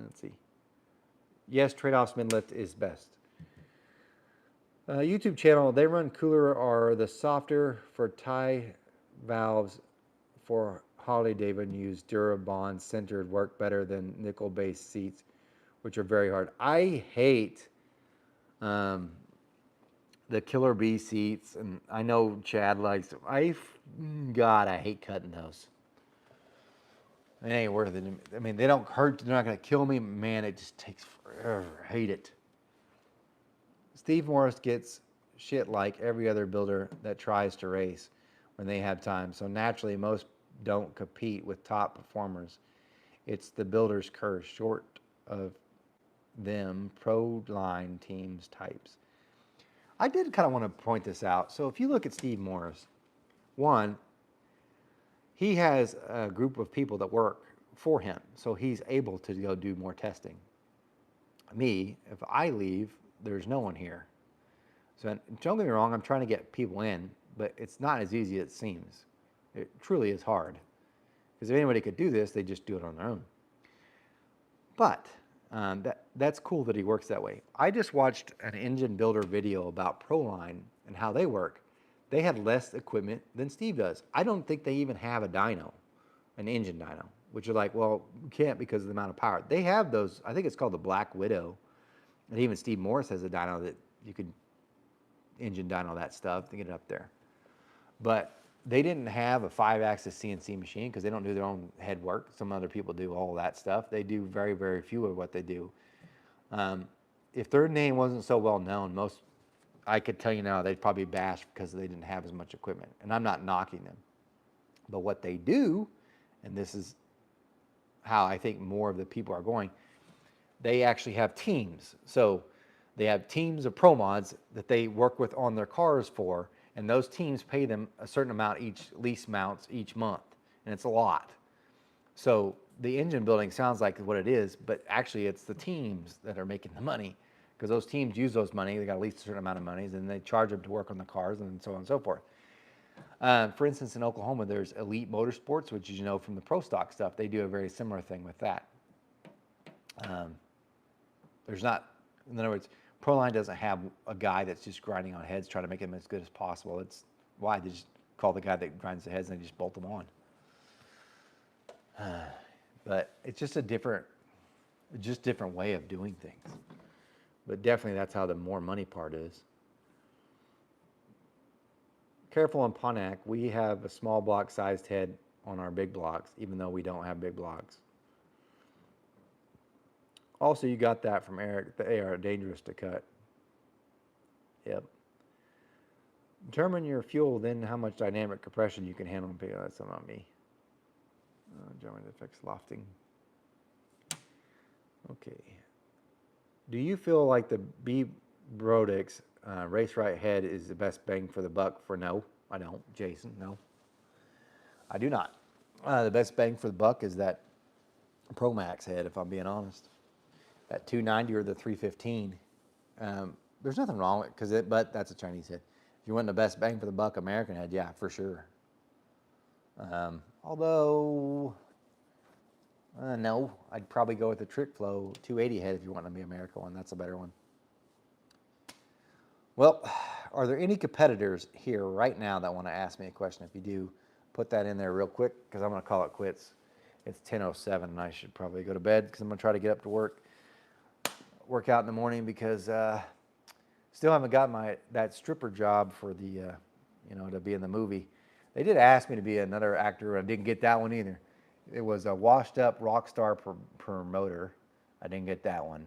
Let's see. Yes, trade-offs mid-lift is best. YouTube channel, they run cooler or the softer for tie valves for Harley Davidson use Durabond centered work better than nickel-based seats, which are very hard. I hate the Killer Bee seats, and I know Chad likes them. God, I hate cutting those. It ain't worth it. I mean, they don't hurt. They're not going to kill me. Man, it just takes forever. I hate it. Steve Morris gets shit like every other builder that tries to race when they have time. So naturally, most don't compete with top performers. It's the builder's curse, short of them pro line teams types. I did kind of want to point this out. So if you look at Steve Morris, one, he has a group of people that work for him, so he's able to go do more testing. Me, if I leave, there's no one here. So don't get me wrong, I'm trying to get people in, but it's not as easy as it seems. It truly is hard. Because if anybody could do this, they just do it on their own. But that's cool that he works that way. I just watched an engine builder video about Proline and how they work. They had less equipment than Steve does. I don't think they even have a dyno, an engine dyno, which are like, well, we can't because of the amount of power. They have those, I think it's called the Black Widow. And even Steve Morris has a dyno that you could engine dyno that stuff to get it up there. But they didn't have a 5-axis CNC machine because they don't do their own head work. Some other people do all that stuff. They do very, very few of what they do. If their name wasn't so well known, I could tell you now they'd probably bash because they didn't have as much equipment. And I'm not knocking them. But what they do, and this is how I think more of the people are going, they actually have teams. So they have teams of pro mods that they work with on their cars for, and those teams pay them a certain amount each lease mounts each month, and it's a lot. So the engine building sounds like what it is, but actually it's the teams that are making the money, because those teams use those money. They got at least a certain amount of money, and they charge them to work on the cars, and so on and so forth. For instance, in Oklahoma, there's Elite Motorsports, which you know from the pro stock stuff, they do a very similar thing with that. There's not, in other words, Proline doesn't have a guy that's just grinding on heads trying to make them as good as possible. It's why they just call the guy that grinds the heads and they just bolt them on. But it's just a different way of doing things. But definitely that's how the more money part is. Careful in Pontiac, we have a small block sized head on our big blocks, even though we don't have big blocks. Also, you got that from Eric. They are dangerous to cut. Yep. Determine your fuel, then how much dynamic compression you can handle. That's not me. German to fix lofting. Okay. Do you feel like the B Brodix race right head is the best bang for the buck? For no, I don't. Jason, no. I do not. The best bang for the buck is that Pro Max head, if I'm being honest. That 290 or the 315. There's nothing wrong with it, but that's a Chinese head. If you want the best bang for the buck American head, yeah, for sure. Although, no, I'd probably go with the Trick Flow 280 head if you want to be American one. That's a better one. Well, are there any competitors here right now that want to ask me a question? If you do, put that in there real quick because I'm going to call it quits. It's 10:07 and I should probably go to bed because I'm going to try to get up to work out in the morning because still haven't got that stripper job for the, to be in the movie. They did ask me to be another actor. I didn't get that one either. It was a washed up rock star promoter. I didn't get that one.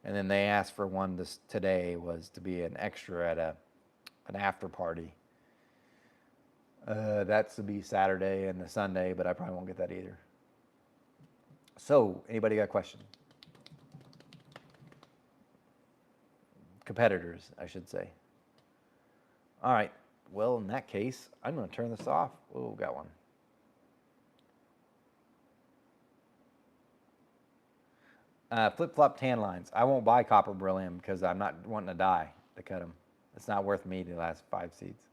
And then they asked for one today was to be an extra at an after party. That's to be Saturday and the Sunday, but I probably won't get that either. So, anybody got a question? Competitors, I should say. All right. Well, in that case, I'm going to turn this off. Oh, got one. Flip-flop tan lines. I won't buy copper beryllium because I'm not wanting to die to cut them. It's not worth me the last 5 seats.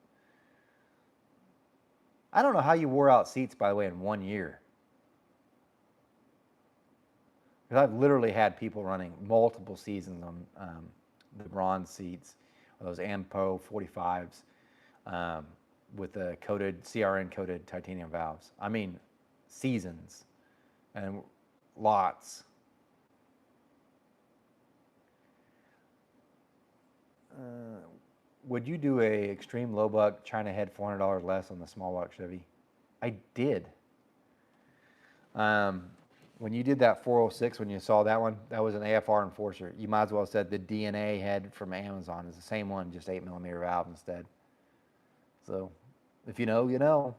I don't know how you wore out seats, by the way, in 1 year. Because I've literally had people running multiple seasons on the bronze seats, or those AMPO 45s with the CRN-coated titanium valves. I mean, seasons and lots. Would you do a extreme low buck China head $400 less on the small block Chevy? I did. When you did that 406, when you saw that one, that was an AFR Enforcer. You might as well have said the DNA head from Amazon is the same one, just 8mm valve instead. So, if you know, you know.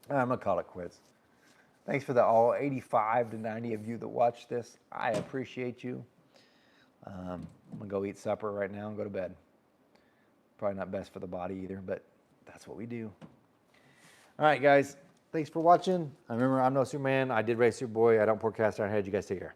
I'm going to call it quits. Thanks for all 85 to 90 of you that watch this. I appreciate you. I'm going to go eat supper right now and go to bed. Probably not best for the body either, but that's what we do. All right, guys. Thanks for watching. Remember, I'm no Superman. I did race Superboy. I don't forecast our head. You guys take care.